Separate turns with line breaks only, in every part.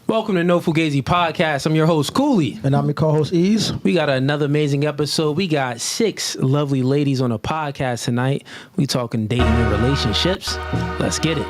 Welcome to No Fugazee Podcast. I'm your host, Cooley.
And I'm your co-host, Ease.
We got another amazing episode. We got 6 lovely ladies on a podcast tonight. We talking dating and relationships. Let's get it.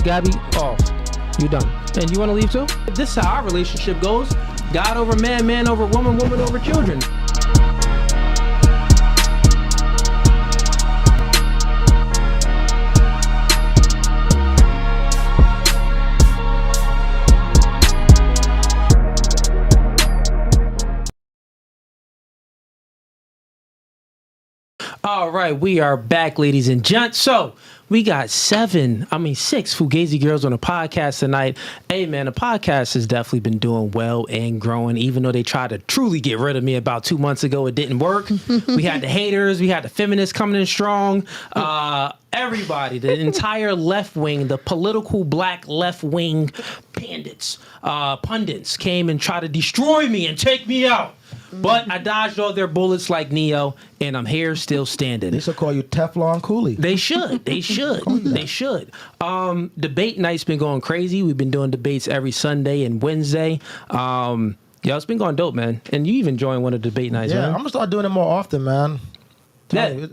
Gabby, off. You done. And you want to leave too? This is how our relationship goes. God over man, man over woman, woman over children. All right, we are back, ladies and gents. So we got 6 Fugazi girls on a podcast tonight. Hey, man, the podcast has definitely been doing well and growing. Even though they tried to truly get rid of me about 2 months ago, it didn't work. We had the haters, we had the feminists coming in strong. Everybody, the entire left wing, the political black left wing pundits came and tried to destroy me and take me out. But I dodged all their bullets like Neo, and I'm here still standing.
They should call you Teflon Cooley.
They should. They should. They should. Debate night's been going crazy. We've been doing debates every Sunday and Wednesday. It's been going dope, man. And you even joined one of the debate nights, man.
I'm going to start doing it more often, man.
You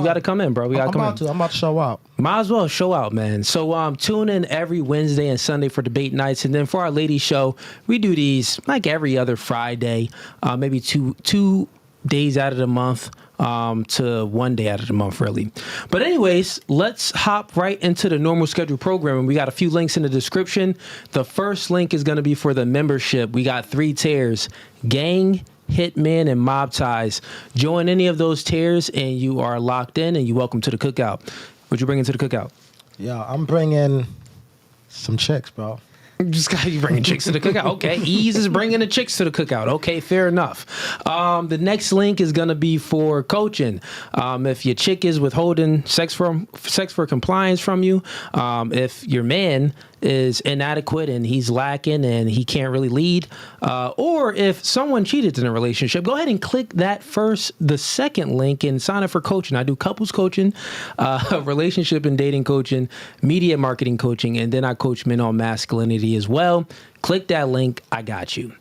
got to come in, bro.
I'm about to show out.
Might as well show out, man. So tune in every Wednesday and Sunday for debate nights. And then for our ladies show, we do these like every other Friday, maybe two days out of the month to 1 day out of the month, really. But anyways, let's hop right into the normal schedule programming. We got a few links in the description. The first link is going to be for the membership. We got 3 tiers: gang, Hitman, and Mob Ties. Join any of those tiers and you are locked in, and you're welcome to the cookout. What you bringing to the cookout?
Yeah, I'm bringing some chicks, bro.
Just got you bringing chicks to the cookout. Okay, Ease is bringing the chicks to the cookout. Okay, fair enough. The next link is gonna be for coaching. If your chick is withholding sex for compliance from you, if your man is inadequate and he's lacking and he can't really lead, or if someone cheated in a relationship, go ahead and click the second link and sign up for coaching. I do couples coaching, relationship and dating coaching, media marketing coaching, and then I coach men on masculinity as well. Click that link. I got you.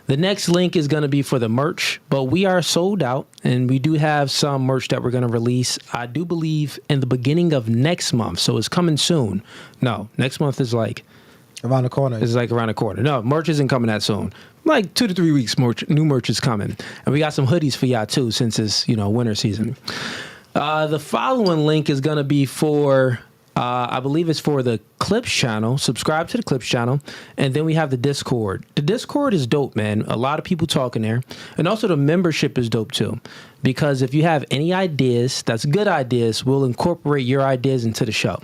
The next link is going to be for the merch, but we are sold out and we do have some merch that we're going to release. I do believe in the beginning of next month. So it's coming soon. No, next month is like
around the corner.
It's like around the corner. No, merch isn't coming that soon. Like 2 to 3 weeks, new merch is coming. And we got some hoodies for y'all too, since it's, winter season. The following link is going to be for, I believe it's for the Clips channel. Subscribe to the Clips channel. And then we have the Discord. The Discord is dope, man. A lot of people talking there. And also the membership is dope too. Because if you have any ideas, that's good ideas, we'll incorporate your ideas into the show.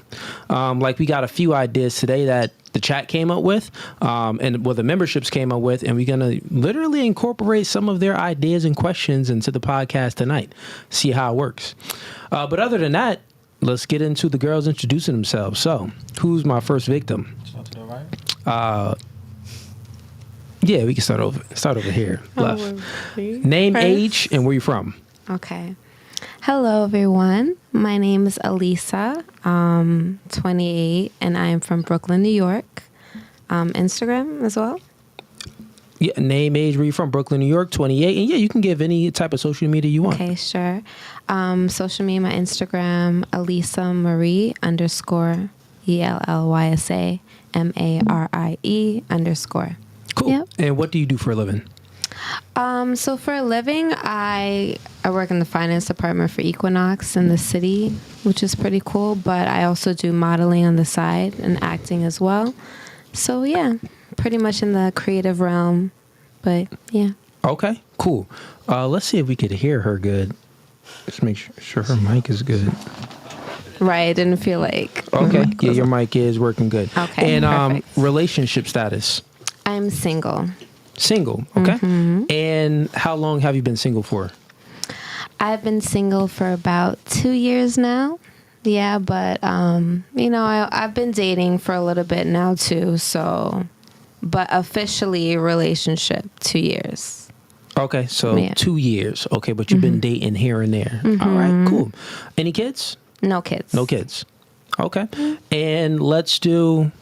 Like we got a few ideas today that the chat came up with, and the memberships came up with, and we're going to literally incorporate some of their ideas and questions into the podcast tonight. See how it works. But other than that, let's get into the girls introducing themselves. So, who's my first victim? Yeah, we can start over here. Left. Name, age, and where you from?
Okay. Hello, everyone. My name is Elisa, 28, and I am from Brooklyn, New York. Instagram as well.
Yeah, name, age, where you from? Brooklyn, New York, 28. And yeah, you can give any type of social media you want.
Okay, sure. Social media, my Instagram, Elisa Marie _ ELLYSA MARIE _
Cool. Yep. And what do you do for a living?
So for a living, I work in the finance department for Equinox in the city, which is pretty cool. But I also do modeling on the side and acting as well. So yeah, pretty much in the creative realm. But yeah.
Okay, cool. Let's see if we could hear her good. Let's make sure her mic is good.
Right. I didn't feel like.
Okay. Yeah, your mic is working good.
Okay,
And
perfect.
relationship status.
I'm single.
Single. Okay. And how long have you been single for?
I've been single for about 2 years now. Yeah, but I've been dating for a little bit now too. So, but officially relationship 2 years.
Okay, so
Yeah.
2 years. Okay, but you've been dating here and there. All right, cool. Any kids?
No kids.
No kids. Okay. And let's do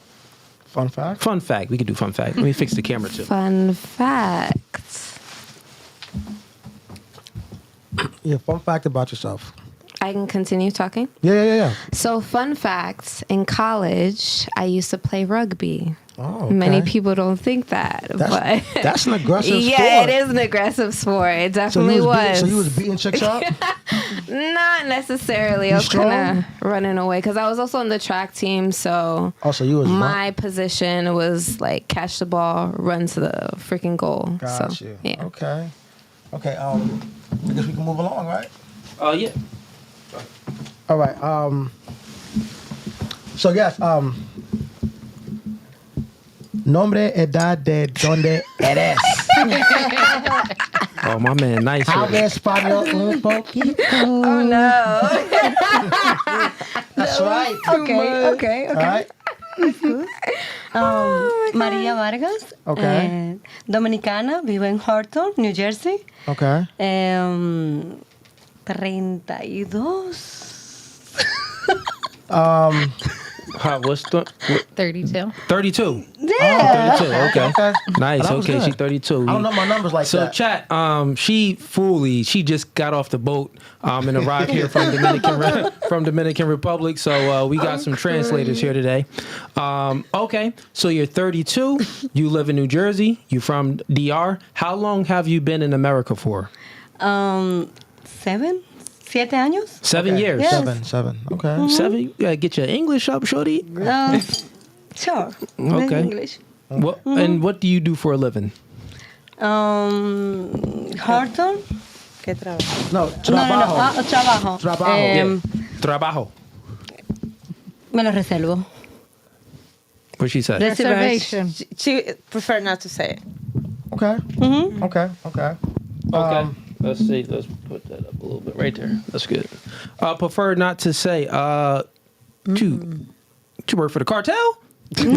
Fun fact.
fun fact. We could do fun fact. Let me fix the camera too.
Fun fact.
Yeah, fun fact about yourself.
I can continue talking.
Yeah.
So, fun facts. In college, I used to play rugby.
Oh, okay.
Many people don't think that, but
That's an aggressive sport.
yeah, it is an aggressive sport. It
So
definitely
you
was.
so you was beating chicks up?
Not necessarily.
You
I was
strong?
kind of running away because I was also on the track team. So
Oh, so you was
my position was like catch the ball, run to the freaking goal.
Got
so,
you.
Yeah.
Okay. I guess we can move along, right?
Yeah.
All right. So yes. Nombre, edad, de donde eres.
Oh, my man, nice.
Habla español un poquito.
Oh no.
That's right.
Okay.
All right.
María Vargas.
Okay.
Dominicana, vivo en Horton, New Jersey.
Okay.
32.
What's the
32.
32?
Yeah.
32. Okay.
Okay.
Nice.
That was
Okay,
good.
she's 32.
I don't know my numbers like
So
that.
chat, she just got off the boat and arrived here from Dominican Republic. So we got some translators here today. Okay, so you're 32. You live in New Jersey. You from DR. How long have you been in America for?
7 años.
7
Okay.
years.
Yeah.
Seven. Okay.
7. You gotta get your English up, shorty.
Sure.
Okay.
English.
What and what do you do for a living?
Horton.
¿Qué trabajo?
No,
No.
trabajo.
Trabajo.
Trabajo.
Yeah. Trabajo.
Me lo reservo.
What she said?
Reservation.
She prefer not to say it.
Okay.
Mm-hmm.
Okay.
Okay. Let's see. Let's put that up a little bit right there. That's good. Prefer not to say. You work for the cartel? Pushing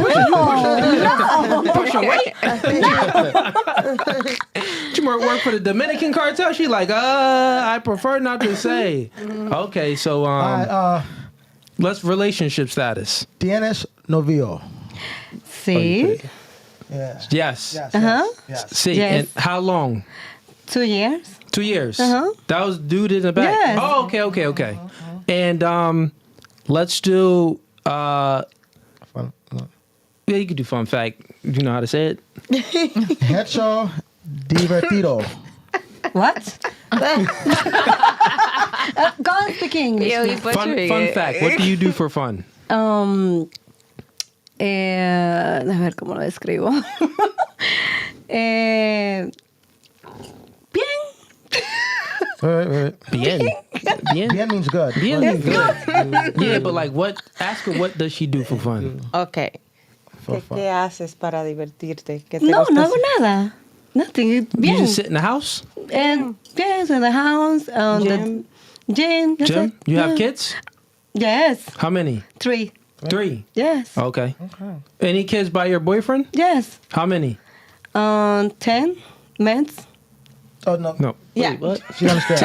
weight. You work for the Dominican cartel? She like, I prefer not to say. Okay, so
All right.
let's relationship status.
Tienes novio?
Sí.
Yes.
Yes.
Uh-huh.
Yes.
See,
Yes.
and how long?
2 years.
2 years.
Uh-huh.
That was dude in the back.
Yes.
Oh, okay. And let's do.
Fun.
Yeah, you could do fun fact. You know how to say it?
Hecho divertido.
What? Go and speak English.
Yo, you
Fun
butchering it.
fact. What do you do for fun?
A ver cómo lo describo. Bien.
Wait.
Bien.
Bien means good.
Bien means good. Yeah, but like what? Ask her what does she do for fun?
Okay.
For
¿Qué,
fun.
qué haces para divertirte? ¿Qué te
No,
gusta
no hago
hacer?
nada. Nothing. Bien.
You just sit in the house?
Yes, in the house.
Gym.
The gym. That's
Jim,
it.
you have
Yeah.
kids?
Yes.
How many?
3.
3.
Yes.
Okay. Any kids by your boyfriend?
Yes.
How many?
10 months.
Oh no.
No.
Yeah.
Wait, what?
She understands.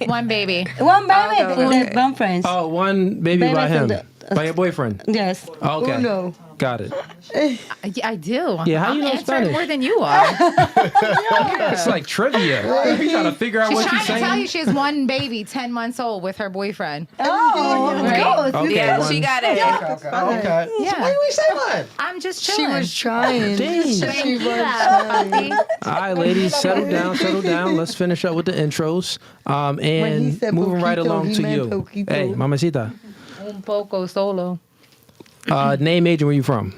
One baby.
One baby.
Okay.
With one friend.
Oh, one baby
Baby
by him.
from
By your boyfriend.
Yes.
Okay.
Uno.
Got it.
I do.
Yeah, how
I'm
you know
answering
Spanish?
more than you are.
It's like trivia. You're trying to figure out
She's
what
trying
she's
to tell
saying.
you she has one baby, 10 months old, with her boyfriend.
Oh,
Right.
good.
Okay,
Yeah,
one.
she got it.
Okay.
Yeah.
Why do we say one?
I'm just chilling.
trying.
Dang. All right, ladies, settle down. Let's finish up with the intros. And
said
moving right
poquito,
along
he
to
meant
you.
poquito.
Hey, mamacita.
Un poco solo.
Name, age, and where you from?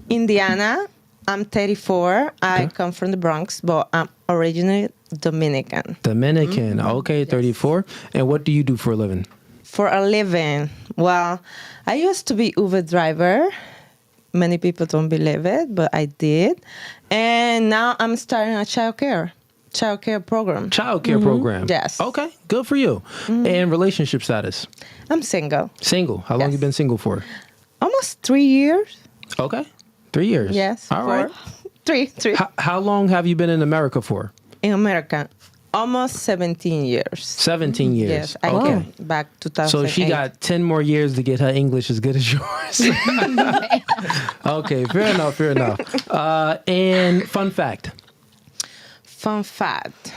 Indiana. I'm 34. I
Okay.
come from the Bronx, but I'm originally Dominican.
Dominican. Okay, 34. And what do you do for a living?
For a living, well, I used to be Uber driver. Many people don't believe it, but I did. And now I'm starting a childcare program.
Childcare program.
Yes.
Okay, good for you. And relationship status?
I'm single.
Single. How long
Yes.
you been single for?
Almost 3 years.
Okay, 3 years.
Yes.
All right.
Three.
How long have you been in America for?
In America, almost 17 years.
17 years.
Yes, I
Okay.
came back 2008.
So she got 10 more years to get her English as good as yours. Okay, fair enough. And fun fact.
Fun fact.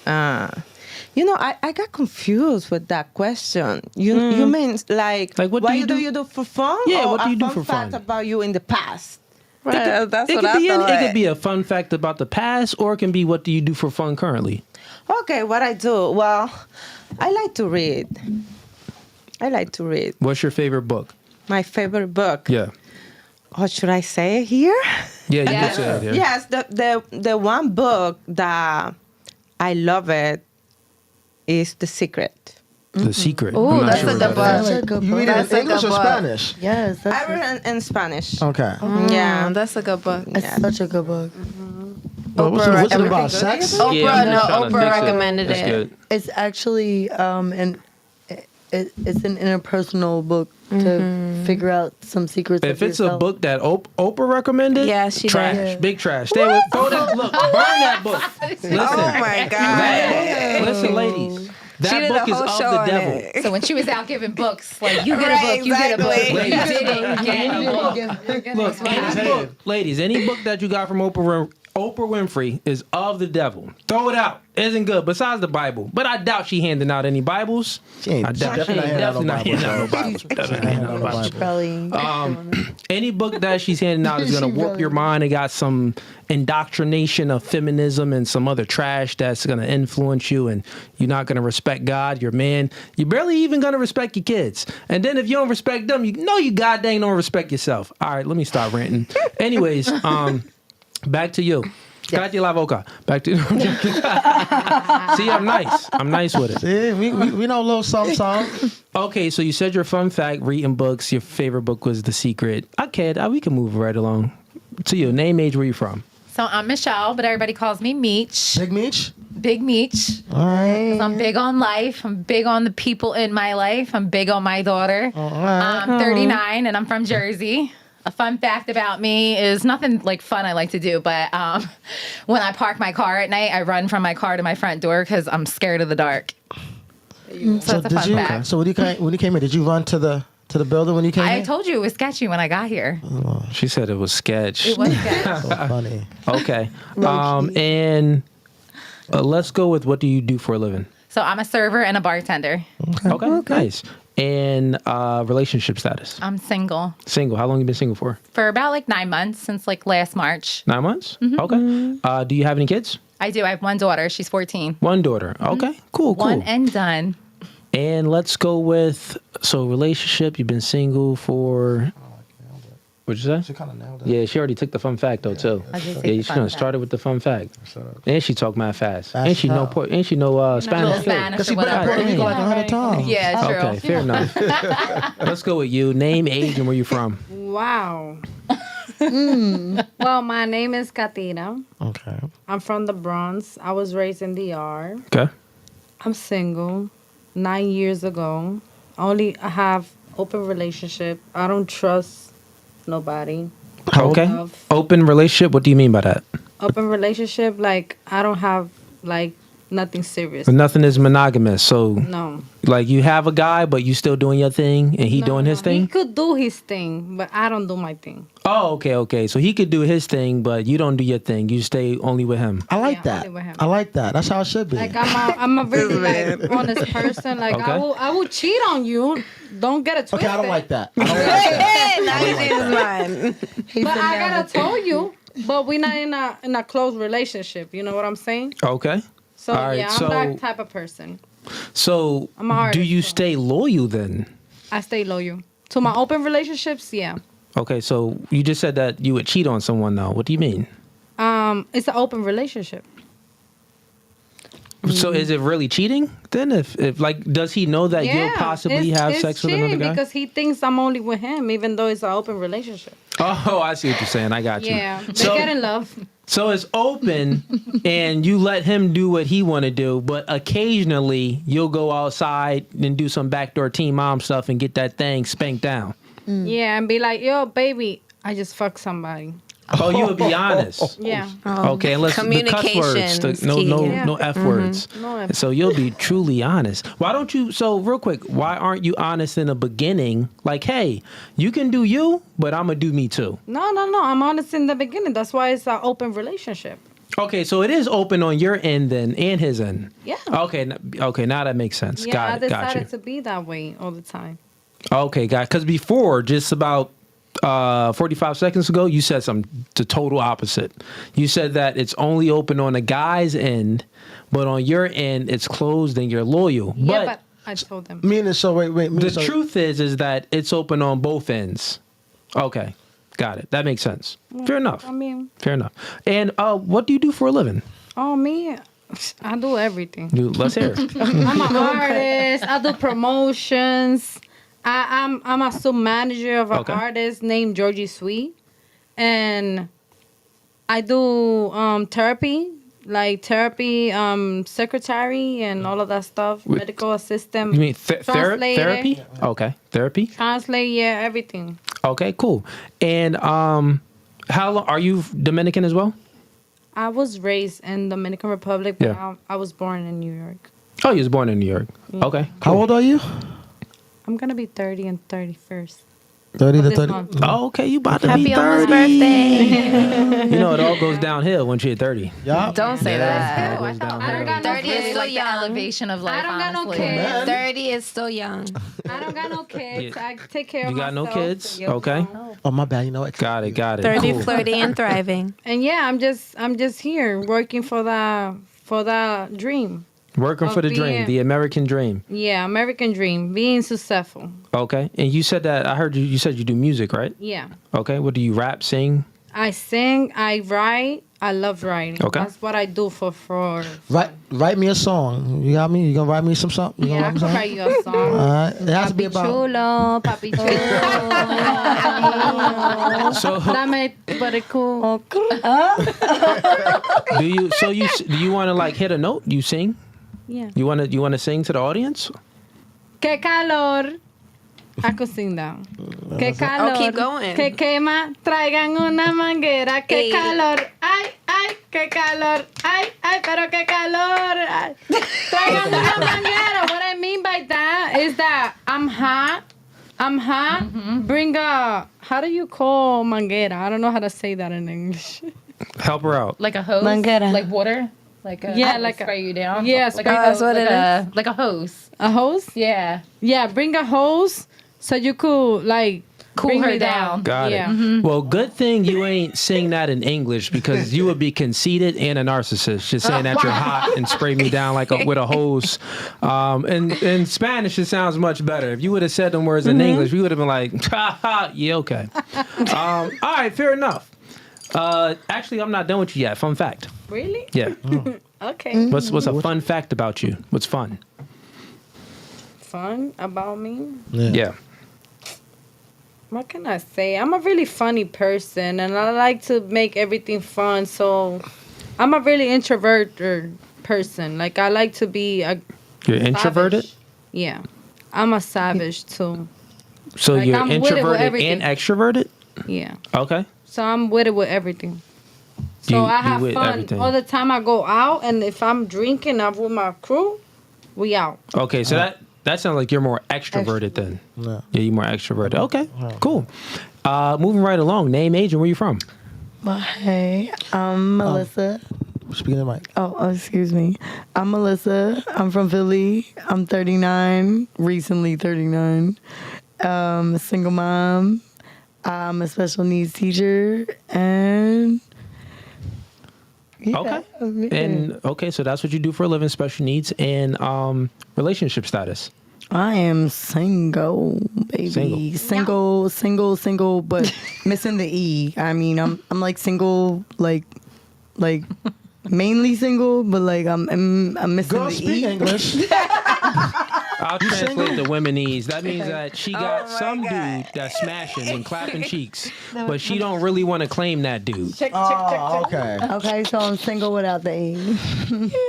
I got confused with that question. You mean like
Like, what do you do?
for fun?
Yeah,
or
what do you do
a
for
fact
fun?
about you in the past?
Well, that's
It
what
could
I
be
thought.
it could be a fun fact about the past, or it can be what do you do for fun currently.
Okay, what I do? Well, I like to read.
What's your favorite book?
My favorite book.
Yeah.
What should I say it here?
Yeah, you
Yeah.
can say it here.
Yes, the one book that I love it is The Secret.
The Secret.
Ooh,
I'm not
that's
sure
a
what
good
that is.
book.
That's a good
You
book.
read it
That's
in
a
English
good
or
book.
Spanish?
Yes,
I
that's
read it in Spanish.
Okay.
Yeah.
That's a good book.
Yeah.
such a good book.
Well, what's it about? Sex?
Yeah, I'm
Oprah,
just trying to
Oprah
fix it.
recommended
That's
it.
good.
It's actually it's an interpersonal book to figure out some secrets.
If
of
it's a
yourself.
book that Oprah recommended,
Yeah, she
trash,
did.
Yeah.
big trash. Stay with, throw that, look, burn that book. Listen,
Oh my God.
listen, ladies, that
did a
book is
whole
of
show
the
on
devil.
it.
So when she was out giving books, like you get a book, you get a book.
exactly.
You didn't get a book.
Look, ladies, any book that you got from Oprah Winfrey is of the devil. Throw it out. Isn't good. Besides the Bible, but I doubt she handing out any Bibles.
She ain't-
I doubt
definitely not handing out no
handing out no
Bibles,
Bibles. Definitely handing out no Bibles.
Probably.
Any book that she's handing out is gonna warp your mind. It got some indoctrination of feminism and some other trash that's gonna influence you, and you're not gonna respect God, your man. You're barely even gonna respect your kids. And then if you don't respect them, you know you goddamn don't respect yourself. All right, let me stop ranting. Anyways, back to you. Cállate la boca. Back to See, I'm nice. I'm nice with it.
See, we know a little something.
Okay, so you said your fun fact, reading books, your favorite book was The Secret. Okay, we can move right along. To you, name, age, where you from?
So I'm Michelle, but everybody calls me Meech.
Big Meech?
Big Meech.
All right.
'Cause I'm big on life. I'm big on the people in my life. I'm big on my daughter.
All right.
I'm 39 and I'm from Jersey. A fun fact about me is nothing like fun I like to do, but when I park my car at night, I run from my car to my front door because I'm scared of the dark. So that's a fun fact.
So when you came here, did you run to the building when you came
I
here?
told you it was sketchy when I got here.
She said it was sketch.
It was sketchy.
So funny.
Okay. And let's go with what do you do for a living?
So I'm a server and a bartender.
Okay. Nice. And relationship status?
I'm single
Single. How long you been single for?
for about like 9 months, since like last March.
9 months? Okay. Do you have any kids?
I do. I have one daughter. She's 14.
One daughter. Okay. Cool.
One and done.
And let's go with, so relationship, you've been single for, what'd you say?
She kind of nailed it.
Yeah, she already took the fun fact though too.
I did take
Yeah,
the
you
fun
should have
fact.
started with the fun fact.
Shut up.
And she talk mad fast.
Fast
And she
as
know
hell.
Spanish
Little
too.
Spanish
Because
or
she been in
whatever.
Puerto Rico like
Yeah.
100 times.
Yeah, it's true.
Okay, fair enough. Let's go with you. Name, age, and where you from.
Wow. Well, my name is Katina.
Okay.
I'm from the Bronx. I was raised in DR.
Okay.
I'm single. 9 years ago. I have open relationship. I don't trust nobody.
Okay.
Love.
Open relationship. What do you mean by that?
Open relationship, like I don't have like nothing serious.
Nothing is monogamous. So,
No.
like, you have a guy, but you still doing your thing, and he
No,
doing his
He
thing.
could do his thing, but I don't do my thing.
Oh, okay. So he could do his thing, but you don't do your thing. You stay only with him.
I like
Yeah,
that.
only with him.
I like that. That's how it should be.
Like I'm a really like honest person. Like
Okay.
I will cheat on you. Don't get it twisted.
Okay, I don't like that. I don't like that.
Now you see mine.
But I gotta tell you. But we're not in a close relationship. You know what I'm saying?
Okay.
So
All right,
yeah, I'm
so-
that type of person.
So,
I'm a artist,
do you
so-
stay loyal then?
I stay loyal to my open relationships. Yeah.
Okay, so you just said that you would cheat on someone though. What do you mean?
It's an open relationship.
So is it really cheating then? If like, does he know that you'll possibly have sex with another guy?
Because he thinks I'm only with him, even though it's an open relationship.
Oh, I see what you're saying. I got you.
Yeah, they
So,
get in love.
so it's open, and you let him do what he want to do, but occasionally you'll go outside and do some backdoor teen mom stuff and get that thing spanked down.
Yeah, and be like, yo, baby, I just fucked somebody.
Oh, you would be honest.
Yeah.
Okay, unless the cuss words, no F words.
No F.
So you'll be truly honest. Why don't you? So real quick, why aren't you honest in the beginning? Like, hey, you can do you, but I'm gonna do me too.
No. I'm honest in the beginning. That's why it's an open relationship.
Okay, so it is open on your end then, and his end.
Yeah.
Okay, okay, now that makes sense.
Yeah, I
got you.
decided to be that way all the time.
Okay, got. Because before, just about 45 seconds ago, you said the total opposite. You said that it's only open on the guy's end, but on your end, it's closed and you're loyal.
Yeah, but I told them.
Meaning, so wait.
The truth is that it's open on both ends. Okay, got it. That makes sense. Fair enough.
I mean,
Fair enough. And what do you do for a living?
oh, me, I do everything.
Let's hear it.
I'm an artist. I do promotions. I'm a sub manager of an
Okay.
artist named Georgie Sweet, and I do therapy, secretary and all of that stuff,
Wait,
medical assistant.
You mean
translator,
therapy? Okay, therapy.
Translate, yeah, everything.
Okay, cool. And how long are you Dominican as well?
I was raised in Dominican Republic, but
Yeah.
I was born in New York.
Oh, you was born in New York. Okay.
How old are you?
I'm gonna be 30 and 31st.
30 to
This
30.
month.
Oh, okay, you about to
Happy
be 30.
almost birthday.
You know, it all goes downhill once you're 30.
Yeah.
Don't say that.
It goes
I don't got
downhill.
no
30 is
kids.
still
Like the
young.
elevation of life.
I don't got no
honestly.
kids.
30 is still young.
I don't got no kids. I take care of
You got no
myself.
kids?
Yeah.
Okay.
Oh, my bad. You know what?
Got it.
30,
Cool.
flirty, and thriving.
And yeah, I'm just here working for the dream.
Working for the dream,
being-
the American dream.
Yeah, American dream, being successful.
Okay. And you said that, I heard you said you do music, right?
Yeah.
Okay. What do you rap, sing?
I sing, I write. I love writing.
Okay.
That's what I do for
Write me a song. You got me? You gonna write me something? You
Yeah, I
gonna
can
write
write
me
you a
something?
song.
All right. It has to be
Papi
about.
chulo, papi chulo.
So
Dame cool.
do you want to like hit a note? You sing?
Yeah.
You want to sing to the audience?
Que calor. I could sing that. Que calor.
Oh, keep going.
Que quema. Traigan una manguera. Que
Ey.
calor. Ay, ay, que calor. Ay, ay, pero que calor. Ay. Traigan una manguera. What I mean by that is that I'm hot. Bring a, how do you call manguera? I don't know how to say that in English.
Help her out.
Like a hose,
Manguera.
like water, like a
Yeah, like a-
spray you down.
Yeah,
like
spray-
a
that's
hose,
what
like
it
like a hose.
A hose?
Yeah,
Yeah, bring a hose so you could like
Cool
bring
her
me
down.
Got
Yeah.
it. Well, good thing you ain't sing that in English because you would be conceited and a narcissist just saying that you're hot and spray me down like with a hose. In Spanish, it sounds much better. If you would have said them words in English, we would have been like, ha ha, yeah, okay. All right, fair enough. Actually, I'm not done with you yet. Fun fact.
Really?
Yeah.
Okay.
What's a fun fact about you? What's fun?
Fun about me?
Yeah.
What can I say? I'm a really funny person and I like to make everything fun. So I'm a really introverted person. Like I like to be a
You're introverted?
savage. Yeah. I'm a savage too.
So
Like,
you're
I'm with it with
introverted
everything.
and extroverted?
Yeah.
Okay.
So I'm with it with everything. So
You-
I
you
have
with
fun
everything.
all the time. I go out, and if I'm drinking, I'm with my crew. We out.
Okay, so that sounds like you're more extroverted then.
Yeah.
Yeah, you're more extroverted. Okay, cool. Moving right along. Name, age, and where you from?
Well, hey, I'm Melissa.
Speaking of Mike.
Oh, excuse me. I'm Melissa. I'm from Philly. I'm 39, recently 39. A single mom. I'm a special needs teacher. And yeah,
Okay.
I'm it.
And okay, so that's what you do for a living, special needs and relationship status.
I am single, baby. Single, but missing the E. I mean, I'm like single, like mainly single, but like I'm missing
Girl,
the
speak
E.
English.
I'll translate the womenese. That means that she got some dude that's smashing and clapping cheeks, but she don't really want to claim that dude.
Oh, okay.
Okay, so I'm single without the E.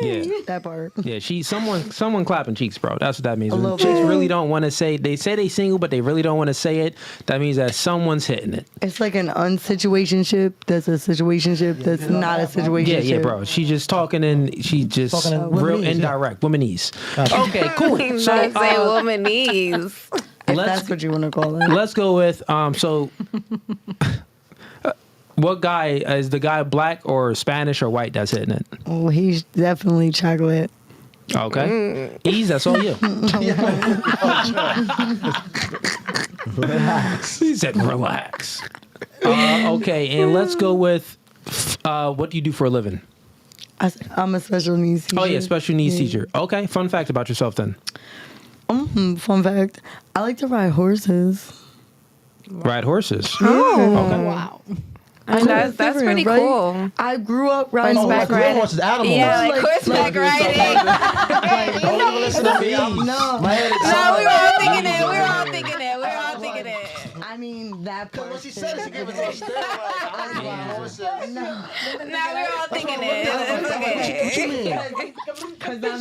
Yeah.
That part.
Yeah, she's someone clapping cheeks, bro. That's what that means. When
little
chicks
bit.
really don't want to say they single, but they really don't want to say it. That means that someone's hitting it.
It's like an unsituationship. That's a situationship. That's not a situationship.
Yeah, bro. She just talking and she just
Talking in
real
womanese, yeah.
indirect, womanese.
Gotcha.
Okay, cool. So
Not say womanese.
If
let's
that's what you want to call it.
let's go with so. What guy is the guy black or Spanish or white that's hitting it?
Oh, he's definitely chocolate.
Okay, Ease, that's all you.
Relax.
He said, "Relax." Okay, and let's go with what do you do for a living?
I'm a special needs teacher.
Oh yeah, special needs teacher. Okay, fun fact about yourself then.
Fun fact. I like to ride horses.
Ride horses.
Oh,
Okay.
Wow.
and that's pretty
Right?
cool.
I grew up riding
Oh, like
Horseback
real horses, animals.
Yeah, like
Like-
horseback riding.
Don't even listen to me.
No.
My head is
No, we were all thinking it. We were all thinking it. We were all thinking it.
I mean that part.
When she said it, she gave us a stare like, I like to ride horses.
No, we were all thinking it. It's okay.
What you mean?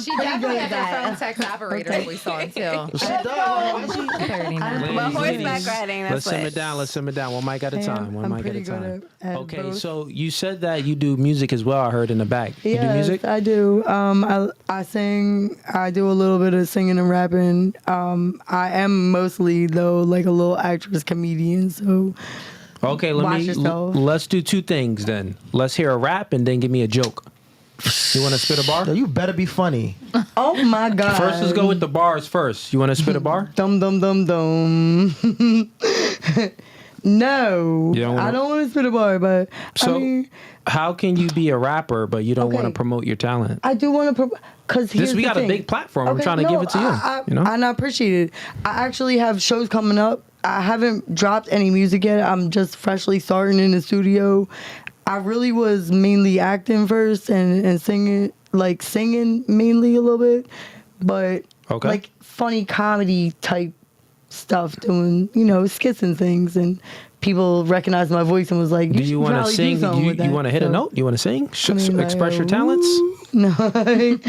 She definitely has her phone sex operator we saw too.
She does.
39.
Well, horseback riding.
Let's
That's
simmer
what.
down. Let's simmer down. One mic at a time. One
I'm
mic at
pretty
a
good
time.
at
Okay,
both.
so you said that you do music as well. I heard in the back. You do
Yes,
music?
I do. I sing. I do a little bit of singing and rapping. I am mostly though like a little actress comedian. So
Okay,
Watch yourself.
let's do two things then. Let's hear a rap and then give me a joke. You want to spit a bar?
Yo, you better be funny.
oh my god.
First, let's go with the bars first. You want to spit a bar?
Dum dum dum dum. No,
You don't wanna-
I don't want to spit a bar, but
So,
I mean,
how can you be a rapper but you don't
Okay.
want to promote your talent?
I do want to because
We got a big platform. I'm trying to give it to you. You know?
and I appreciate it. I actually have shows coming up. I haven't dropped any music yet. I'm just freshly starting in the studio. I really was mainly acting first and singing mainly a little bit, but
Okay.
like funny comedy type stuff, doing skits and things, and people recognized my voice and was like,
Do you want to sing? You want to hit a note? You want to sing? Express your talents?
No, like,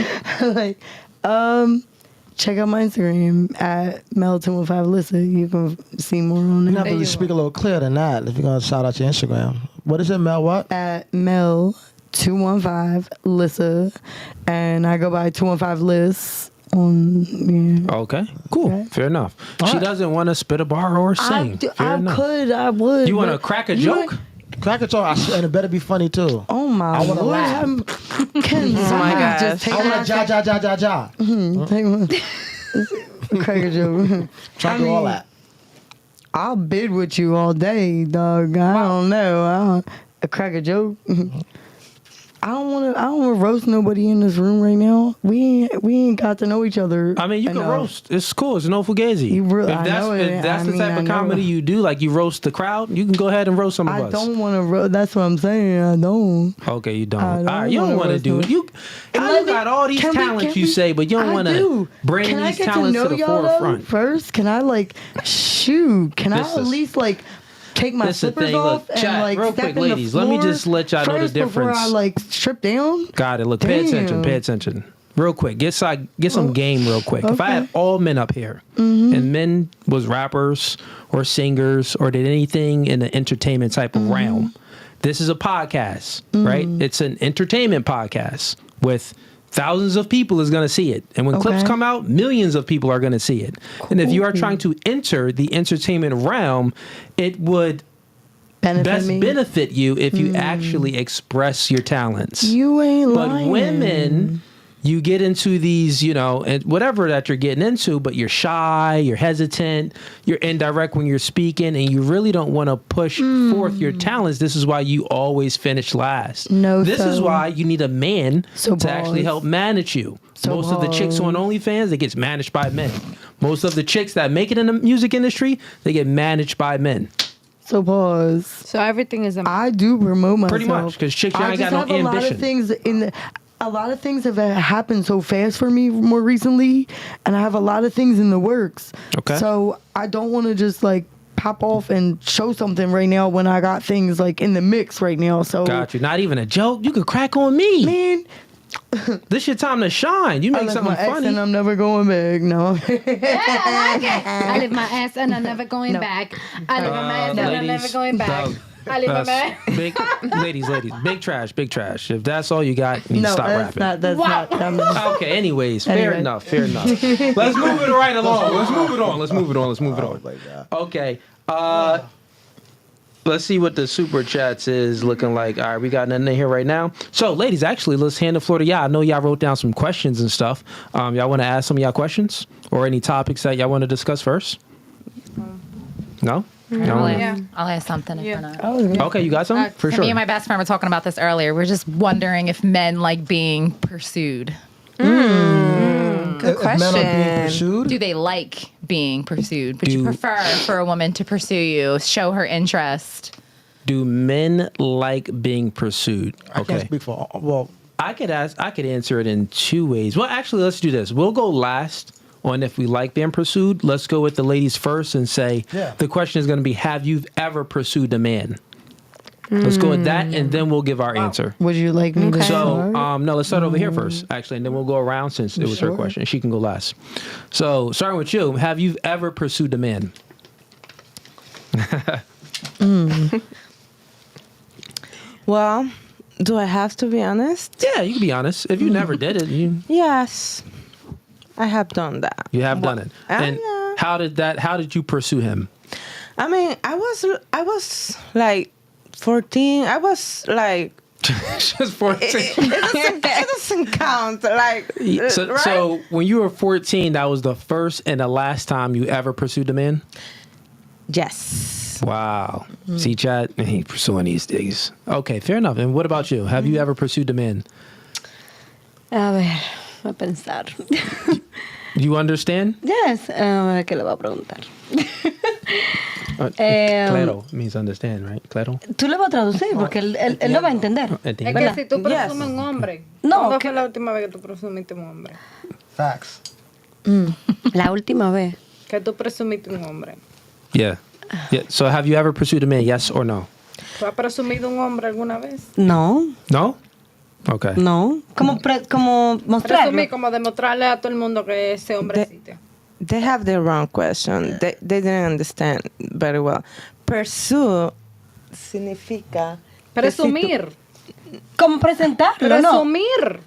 check out my Instagram at Mel215Lissa. You can see more on
You
there.
have to speak a little clearer than that if you're going to shout out your Instagram. What is it, Mel what?
At Mel215Lissa, and I go by 215Liss on. Yeah.
Okay, cool.
Okay.
Fair enough. She doesn't want to spit a bar or sing. Fair enough.
I would.
You want to
but
crack a
you
joke?
want-
Crack it off, and it better be funny too.
Oh my
I wanna
lord!
laugh.
Can
my gosh.
just take
I want to ja.
take one. Crack a joke.
Try to do all that.
I'll bid with you all day, dog. I don't know. A crack a joke. I don't want to roast nobody in this room right now. We ain't got to know each other.
I mean, you can
enough.
roast. It's cool. It's no Fugazi.
You really-
if
I
that's,
know
if
it.
that's
I
the
mean,
type
I
of
know
comedy
it.
you do, like you roast the crowd, you can go ahead and roast some of
I
us.
don't want to. That's what I'm saying. I don't.
Okay, you don't.
I don't
All right, you don't
wanna
want to
roast
do it.
them.
You got all these talents you say, but you don't want to bring
Can I
these
get
talents
to know
to the
y'all though
forefront.
first? Can I shoot? Can
This
I at
is-
least take my
this is the
slippers
thing.
off
Look, chat,
and
real
step
quick,
in
ladies,
the
let me
floor
just let y'all know the
first before
difference.
I strip down?
Got it. Look, pay attention.
Damn.
Pay attention. Real quick, get some game real quick. If I had
Okay.
all men up here and men was rappers or singers or did anything in the entertainment type of realm, this is a podcast, right? It's an entertainment podcast with thousands of people is going to see it. And when clips
Okay.
come out, millions of people are going to see it. And if you are trying to enter the entertainment realm, it would best
me.
benefit you if you actually express your talents.
You ain't
But
lying.
women, you get into these, and whatever that you're getting into, but you're shy, you're hesitant, you're indirect when you're speaking, and you really don't want to push forth your talents. This is why you always finish last.
No,
this is
so-
why you need a man
So
to actually
bars.
help manage you.
So
Most of the chicks on OnlyFans, they get managed by men. Most of the chicks that make it in the music industry, they get managed by men.
So pause.
So everything is a
I do promote myself.
Pretty much, 'cause chicks, you
I
ain't
just
got no
have a lot
ambition.
of things a lot of things have happened so fast for me more recently, and I have a lot of things in the works.
Okay.
So I don't want to just like pop off and show something right now when I got things like in the mix right now. So
Got you. Not even a joke. You could crack on me.
man,
This your time to shine. You
I
make
left
something
my ex
funny.
and I'm never going back. No.
I live my ass and I'm never going back. I live my ass and I'm never going back. I live my ass.
Big, ladies, big trash. If that's all you got, you need to
No,
stop
that's
rapping.
not. That's not.
Okay, anyways, fair
Anyway.
enough. Let's move it right along. Let's move it on.
my God.
Okay. Let's see what the super chats is looking like. All right, we got nothing in here right now. So, ladies, actually, let's hand the floor to y'all. I know y'all wrote down some questions and stuff. Y'all want to ask some of y'all questions or any topics that y'all want to discuss first? No?
I'll ask something if we're not.
Okay, you got some? For sure.
Me and my best friend were talking about this earlier. We're just wondering if men like being pursued.
If men are being pursued,
Do they like being pursued? Would you prefer for a woman to pursue you, show her interest?
Do men like being pursued?
I can't
Okay.
speak for well.
I could answer it in two ways. Well, actually, let's do this. We'll go last on if we like being pursued. Let's go with the ladies first and say the question is going to be, have you ever pursued a man? Let's go with that, and then we'll give our answer.
Would you like me to
So,
start?
no, let's start over here first, actually, and then we'll go around since it was her question. She can go last. So, starting with you, have you ever pursued a man?
Well, do I have to be honest?
Yeah, you can be honest. If you never did it,
Yes, I have done that.
you have done it. And
yeah.
how did you pursue him?
I mean, I was like 14. I was like,
Just 14.
it doesn't count. Like,
So,
right?
so when you were 14, that was the first and the last time you ever pursued a man?
Yes.
Wow. See, Chad, he pursuing these things. Okay, fair enough. And what about you? Have you ever pursued a man?
A ver, voy a pensar.
You understand?
Yes, a ver qué le voy a preguntar.
Claro means understand, right? Claro.
Tú le vas a traducir porque él lo va a entender.
Entiendo.
¿Verdad?
Si tú presumes un hombre,
No,
¿cuándo
que-
fue la última vez que tú presumiste un hombre?
Facts.
La última vez.
Que tú presumiste un hombre.
Yeah. So have you ever pursued a man? Yes or no?
¿Tú has presumido un hombre alguna vez?
No,
No? Okay.
no. Como mostrarlo.
Presumir, como demostrarle a todo el mundo que ese hombre existe.
They have the wrong question. They didn't understand very well. Pursue significa...
Presumir.
Como presentarlo, ¿no?
Presumir.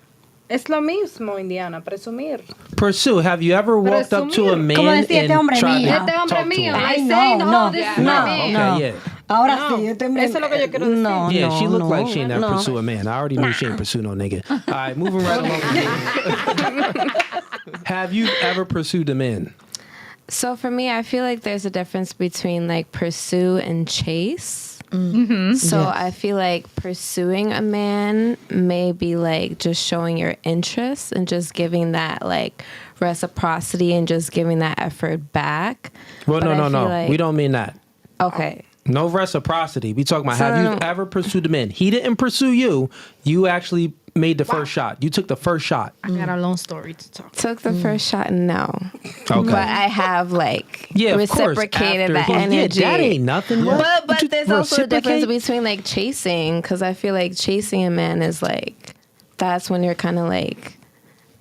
Es lo mismo, Indiana. Presumir.
Pursue. Have you ever walked up to a
Presumir.
man
Como decía, este
and
hombre
tried
mío.
to
Este hombre
talk to
mío.
him?
I
Ay,
say,
no,
no,
no,
this is
no,
my man.
no.
Okay, yeah.
Ahora
No,
sí, este hombre.
eso es lo que yo quiero decir.
No,
Yeah,
no,
she looked like
no,
she ain't never
no.
pursue a man. I already knew she ain't pursue no nigga. All right, moving right along. Have you ever pursued a man?
So for me, I feel like there's a difference between like pursue and chase. So I feel like pursuing a man may be like just showing your interest and just giving that like reciprocity and just giving that effort back.
Well,
But I
no.
feel like-
We don't mean that.
Okay.
No reciprocity. We talking about
So
have you
no.
ever pursued a man? He didn't pursue you. You actually made the first shot. You took the first shot.
I got a long story to talk.
Took the first shot, no.
Okay.
But I have like
Yeah, of course.
reciprocated that
After he-
energy.
Yeah, that ain't nothing. What?
But
You
there's also a difference
reciprocate?
between like chasing, because I feel like chasing a man is like, that's when you're kind of like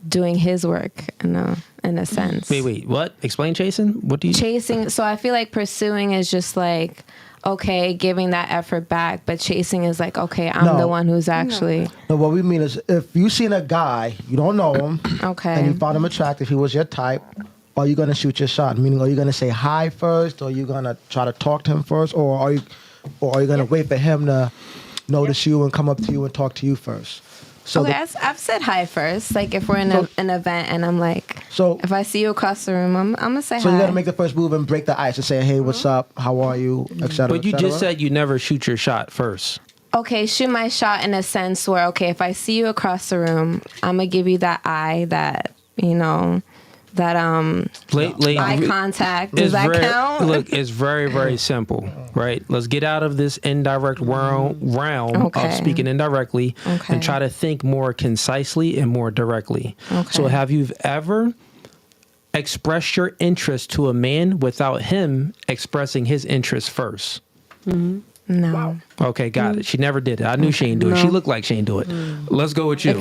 doing his work in a sense.
Wait. What? Explain chasing? What do you?
Chasing, so I feel like pursuing is just like, okay, giving that effort back, but chasing is like, okay, I'm
No.
the one who's actually,
No, what we mean is if you seen a guy, you don't know him,
okay.
and you found him attractive, he was your type, are you going to shoot your shot? Meaning, are you going to say hi first, or are you going to try to talk to him first, or are you going to wait for him to notice you and come up to you and talk to you first? So
Okay,
the-
I've said hi first. Like if we're in an event and I'm like,
So-
if I see you across the room, I'm gonna say
so
hi.
you got to make the first move and break the ice and say, hey, what's up? How are you? Et cetera,
But you
et cetera.
just said you never shoot your shot first.
Okay, shoot my shot in a sense where, okay, if I see you across the room, I'm gonna give you that eye that, that eye contact. Does that count?
Look, it's very, very simple, right? Let's get out of this indirect realm of speaking indirectly and try to think more concisely and more directly. Okay. So have you ever expressed your interest to a man without him expressing his interest first?
Mm-hmm. No. Wow.
Okay, got it. She never did it. I knew she ain't do it. She looked like she ain't do it. Let's go with you.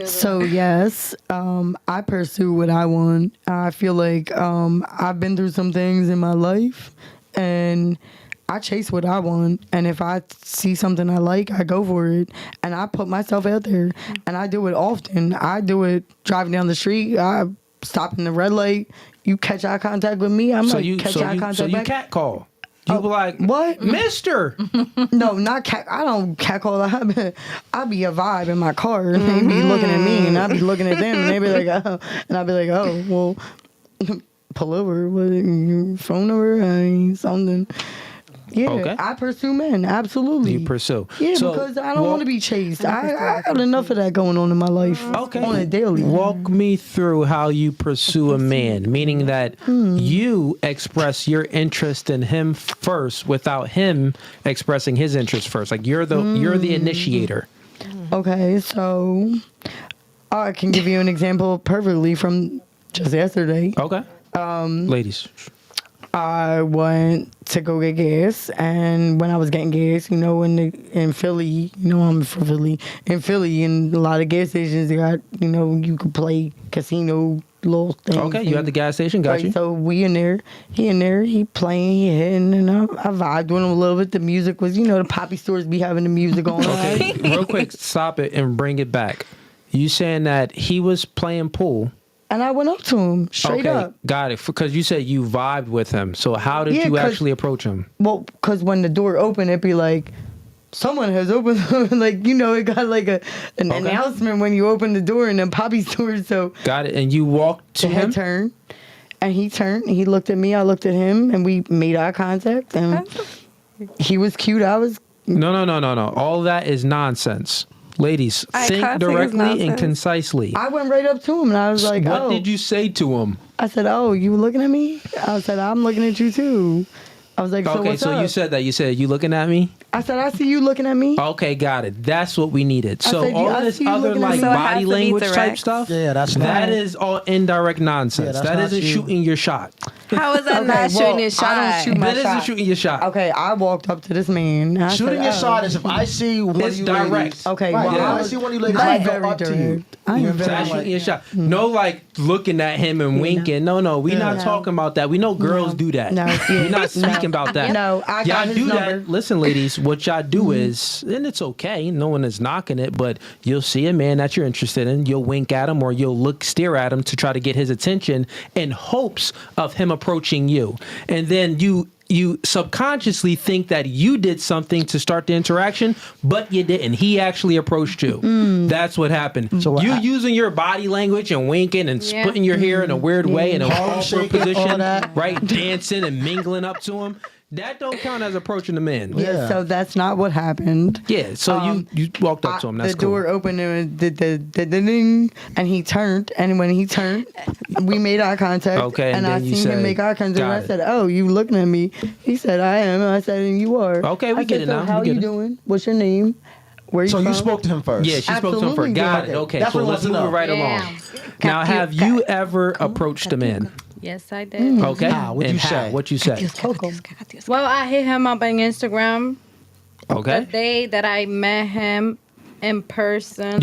So yes, I pursue what I want. I feel like I've been through some things in my life, and I chase what I want. And if I see something I like, I go for it, and I put myself out there, and I do it often. I do it driving down the street. I stop in the red light. You catch eye contact with me, I'm catch eye contact
back. So you cat call. You be like,
what?
Mister?
No, not cat. I don't cat call. I be a vibe in my car, and they be looking at me, and I be looking at them, and they be like, oh, and I be like, oh, well, pull over. What? Your phone number? Something. Yeah, I pursue men. Absolutely.
You pursue.
Yeah, so, because I don't want to be chased. I got enough of that going on in my life. Okay. On a daily.
Walk me through how you pursue a man, meaning that you express your interest in him first without him expressing his interest first. Like you're the initiator.
Okay, so I can give you an example perfectly from just yesterday.
Okay. Ladies.
I went to go get gas, and when I was getting gas, in Philly, I'm from Philly. In Philly, in a lot of gas stations, they got, you could play casino little things.
Okay, you at the gas station, got you.
So he in there, he playing, he hitting, and I vibed with him a little bit. The music was, the poppy stores be having the music on.
Okay, real quick, stop it and bring it back. You saying that he was playing pool.
And I went up to him straight up.
Got it. Because you said you vibed with him. So how did you actually approach him?
Well, because when the door opened, it'd be like, someone has opened, it got like an announcement when you open the door in the poppy store. So
got it. And you walked to him?
He turned, he looked at me, I looked at him, and we made eye contact. And he was cute, I was...
No. All that is nonsense. Ladies, think directly and concisely.
I went right up to him and I was like,
what did you say to him?
I said, oh, you looking at me? I said, I'm looking at you too. I was like, so what's up?
You said that. You said, you looking at me?
I said, I see you looking at me.
Okay, got it. That's what we needed. So all this other body language type stuff, that is all indirect nonsense. That isn't shooting your shot.
How is that not shooting your shot?
I don't shoot my
shot. That isn't shooting your shot.
Okay, I walked up to this man.
Shooting your shot is if I see one of you
direct.
Ladies.
Okay,
if I see one of you ladies, I go up to you.
That's shooting your shot. No, looking at him and winking. No, we're not talking about that. We know girls do that.
No,
we're not speaking about that.
No, I got his number.
That. Listen, ladies, what y'all do is, and it's okay, no one is knocking it, but you'll see a man that you're interested in, you'll wink at him or you'll stare at him to try to get his attention in hopes of him approaching you. And then you subconsciously think that you did something to start the interaction, but you didn't. He actually approached you. That's what happened. So you using your body language and winking and splitting your hair in a weird way in an awkward position, right? Dancing and mingling up to him. That don't count as approaching the man.
Yeah, so that's not what happened.
Yeah, so you walked up to him. That's
the door opened and the ding, and he turned. And when he turned, we made eye contact.
Okay,
and I seen him make eye contact. And I said, "Oh, you looking at me?" He said, "I am." And I said, "And you are."
Okay, we get it now.
How you doing? What's your name? Where you from?
So you spoke to him first.
Yeah, she spoke to him first. Got it. Okay, so let's move it right along. Now, have you ever approached a man?
Yes, I did.
Okay.
What'd you say?
What you say?
Well, I hit him up on Instagram.
Okay.
The day that I met him in person,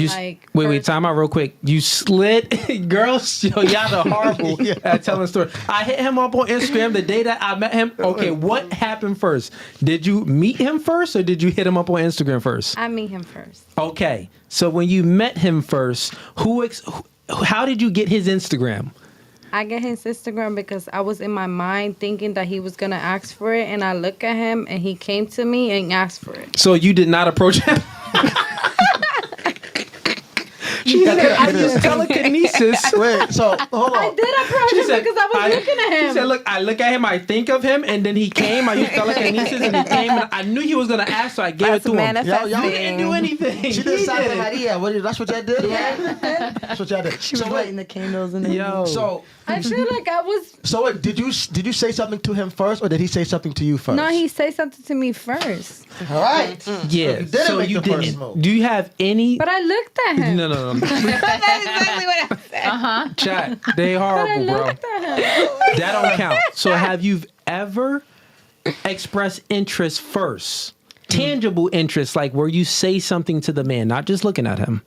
wait, time out real quick. You slid, girls. Y'all are horrible at telling stories. I hit him up on Instagram the day that I met him. Okay, what happened first? Did you meet him first, or did you hit him up on Instagram first?
I meet him first.
Okay, so when you met him first, how did you get his Instagram?
I get his Instagram because I was in my mind thinking that he was going to ask for it. And I look at him and he came to me and asked for it.
So you did not approach him? She I use telekinesis.
Wait, so hold on.
I did approach him because I was looking at him.
She said, look, I look at him, I think of him, and then he came. I used telekinesis, and he came, and I knew he was going to ask, so I gave it to him.
manifesting.
Y'all
You didn't do anything.
She did Santa Maria. That's what y'all did? Yeah. That's what y'all did.
She was lighting the candles and
Yo.
So,
I feel like I was.
so wait, did you say something to him first, or did he say something to you first?
No, he said something to me first.
All right.
Yeah,
You didn't
so
make
you
the first
didn't.
move.
Do you have any?
But I looked at him.
No.
That's exactly what I said.
Chat. They
But I
horrible, bro.
looked at him.
That don't count. So have you ever expressed interest first? Tangible interest, like where you say something to the man, not just looking at him.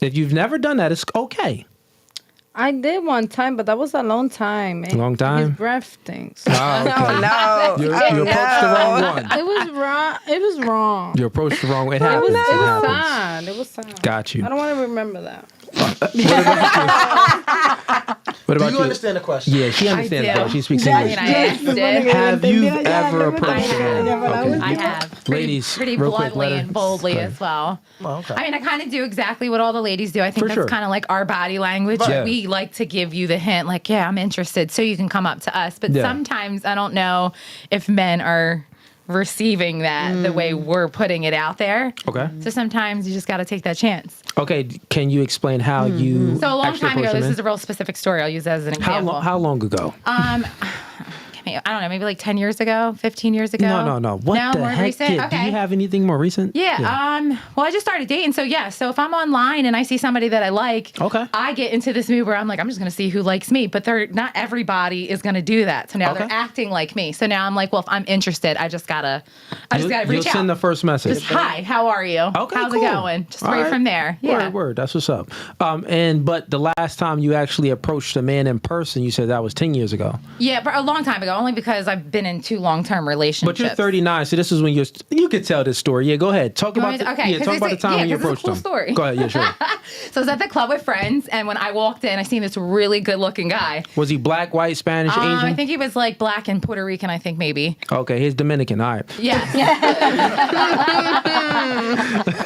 If you've never done that, it's okay.
I did one time, but that was a long time.
Long time?
His breath stinks.
Oh, okay.
No.
You approached the wrong one.
It was wrong. It was wrong.
You approached the wrong one. It
It
happens.
was,
It
it was
happens.
sad. It was sad.
Got you.
I don't want to remember that.
What
Do
about
you
you?
understand the question?
Yeah, she understands,
do.
bro. She speaks
I
English.
mean, I asked it.
Have you ever approached a man? Okay.
I have.
Ladies,
pretty
real quick,
bluntly
let her-
and boldly
Okay.
as well.
Oh, okay.
I mean, I kind of do exactly what all the ladies do. I think
For
that's
sure.
kind of like our body language.
Yeah.
We like to give you the hint, like, yeah, I'm interested, so you can come up to us. But
Yeah.
sometimes I don't know if men are receiving that the way we're putting it out there.
Okay.
So sometimes you just got to take that chance.
Okay, can you explain how you
So a long
actually
time ago,
approached a
this
man?
is a real specific story. I'll use that as an example.
How long ago?
I don't know, maybe like 10 years ago, 15 years ago.
No. What
no,
the
more
heck?
recent?
Yeah,
Okay.
do you have anything more recent?
Yeah. Well, I just started dating. So, yeah. So, if I'm online and I see somebody that I like,
Okay.
I get into this mood where I'm like, I'm just going to see who likes me. But not everybody is going to do that. So now
Okay.
they're acting like me. So now I'm like, well, if I'm interested, I just gotta
You'll
reach out.
send the first message.
Just, hi, how are you?
Okay,
How's
cool.
it going? Just
All
right
right.
from there. Yeah.
Word. That's what's up. But the last time you actually approached a man in person, you said that was 10 years ago.
Yeah, but a long time ago, only because I've been in 2 long-term relationships.
But you're 39, so this is when you could tell this story. Yeah, go ahead. Talk
You
about
want me
the,
to- okay, 'cause
talk
it's
about the
a-
time
yeah,
when you
'cause it's a
approached
cool
them.
story.
Go ahead. Yeah, sure.
So I was at the club with friends, and when I walked in, I seen this really good-looking guy.
Was he black, white, Spanish, Asian?
I think he was like black and Puerto Rican, I think maybe.
Okay, he's Dominican. All right.
Yeah.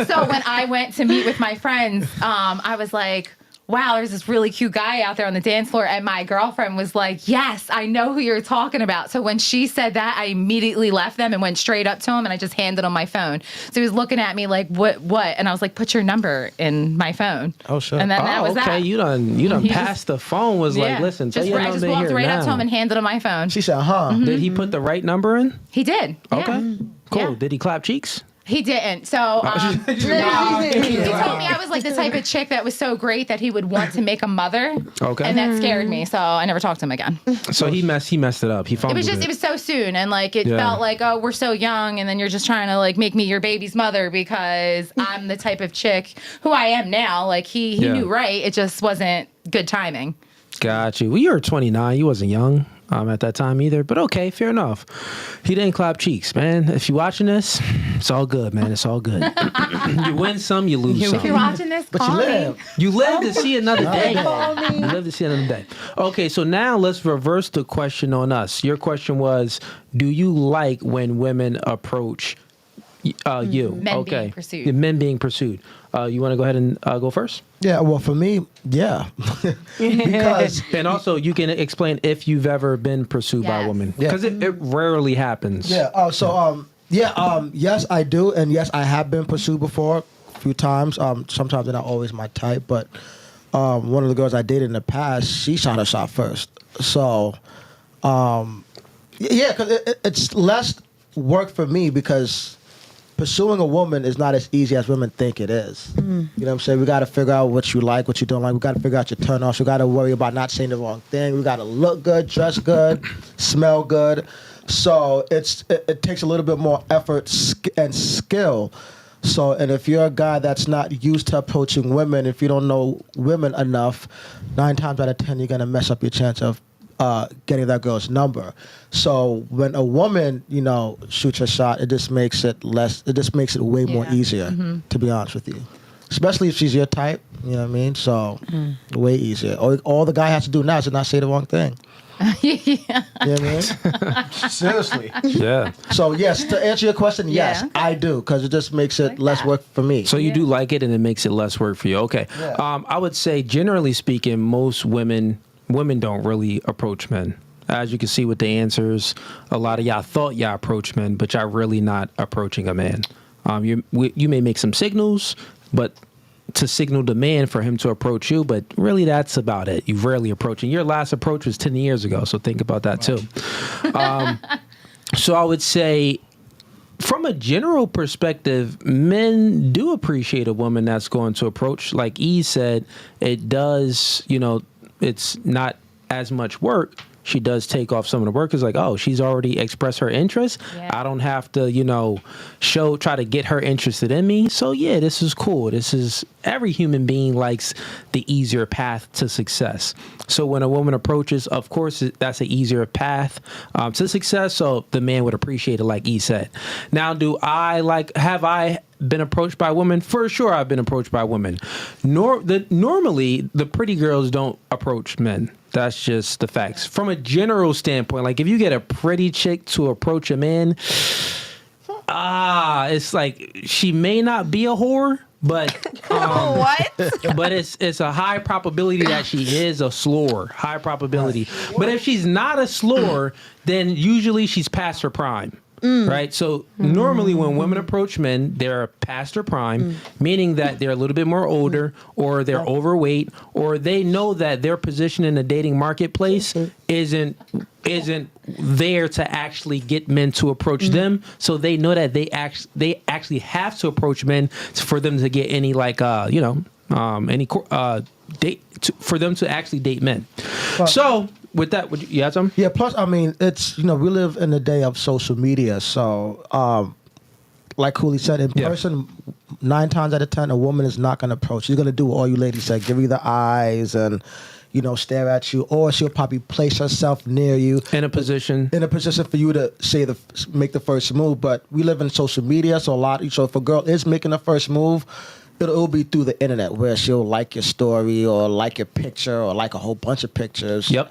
So when I went to meet with my friends, I was like, wow, there's this really cute guy out there on the dance floor. And my girlfriend was like, yes, I know who you're talking about. So when she said that, I immediately left them and went straight up to him and I just handed him my phone. So he was looking at me like, what? And I was like, put your number in my phone.
Oh, sure.
And then that was
okay.
that.
You done
He
passed the phone. Was like, listen,
just,
tell your
I just
number
walked
here
right
now.
up to him and handed him my phone.
She said, huh?
Did he put the right number in?
He did. Yeah.
Okay. Cool.
Yeah.
Did he clap cheeks?
He didn't. So he told me I was like the type of chick that was so great that he would want to make a mother.
Okay.
And that scared me. So I never talked to him again.
So he messed it up. He
It
fumbled
was so soon. And like, it
Yeah.
felt like, oh, we're so young. And then you're just trying to like make me your baby's mother because I'm the type of chick who I am now. Like he
Yeah.
knew right. It just wasn't good timing.
Got you. Well, you were 29. You wasn't young at that time either. But okay, fair enough. He didn't clap cheeks, man. If you're watching this, it's all good, man. It's all good. You win some, you lose
If you're
some.
watching this,
But you
call me.
live.
You live to see another day. You live to see another day. Okay, so now let's reverse the question on us. Your question was, do you like when women approach you?
Men
okay.
being pursued.
Yeah, men being pursued. You want to go ahead and go first?
Yeah, well, for me, yeah. Because
And also, you can explain if you've ever been pursued by a
Yes.
woman.
Yeah.
Because it rarely happens.
Yeah. Oh, so yes, I do, and yes, I have been pursued before a few times. Sometimes they're not always my type, but one of the girls I dated in the past, she shot her shot first. So, yeah, because it's less work for me because pursuing a woman is not as easy as women think it is. You know what I'm saying? We got to figure out what you like, what you don't like. We got to figure out your turn-offs. We got to worry about not saying the wrong thing. We got to look good, dress good, smell good. So it takes a little bit more effort and skill. So, and if you're a guy that's not used to approaching women, if you don't know women enough, 9 times out of 10, you're going to mess up your chance of getting that girl's number. So when a woman, shoots her shot, it just makes it way more easier, to be honest with you. Especially if she's your type, you know what I mean? So way easier. All the guy has to do now is to not say the wrong thing.
Yeah.
You know what I mean? Seriously.
Yeah.
So yes, to answer your question, yes,
Yeah.
I do, because it just makes it less work for me.
So you do like it, and it makes it less work for you. Okay.
Yeah.
I would say, generally speaking, most women don't really approach men. As you can see with the answers, a lot of y'all thought y'all approach men, but y'all really not approaching a man. You may make some signals, but to signal the man for him to approach you, but really that's about it. You rarely approach. And your last approach was 10 years ago, so think about that too. So I would say, from a general perspective, men do appreciate a woman that's going to approach. Like E said, it does, it's not as much work. She does take off some of the work. It's like, oh, she's already expressed her interest.
Yeah.
I don't have to, try to get her interested in me. So yeah, this is cool. Every human being likes the easier path to success. So when a woman approaches, of course, that's an easier path to success. So the man would appreciate it, like E said. Now, have I been approached by women? For sure, I've been approached by women. Normally, the pretty girls don't approach men. That's just the facts. From a general standpoint, like if you get a pretty chick to approach a man, it's like she may not be a whore, but
What?
but it's a high probability that she is a slore. High probability. But if she's not a slore, then usually she's past her prime. Right? So normally when women approach men, they're past their prime, meaning that they're a little bit more older, or they're overweight, or they know that their position in the dating marketplace isn't there to actually get men to approach them. So they know that they actually have to approach men for them to get any date for them to actually date men. So with that, would you have something?
Yeah, plus, I mean, it's, we live in the day of social media. So, like Cooley said, in person, 9 times out of 10, a woman is not going to approach. She's going to do what all you ladies said, give you the eyes and, stare at you. Or she'll probably place herself near you.
In a position
for you to make the first move. But we live in social media, so if a girl is making the first move, it'll be through the internet, where she'll like your story or like your picture or like a whole bunch of pictures.
Yep.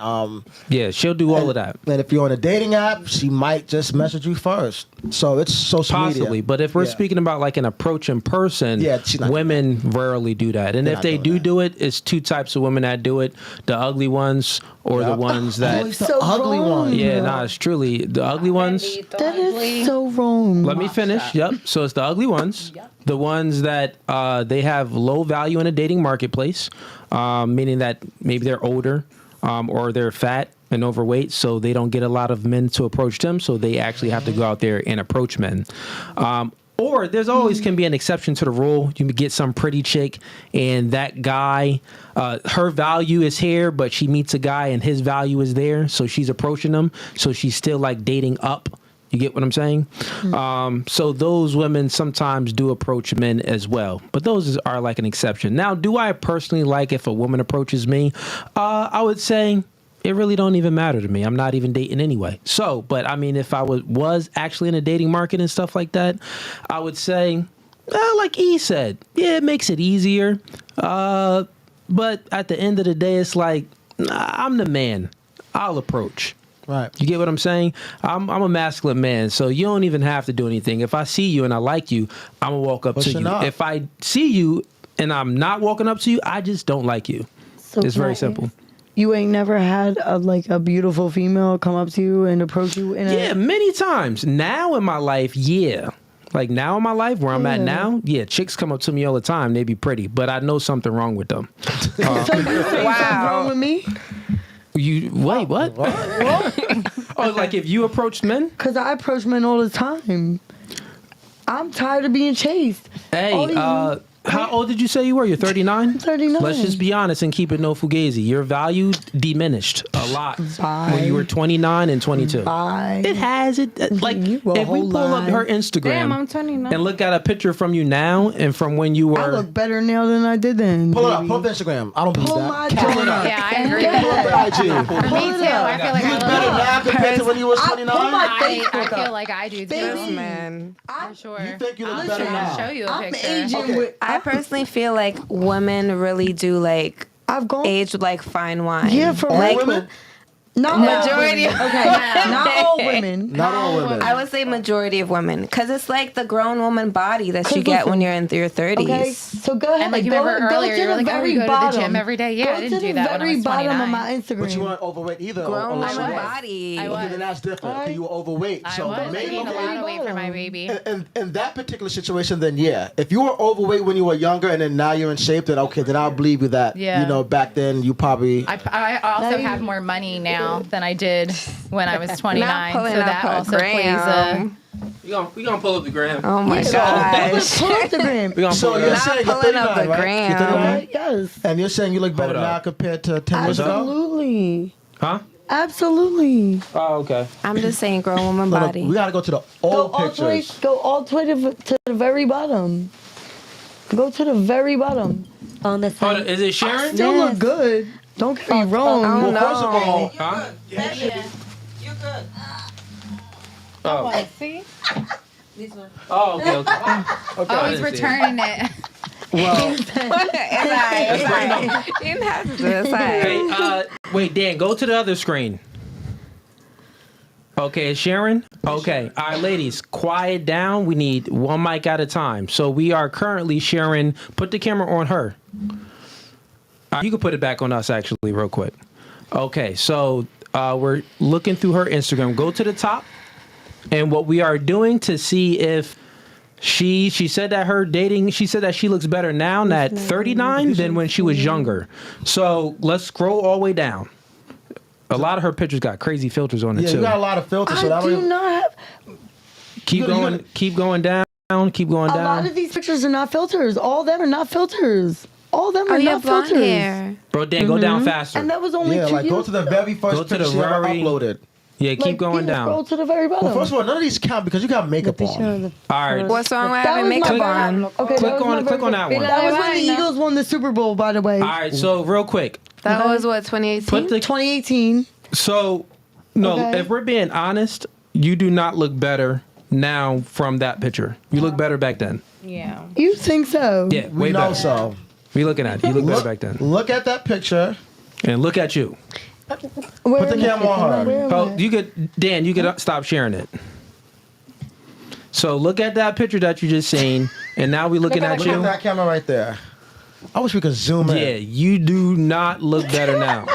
Yeah, she'll do all of that.
And if you're on a dating app, she might just message you first. So it's social media.
Possibly, but if we're speaking about like an approach in person, women rarely do that. And if they do it, it's 2 types of women that do it: the ugly ones or the ones that
the ugly ones.
Yeah, it's truly the ugly ones.
That is so wrong.
Let me finish. Yep. So it's the ugly ones, the ones that they have low value in a dating marketplace, meaning that maybe they're older or they're fat and overweight, so they don't get a lot of men to approach them, so they actually have to go out there and approach men. Or there's always can be an exception to the rule. You get some pretty chick, and that guy, her value is here, but she meets a guy and his value is there, so she's approaching him, so she's still like dating up. You get what I'm saying? So those women sometimes do approach men as well, but those are like an exception. Now, do I personally like if a woman approaches me? I would say it really don't even matter to me. I'm not even dating anyway. So, but I mean, if I was actually in a dating market and stuff like that, I would say, like E said, yeah, it makes it easier. But at the end of the day, it's like, I'm the man. I'll approach.
Right.
You get what I'm saying? I'm a masculine man, so you don't even have to do anything. If I see you and I like you, I'm going to walk up to you. If I see you and I'm not walking up to you, I just don't like you.
So
it's very simple.
You ain't never had a beautiful female come up to you and approach you?
Many times. Now in my life, yeah. Like now in my life, where I'm at now, chicks come up to me all the time. They be pretty, but I know something wrong with them.
So you think something wrong with me?
You wait, what? Oh, like if you approached men?
Because I approach men all the time. I'm tired of being chased.
Hey, how old did you say you were? You're 39?
I'm 39.
Let's just be honest and keep it no Fugazi. Your value diminished a lot when you were 29 and 22.
Bye.
It has. Like, if we pull up her Instagram
Damn, I'm 29.
and look at a picture from you now and from when you were...
I look better now than I did then.
Pull it up. Pull up Instagram. I don't believe
Pull
that.
my
Pull it up.
Yeah, I agree.
Pull up the IG.
For me too. I feel like
You look better now compared to when you was 29?
I feel like I do too.
Baby.
Man.
For sure.
You think you look
I'm
better
just
now?
gonna show you a
I'm
picture.
aging
Okay.
with...
I personally feel like women really do like
I've gone...
age like fine wine.
Yeah, for
like,
women?
Not
Majority.
Okay, not all women.
Not all women.
I would say majority of women, because it's like the grown woman body that you get when you're in your 30s.
Okay, so go ahead.
And like you
go,
remember
go
earlier,
to
you were
the
like, oh,
very
you go to
bottom.
the gym every day. Yeah,
Go
I didn't
to
do that when I
the very
was
bottom of
29.
my Instagram.
But you weren't overweight either.
Grown
Alyssa.
woman body.
I was.
Okay, then that's different. 'Cause you were overweight.
I
So
was. I
maybe
gained a lot of weight for my baby.
in that particular situation, then yeah. If you were overweight when you were younger and then now you're in shape, then okay, then I'll believe you that.
Yeah.
You know, back then you probably.
I also have more money now than I did when I was 29.
Not
So
pulling up
that
her
also plays a.
We gonna pull up the gram.
Oh my
Pull
gosh.
up the gram.
We gonna
So
pull it
you're
up.
saying you're
pulling up
39,
the
right?
gram.
You're 39?
Okay, yes.
And you're saying you look better
Hold up.
now compared to 10 years ago?
Absolutely.
Huh?
Absolutely.
Oh, okay.
I'm just saying grown woman
No, no,
body.
we gotta go to the old pictures.
Go all the way to the very bottom. Go to the very bottom. On the
Hold on, is it Sharon?
Still look good. Don't get me wrong.
Oh,
Well, first of all,
Huh?
You good.
Oh.
See?
Oh, okay, okay. Okay, I
Always
didn't see it.
returning it.
well,
You didn't have to do this.
Hey, wait, Dan, go to the other screen. Okay, Sharon? Okay. All right, ladies, quiet down. We need one mic at a time. So we are currently sharing. Put the camera on her. You can put it back on us, actually, real quick. Okay, so we're looking through her Instagram. Go to the top. And what we are doing to see if she said that her dating, she said that she looks better now at 39 than when she was younger. So let's scroll all the way down. A lot of her pictures got crazy filters on it
yeah,
too.
you got a lot of filters. So
I
that
do
way,
not have.
Keep going down, keep going down.
A lot of these pictures are not filters. All of them are not filters. All of them
Oh,
are
you
not
have blonde
filters.
hair.
Bro, Dan, go down faster.
And that was only
yeah,
2
like
years
go to the very first
Go to the
picture she ever
very-
uploaded.
Yeah, keep
Like,
going
yeah,
down.
Scroll to the very bottom.
Well, first of all, none of these count because you got makeup on.
All right.
What's wrong with
That
having
was my
makeup
bad.
on?
Okay,
Click
that was
on-
my
click on
very-
that one.
That was when the
Vaina.
Eagles won the Super Bowl, by the way.
All right, so real quick.
That was what, 2018?
Put the
2018.
So, no,
Okay.
if we're being honest, you do not look better now from that picture. You look better back then.
Yeah.
You think so?
Yeah,
We
way
know
better.
so.
We looking at it. You look better back then.
Look at that picture.
And look at you.
Where
Put the
am
camera
I?
on her.
Where am
Oh,
I?
you could, Dan, you could stop sharing it. So look at that picture that you just seen, and now we looking at
Look at
you.
that camera right there. I wish we could zoom in.
Yeah, you do not look better now.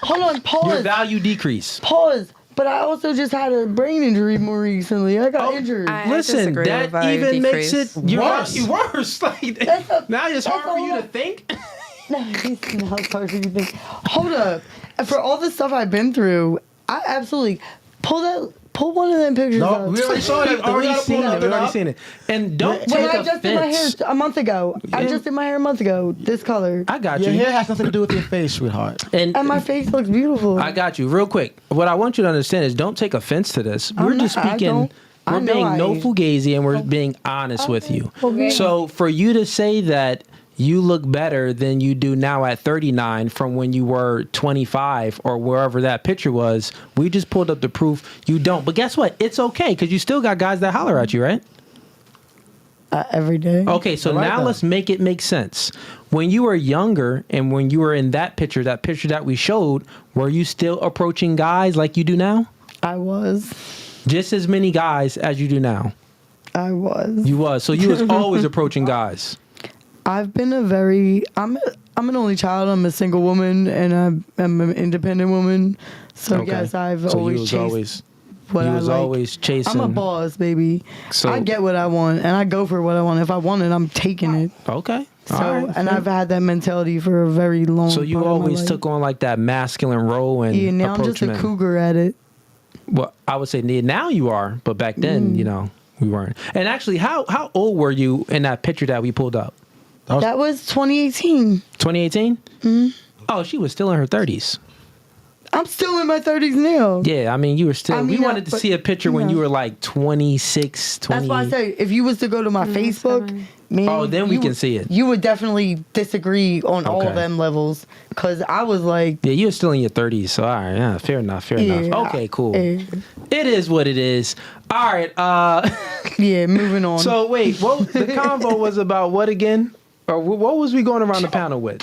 Hold on,
Your
pause.
value decrease.
Pause. But I also just had a brain injury more recently. I got injured.
I
Listen,
disagree with
that
value
even makes it
decrease.
worse. Like, now it's hard for you to think.
No, it's hard for you to think. Hold up. For all the stuff I've been through, I absolutely pull one of them pictures
No,
up.
we already saw
We've
that.
already seen it. We've already seen it. And don't
When
take
I just did my hair
offense.
a month ago. I
Yeah.
just did my hair a month ago. This color.
I got
Your
you.
hair has nothing to do with your face, sweetheart.
And my face looks beautiful.
I got you. Real quick. What I want you to understand is don't take offense to this. We're just
not- I
speaking.
don't. I
We're
know
being
I
no
am.
fugazi and we're being honest with you.
Okay.
So for you to say that you look better than you do now at 39 from when you were 25 or wherever that picture was, we just pulled up the proof you don't. But guess what? It's okay because you still got guys that holler at you, right?
Every day.
Okay, so
All right
now
then.
let's make it make sense. When you were younger and when you were in that picture that we showed, were you still approaching guys like you do now?
I was.
Just as many guys as you do now.
I was.
You was. So you was always approaching guys.
I've been I'm an only child. I'm a single woman, and I'm an independent woman. So
Okay.
yes, I've
So
always
you was
chased
always
what
you
I
was
like.
always chasing.
I'm a boss, baby.
So-
I get what I want, and I go for what I want. If I want it, I'm taking it.
Okay.
So,
All right.
and I've had that mentality for a very long.
So you
part of my
always
life.
took on like that masculine role and
Yeah, now I'm just a
approachment.
cougar at it.
Well, I would say now you are, but back then, we weren't. And actually, how old were you in that picture that we pulled up?
That was 2018.
2018? Oh, she was still in her 30s.
I'm still in my 30s now.
Yeah, I mean, you were still.
I
we
mean,
wanted to
but,
see a picture when
you
you
know.
were like 26, 20.
That's why I say if you was to go to my Facebook, man,
Oh, then we
you
can
would-
see it.
You would definitely disagree on all
Okay.
them levels, cause I was like,
Yeah, you were still in your 30s, so all right, yeah, fair enough, fair
Yeah,
enough. Okay, cool.
eh.
It is what it is. All right.
yeah, moving on.
So wait, the convo was about what again? Or what was we going around the panel with?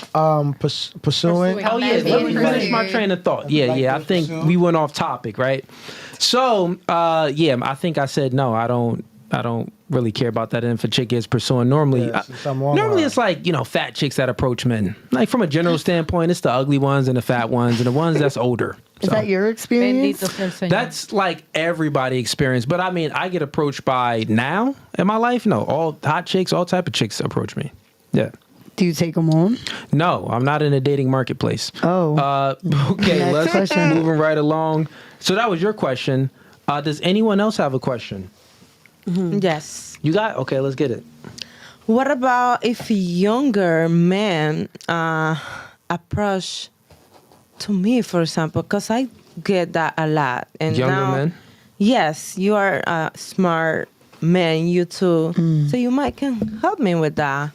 Pursuing.
Oh yeah, let me finish my
Pursuing.
train of thought. Yeah. I think we went off topic, right? So, I think I said no. I don't really care about that. And if a chick is pursuing, normally,
Yeah, see something wrong
normally
with
it's like fat chicks that approach men. Like from a general standpoint, it's the ugly ones and the fat ones and the ones that's older.
Is that your experience?
Bendito sea el Señor.
That's like everybody experience. But I mean, I get approached by now in my life. No, all hot chicks, all type of chicks approach me. Yeah.
Do you take them on?
No, I'm not in a dating marketplace.
Oh.
Okay,
Next
let's
question.
moving right along. So that was your question. Does anyone else have a question?
Yes.
You got? Okay, let's get it.
What about if a younger man approach to me, for example, because I get that a lot. And
Younger
now,
men?
Yes, you are a smart man, you too. So you might can help me with that.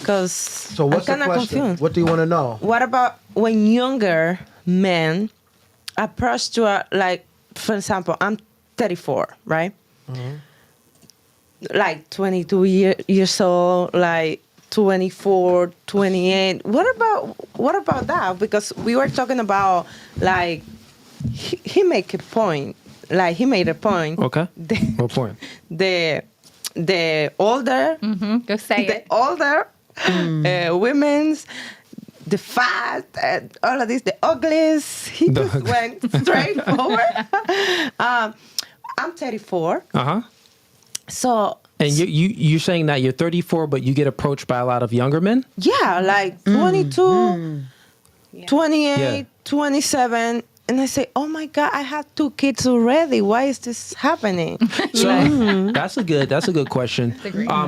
Because
So
I'm
what's the
kind of
question?
confused.
What do you want to know?
What about when younger men approach to like, for example, I'm 34, right? Like 22 years old, like 24, 28. What about that? Because we were talking about like he make a point. Like he made a point.
Okay.
The,
What point?
the older
Go say
the
it.
older women's, the fat, all of this, the uglies. He
The
just
ugly.
went straight forward. I'm 34,
Uh-huh.
so
And you're saying that you're 34, but you get approached by a lot of younger men?
yeah, like 22, 28,
Yeah.
27. And I say, oh my God, I have 2 kids already. Why is this happening?
So that's a good question.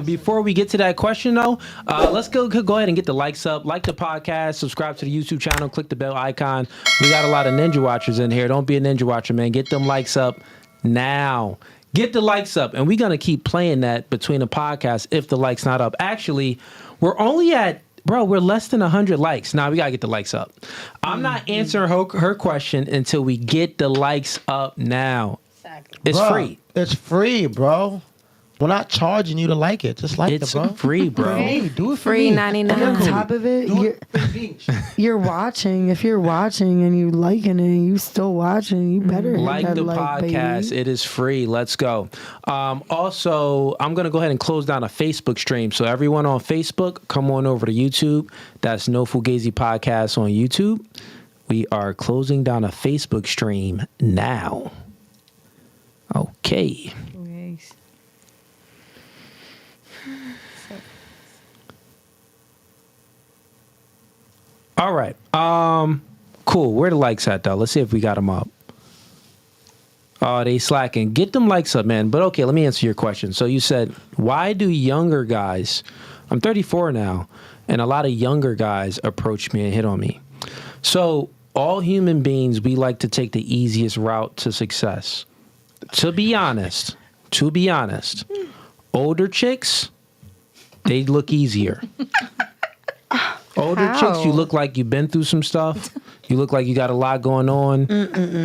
Before we get to that question though, let's go ahead and get the likes up. Like the podcast, subscribe to the YouTube channel, click the bell icon. We got a lot of ninja watchers in here. Don't be a ninja watcher, man. Get them likes up now. Get the likes up. And we're gonna keep playing that between the podcasts if the likes not up. Actually, we're only at we're less than 100 likes. Now we gotta get the likes up. I'm not answering her question until we get the likes up now. It's
Bruh,
free.
It's free, bro. We're not charging you to like it. Just like
It's
it, bro.
free, bro.
Hey, do it for
Free
me.
99.
On top of it, you're watching. If you're watching and you liking it, and you still watching, you better hit
Like
that
the
like,
podcast.
baby.
It is free. Let's go. Also, I'm going to go ahead and close down a Facebook stream. So everyone on Facebook, come on over to YouTube. That's No Fugazi Podcast on YouTube. We are closing down a Facebook stream now. Okay. All right. Cool. Where the likes at though? Let's see if we got them up. Oh, they slacking. Get them likes up, man. But okay, let me answer your question. So you said, why do younger guys? I'm 34 now, and a lot of younger guys approach me and hit on me. So all human beings, we like to take the easiest route to success. To be honest, older chicks, they look easier. Older chicks, you look like you've been through some stuff. You look like you got a lot going on.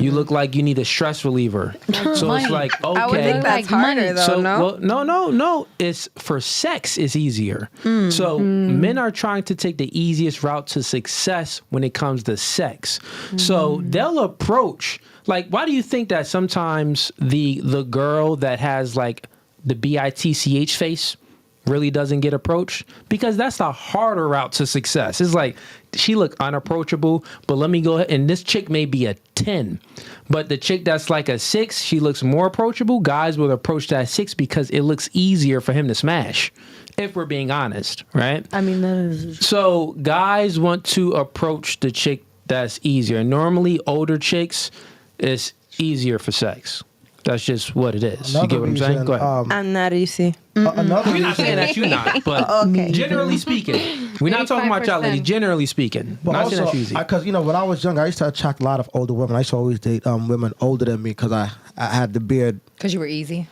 You look like you need a stress reliever. So it's like, okay.
I would think that's harder though,
So,
no?
well, no. It's for sex is easier. So men are trying to take the easiest route to success when it comes to sex. So they'll approach. Like, why do you think that sometimes the girl that has like the BITCH face really doesn't get approached? Because that's the harder route to success. It's like she look unapproachable, but let me go ahead, and this chick may be a 10, but the chick that's like a 6, she looks more approachable. Guys will approach that 6 because it looks easier for him to smash, if we're being honest, right?
I mean, that is.
So guys want to approach the chick that's easier. Normally older chicks, it's easier for sex. That's just what it is. You get what I'm saying? Go ahead.
I'm not easy.
Another
We're not saying that you're not, but generally speaking, we're not talking about y'all ladies.
85%.
Generally speaking,
But
not saying
also,
that you're easy.
because when I was younger, I used to attract a lot of older women. I used to always date women older than me because I had the beard.
Because you were easy.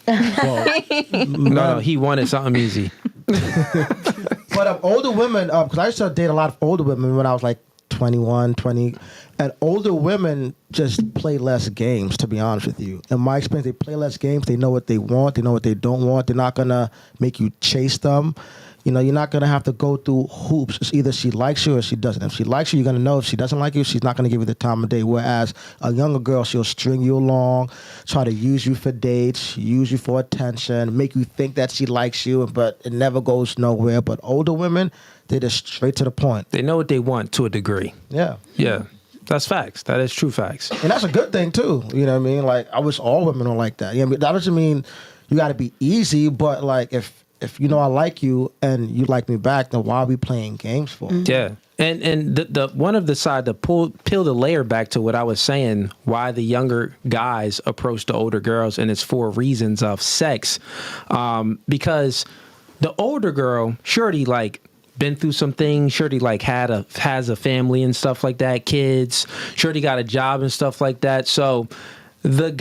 Well,
No, he wanted something easy.
but older women, because I used to date a lot of older women when I was like 21, 20. And older women just play less games, to be honest with you. In my experience, they play less games. They know what they want. They know what they don't want. They're not going to make you chase them. You know, you're not going to have to go through hoops. It's either she likes you or she doesn't. If she likes you, you're going to know. If she doesn't like you, she's not going to give you the time of day. Whereas a younger girl, she'll string you along, try to use you for dates, use you for attention, make you think that she likes you, but it never goes nowhere. But older women, they're just straight to the point.
They know what they want to a degree.
Yeah.
Yeah. That's facts. That is true facts.
And that's a good thing, too. You know what I mean? Like, I wish all women were like that. You know what I mean? That doesn't mean you got to be easy, but, like, if you know I like you and you like me back, then why are we playing games for?
Yeah. And the one of the side to peel the layer back to what I was saying, why the younger guys approach the older girls, and it's for reasons of sex. Because the older girl, shorty, like, been through some things. Shorty like has a family and stuff like that, kids. Shorty got a job and stuff like that. So the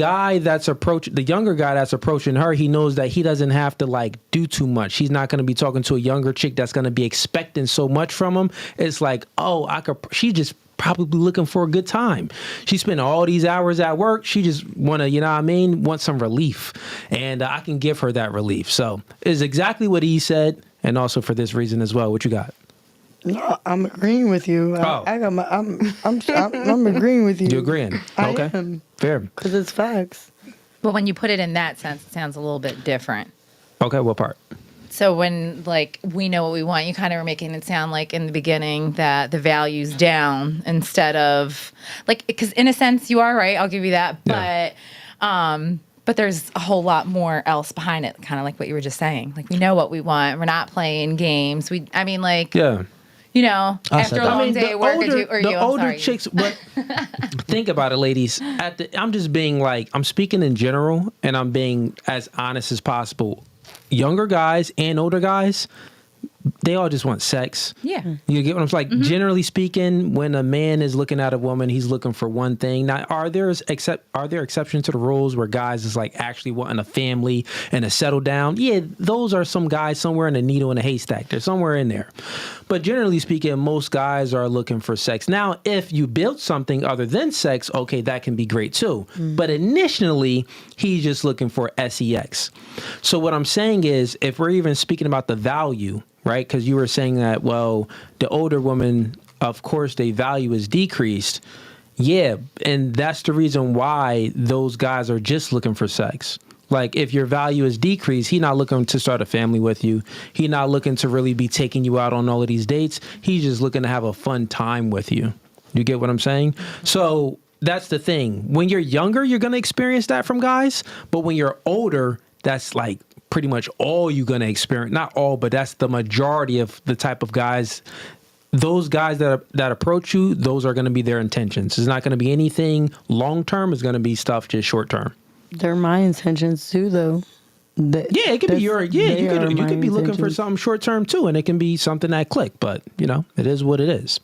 younger guy that's approaching her, he knows that he doesn't have to like do too much. He's not going to be talking to a younger chick that's going to be expecting so much from him. It's like, she just probably looking for a good time. She spent all these hours at work. She just want to, want some relief. And I can give her that relief. So it's exactly what he said. And also for this reason as well. What you got?
No, I'm agreeing with you. I'm agreeing with you.
You agreeing? Okay.
I am.
Fair.
Because it's facts.
But when you put it in that sense, it sounds a little bit different.
Okay, what part?
So when, like, we know what we want, you kind of were making it sound like in the beginning that the value's down instead of, like, because in a sense you are right, I'll give you that.
Yeah.
But there's a whole lot more else behind it, kind of like what you were just saying. Like, we know what we want. We're not playing games.
Yeah.
After a long day at work,
the older chicks, but think about it, ladies. I'm just being like, I'm speaking in general, and I'm being as honest as possible. Younger guys and older guys, they all just want sex.
Yeah.
You get what I'm saying? Like, generally speaking, when a man is looking at a woman, he's looking for one thing. Now, are there exceptions to the rules where guys is like actually wanting a family and to settle down? Yeah, those are some guys somewhere in a needle in a haystack. They're somewhere in there. But generally speaking, most guys are looking for sex. Now, if you build something other than sex, okay, that can be great too. But initially, he's just looking for sex. So what I'm saying is, if we're even speaking about the value, right? Because you were saying that, well, the older woman, of course, their value is decreased. Yeah, and that's the reason why those guys are just looking for sex. Like, if your value is decreased, he's not looking to start a family with you. He's not looking to really be taking you out on all of these dates. He's just looking to have a fun time with you. You get what I'm saying? So that's the thing. When you're younger, you're going to experience that from guys. But when you're older, that's like pretty much all you're going to experience. Not all, but that's the majority of the type of guys. Those guys that approach you, those are going to be their intentions. It's not going to be anything long term. It's going to be stuff just short term.
They're my intentions too, though.
Yeah, it could be your. Yeah, you could be looking for something short term too, and it can be something that click. But it is what it is.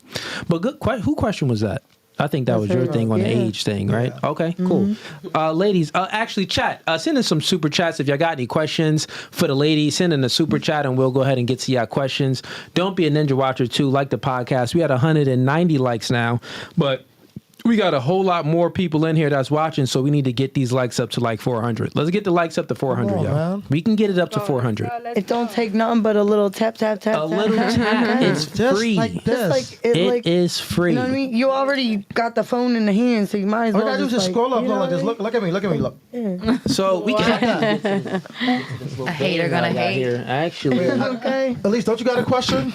But good. Who question was that? I think that was your thing on the age thing, right? Yeah. Okay, cool. Ladies, actually, chat. Send in some super chats if y'all got any questions for the ladies. Send in a super chat, and we'll go ahead and get to y'all questions. Don't be a ninja watcher too. Like the podcast. We had 190 likes now, but we got a whole lot more people in here that's watching, so we need to get these likes up to like 400. Let's get the likes up to 400, y'all. Man. We can get it up to 400.
It don't take nothing but a little tap, tap, tap,
a little tap. It's free.
Like this.
It is free.
You know what I mean? You already got the phone in the hand, so you might as well.
All you gotta do is just scroll up. Just look at me. Look.
Yeah.
So we can.
A hater gonna hate.
Here. Actually.
Okay.
Elise, don't you got a question?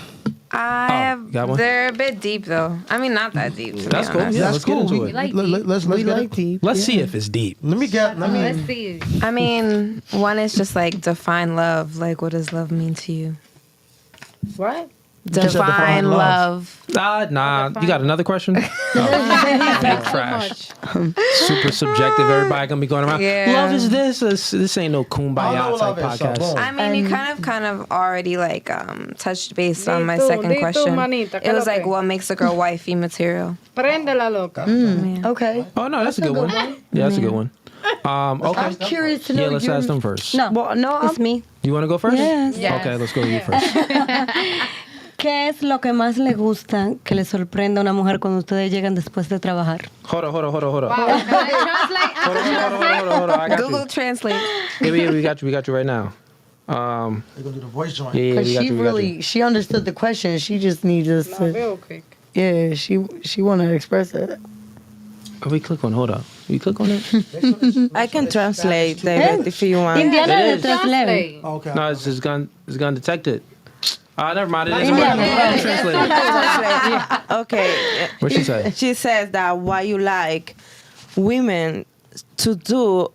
They're a bit deep though. I mean, not that deep.
That's cool. Yeah, let's get into it. Let's see if it's deep.
Let's see.
I mean, one is just like define love. Like, what does love mean to you?
What?
Define love.
Nah. You got another question? Big trash. Super subjective. Everybody gonna be going around.
Yeah.
Love is this. This ain't no kumbaya type podcast.
I mean, you kind of already like touched base on my second question. It was like, what makes a girl wifey material?
Prende la loca.
Okay.
Oh no, that's a good one. Yeah, that's a good one. Okay.
I'm curious to know.
Yeah, let's ask them first.
No,
It's me.
You want to go first?
Yes.
Okay, let's go to you first.
¿Qué es lo que más le gusta que le sorprenda a una mujer cuando ustedes llegan después de trabajar?
Hold on.
Wow, can I translate?
Hold on. I got
Google
you.
Translate.
Yeah, we got you right now.
You're gonna do the voice joint.
Yeah,
Because
we got
she
you. We got you.
she understood the question. She just needs us to.
Real quick.
Yeah, she want to express it.
Oh, we click on. Hold up. We click on it.
I can translate, David, if you want.
Indiana
It
de
is.
tres leves.
Okay.
No, it's gonna detect it. Never mind. It is.
Indiana.
Translate.
Okay.
What she say?
She says that why you like women to do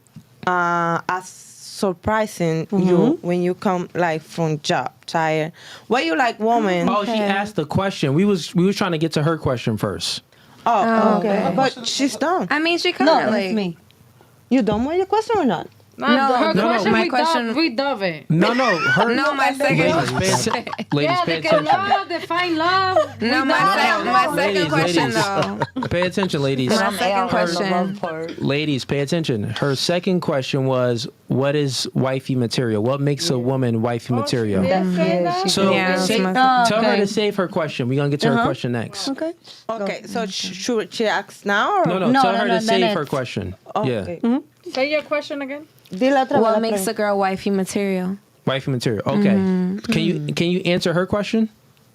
as surprising you when you come like from job tired. Why you like women?
Oh, she asked the question. We was trying to get to her question first.
Oh, okay. But she's done.
I mean, she kind
No,
of
that's
like.
me.
You done with your question or not?
Her question,
my
we
question-
we dove it.
No, her.
No, my second.
Ladies, pay attention.
Love, define love.
No, my second question though.
Pay attention, ladies.
My second question.
Ladies, pay attention. Her second question was, "What is wifey material? What makes a woman wifey material?" So
Yeah,
say-
that's my-
tell her
okay.
to save her question. We're gonna get to her question next.
Okay.
Okay, so should she ask now or?
No,
No,
tell
no,
her
no,
to save
next.
her question.
Okay.
Yeah,
Say your question again.
Dile otra vez la
What makes
pregunta.
a girl wifey material?
wifey material. Okay, can you answer her question?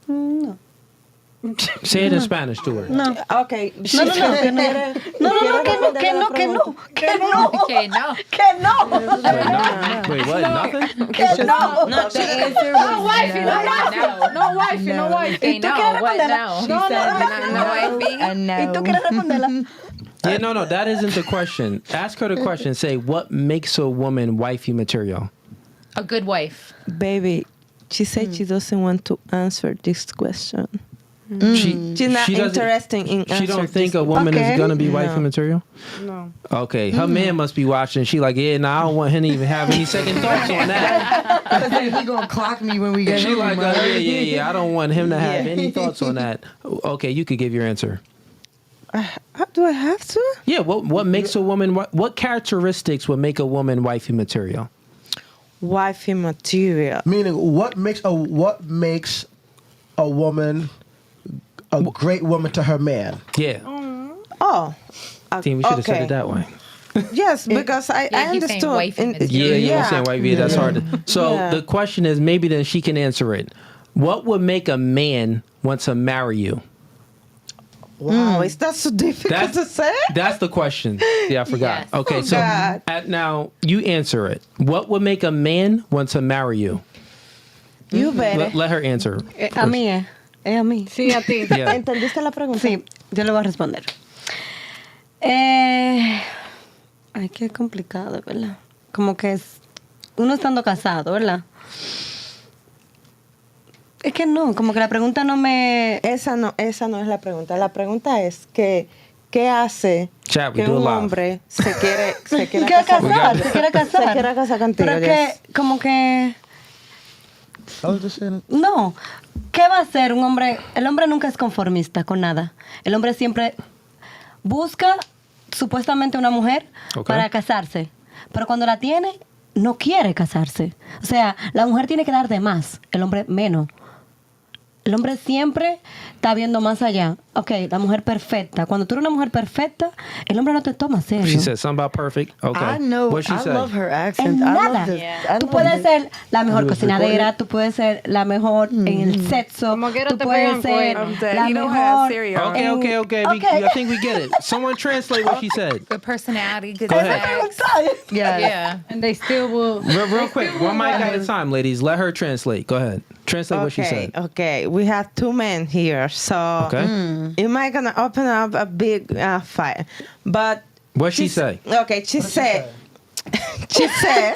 No. Say it in Spanish to her.
No.
Okay.
No, que no.
Okay, no.
Wait, what? Nothing?
No, the answer
No wifey, no wifey. No wifey.
Okay, no. What now?
No wifey.
¿Y tú quieres responderla?
Yeah, no, that isn't the question. Ask her the question. Say, what makes a woman wifey material?
A good wife.
Baby, she said she doesn't want to answer this question.
She's
She's not interested in
She don't
answer
think
this.
a woman
Okay.
is gonna be wifey material.
No.
Okay, her man must be watching. She like, yeah, I don't want him to even have any second thoughts on that.
He gonna clock me when we get
She
home.
like, yeah, I don't want him to have any thoughts on that. Okay, you could give your answer.
Do I have to?
Yeah, what makes a woman? What characteristics would make a woman wifey material?
Wifey material.
Meaning, what makes a woman a great woman to her man?
Yeah,
Oh.
I think we should have said
okay.
it that way.
Yes, because I
he's saying
understood.
wifey material.
Yeah, you understand wifey? That's hard. So
Yeah.
the question is, maybe then she can answer it. What would make a man want to marry you?
Wow, is that so difficult to say?
That's the question. Yeah, I forgot.
Yes.
Okay,
Oh,
so
God.
now you answer it. What would make a man want to marry you?
You better.
Let her answer.
A mí es a mí.
Sí, a ti.
Yeah.
¿Entendiste la pregunta?
Sí, yo le voy a responder. Ay, qué complicado, ¿verdad? Como que es uno estando casado, ¿verdad? Es que no, como que la pregunta no me...
Esa no es la pregunta. La pregunta es que ¿qué hace
Chat, we
que
do it
un
live.
hombre se quiera
Se quiere
casar?
casar, se quiere casar.
Se quiere casar contigo,
Pero
yes.
que, como que...
I was just saying,
No. ¿Qué va a hacer un hombre? El hombre nunca es conformista con nada. El hombre siempre busca supuestamente una mujer
Ok.
para casarse. Pero cuando la tiene, no quiere casarse. O sea, la mujer tiene que dar de más, el hombre menos. El hombre siempre está viendo más allá. Ok, la mujer perfecta. Cuando tú eres una mujer perfecta, el hombre no te toma serio.
She said something about perfect. Okay.
I know.
What she
I
say?
love her
En
accent. I
nada.
love this. I
Tú
love
puedes
this.
ser la mejor
You was
cocinadera, tú puedes ser la mejor en el sexo,
Como quiera
tú
te
puedes
pegan
ser
cuernos.
la
You don't
mejor.
have cereal.
Okay,
en-
okay.
Okay.
I think we get it. Someone translate what she said.
Good personality, good
Go ahead.
sex.
Yes.
Yeah.
And they still will.
Real quick, one mic at a time, ladies. Let her translate. Go ahead. Translate what she
Okay,
said.
okay. We have two men here, so
Okay.
you might gonna open up a big fight. But
What she
she's-
say?
Okay, she said. She said,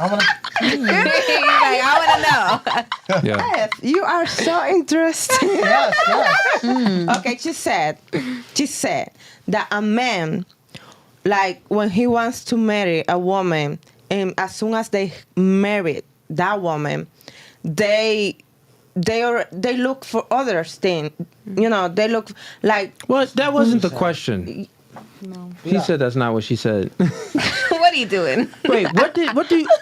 I wanna,
I want to know.
Yeah.
"Beth, you are so interesting."
yes, yes.
Okay, she said that a man, like when he wants to marry a woman, and as soon as they marry that woman, they look for other things. You know, they look like
Well, that wasn't the question.
No.
She said that's not what she said.
What are you doing?
Wait,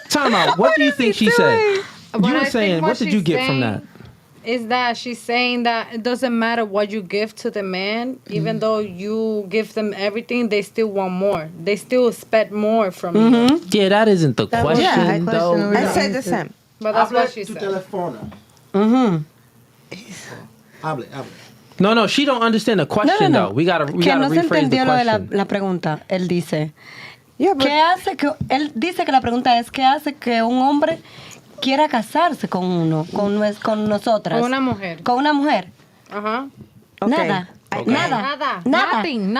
time out. What do you think she said?
What
You
I
were
think
saying, what did you
she's
get from that?
saying is that she's saying that it doesn't matter what you give to the man, even though you give them everything, they still want more. They still expect more from you.
Yeah, that isn't the question, though.
I said the same.
But that's what she said.
Hable.
No, she don't understand the question, though. We gotta
que no se
rephrase the
entendió lo de
question.
la pregunta. Él dice,
Yeah, but
¿qué hace que él dice que la pregunta es qué hace que un hombre quiera casarse con uno, con nosotras,
Con una mujer.
con una mujer?
Ajá.
okay.
Nada,
Okay.
Nada.
nada,
Nothing.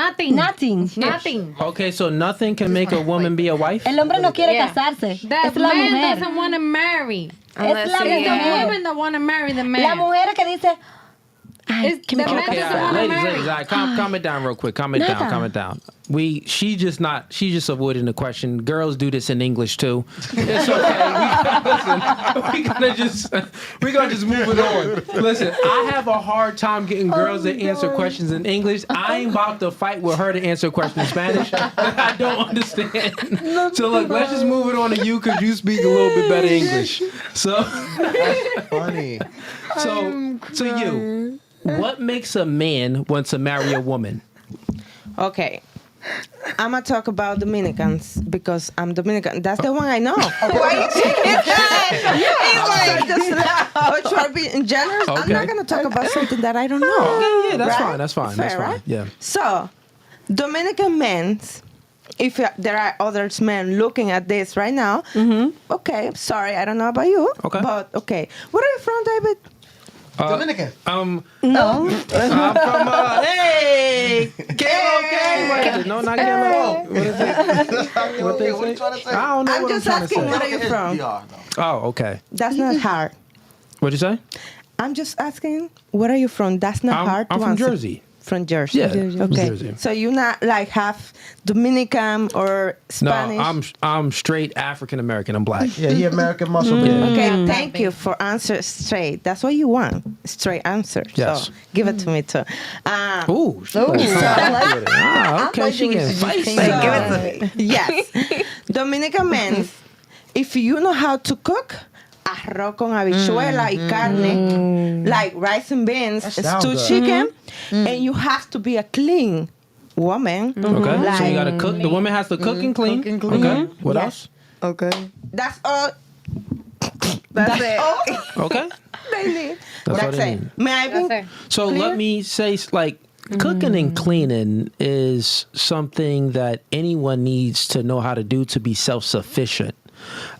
Okay, so nothing can make a woman be a wife?
El hombre no quiere
Yeah.
casarse,
The
es la
man
mujer.
doesn't want to marry.
Es la
It's the
mujer.
women that want to marry the man.
La mujer que dice, ay,
It's
que me
the
quiero
man
Okay,
doesn't
all
wanna
right.
marry.
Ladies, all right, calm it down real quick. Calm it down. She's just avoiding the question. Girls do this in English too. It's okay. We're gonna just move it on. Listen, I have a hard time getting girls to answer questions in English. I ain't about to fight with her to answer questions in Spanish. I don't understand. So look, let's just move it on to you because you speak a little bit better English. So
Funny.
so you, what makes a man want to marry a woman?
Okay. I'm gonna talk about Dominicans because I'm Dominican. That's the one I know. Why you shaking your head? It's like just like, try to be generous. I'm
Okay.
not gonna talk about something that I don't know.
Okay, yeah, that's
Right?
fine. That's fine.
Fair,
That's fine.
right?
Yeah.
So, Dominican men, if there are other men looking at this right now, okay, sorry, I don't know about you.
Okay.
But okay. Where are you from, David?
Dominican.
no.
I'm from hey, okay. What is it? No, not Camo. What is it? What they say? I don't know
I'm
what
just
I'm trying
asking
to
where
say.
are you from?
Oh, okay.
That's not hard.
What'd you say?
I'm just asking, where are you from? That's not hard
I'm
to
from
answer.
Jersey.
From Jersey.
Yeah,
Okay.
Jersey.
So you're not like half Dominican or Spanish?
No, I'm straight African American. I'm black.
Yeah, he American muscle man.
Okay, thank you for answer straight. That's what you want, straight answer.
Yes.
So give it to me too.
Ooh, she like spicy with it. Ah, okay, she getting spicy.
Give it to me. Yes. Dominican men, if you know how to cook, arroz con habichuela y carne, like rice and beans,
That sounds
stewed
good.
chicken, and you have to be a clean woman.
Okay, so you
Like,
gotta cook. The woman has to cook and clean.
Cook and clean.
Okay, what
Yes.
else?
Okay.
that's all. That's it. All
Okay,
they need.
That's all
That's
they
it.
need.
May I be?
That's it.
so let me say, like, cooking and cleaning is something that anyone needs to know how to do to be self-sufficient.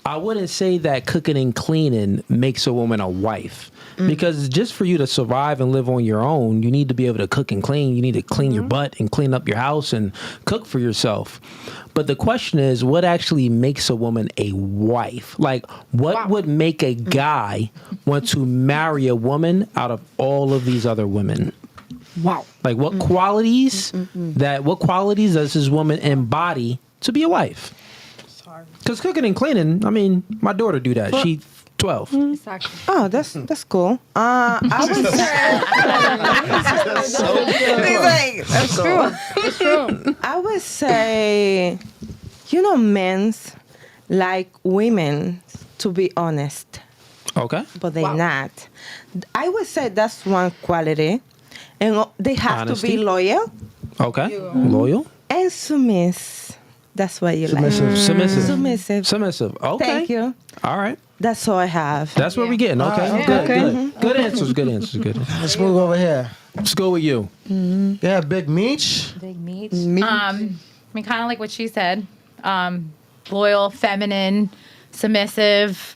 I wouldn't say that cooking and cleaning makes a woman a wife. Because just for you to survive and live on your own, you need to be able to cook and clean. You need to clean your butt and clean up your house and cook for yourself. But the question is, what actually makes a woman a wife? Like, what would make a guy want to marry a woman out of all of these other women?
Wow.
Like, what qualities what qualities does this woman embody to be a wife? Because cooking and cleaning, I mean, my daughter do that. She 12.
Exactly.
Oh, that's cool. I would say
It's true. It's true.
I would say, men's like women to be honest,
Okay.
but they're not. I would say that's one quality, and they have
Honesty.
to be loyal
Okay. Loyal.
and submissive. That's what you
Submissive.
like.
Submissive.
Submissive.
Submissive. Okay.
Thank you.
All right.
That's all I have.
That's what we're getting. Okay.
Alright,
Good.
okay.
Good. Good answers. Good answers. Good.
Let's move over here.
Let's go with you.
Yeah, Big Meech.
Big meat. I mean, kind of like what she said. Loyal, feminine, submissive,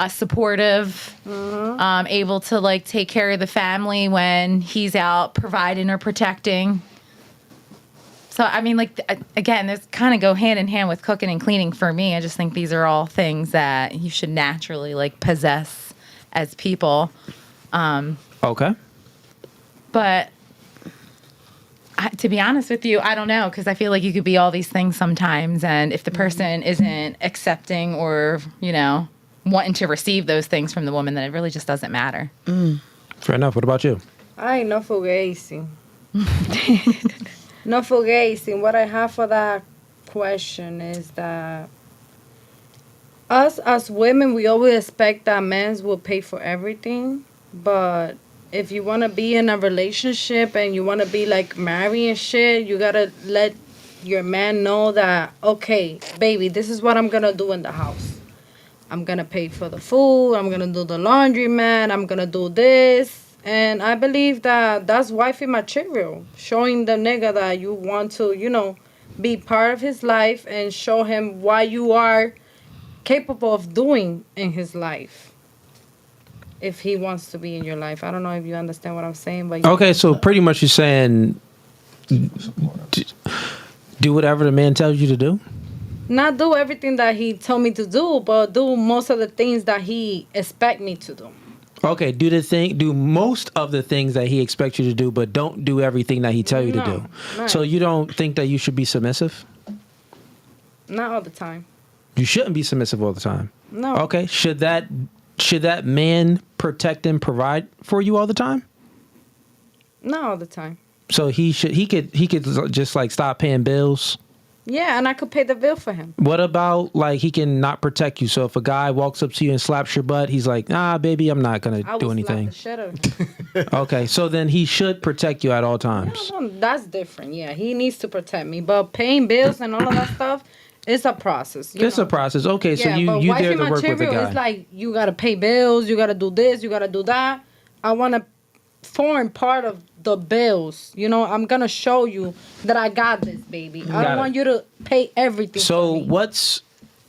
supportive, able to like take care of the family when he's out providing or protecting. So, I mean, like, again, this kind of go hand in hand with cooking and cleaning for me. I just think these are all things that you should naturally like possess as people.
Okay.
But to be honest with you, I don't know, because I feel like you could be all these things sometimes. And if the person isn't accepting or, wanting to receive those things from the woman, then it really just doesn't matter.
Fair enough. What about you?
Ay, no Fugazee. No Fugazee. What I have for that question is that us as women, we always expect that men will pay for everything. But if you want to be in a relationship and you want to be like married and shit, you gotta let your man know that, okay, baby, this is what I'm gonna do in the house. I'm gonna pay for the food. I'm gonna do the laundry, man. I'm gonna do this. And I believe that that's wifey material. Showing the nigga that you want to, be part of his life and show him what you are capable of doing in his life. If he wants to be in your life. I don't know if you understand what I'm saying, but
Okay, so pretty much you're saying do whatever the man tells you to do?
not do everything that he told me to do, but do most of the things that he expect me to do.
Okay, do most of the things that he expects you to do, but don't do everything that he tell you to do.
No.
So you don't think that you should be submissive?
Not all the time.
You shouldn't be submissive all the time.
No.
Okay, should that man protect and provide for you all the time?
Not all the time.
So he could just like stop paying bills.
Yeah, and I could pay the bill for him.
What about like he can not protect you? So if a guy walks up to you and slaps your butt, he's like, "Nah, baby, I'm not gonna do anything." Okay, so then he should protect you at all times.
No, that's different. Yeah, he needs to protect me, but paying bills and all of that stuff, it's a process.
It's a process. Okay, so
but
you
wifey
there to work with the
material
guy.
is like you gotta pay bills, you gotta do this, you gotta do that. I want to form part of the bills. I'm gonna show you that I got this, baby. I don't want you to pay everything.
So
for me.
what's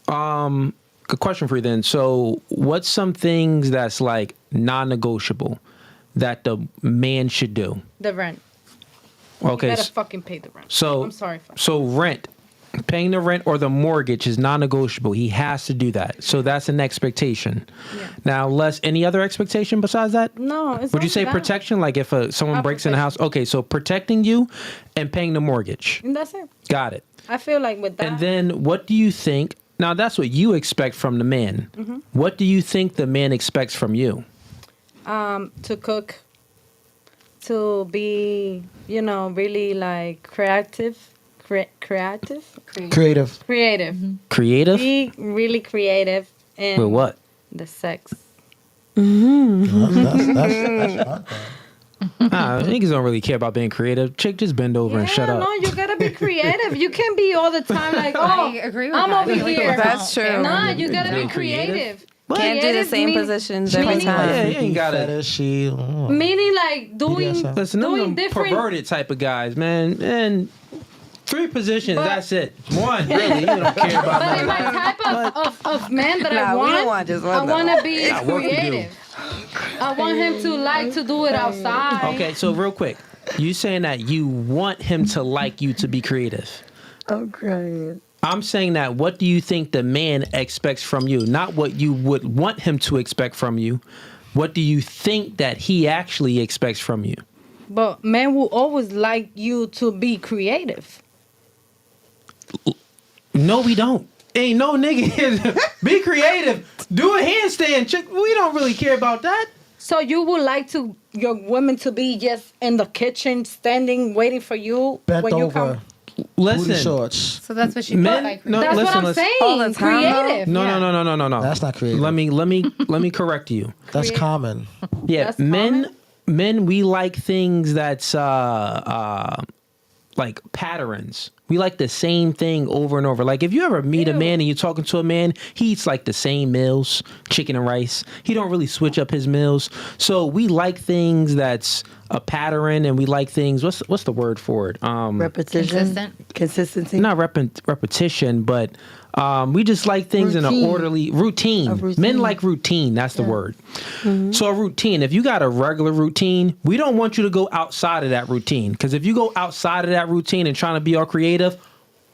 good question for you then. So what's some things that's like non-negotiable that the man should do?
The rent.
Okay.
You gotta fucking pay the rent.
So
I'm sorry.
So rent. Paying the rent or the mortgage is non-negotiable. He has to do that. So that's an expectation. Yeah. Now, any other expectation besides that?
No. It's
Would you say
that.
protection? Like if someone breaks in the house? Okay, so protecting you and paying the mortgage.
And that's it.
Got it.
I feel like with that.
And then what do you think? Now, that's what you expect from the man. Mm-hmm. What do you think the man expects from you?
To cook. To be, really like creative. Creative.
Mm-hmm. Creative?
Be really creative. And
with what?
The sex.
That's fun.
Niggas don't really care about being creative. Chick, just bend over and shut up.
No, you gotta be creative. You can't be all the time like,
I agree with
I'm
that.
over here.
That's true.
No, you gotta be
Being
creative.
Can't do the same positions every time.
Yeah, you ain't got it.
Meaning like doing
Listen, them
different.
perverted type of guys, man. And 3 positions, that's it. 1, really. You don't care about
But in my
that.
type of man that I
we
want,
don't want just one,
I want to be
Got work to do.
creative. I want him to like to do it outside.
Okay, so real quick. You saying that you want him to like you to be creative.
I'm crying.
I'm saying that what do you think the man expects from you? Not what you would want him to expect from you. What do you think that he actually expects from you?
But men will always like you to be creative.
No, we don't. Ain't no nigga here. Be creative. Do a handstand. Chick. We don't really care about that.
So you would like your women to be just in the kitchen, standing, waiting for you
Bent
when you
over.
come.
Listen.
Booty shorts.
So that's what she
Men-
meant by
no,
That's
listen,
what I'm
listen.
saying.
All the time, though?
Creative.
No,
yeah.
no.
That's not creative.
Let me correct you.
That's common.
Yeah,
That's
men, we like things that's like patterns. We like the same thing over and over. Like if you ever meet a man and you're talking to a man, he eats like the same meals, chicken and rice. He don't really switch up his meals. So we like things that's a pattern, and we like things. What's the word for it?
Repetition. Consistency.
Not repetition, but we just like things in an orderly routine. Men like routine. That's the word. Mm-hmm. So a routine. If you got a regular routine, we don't want you to go outside of that routine. Because if you go outside of that routine and trying to be all creative,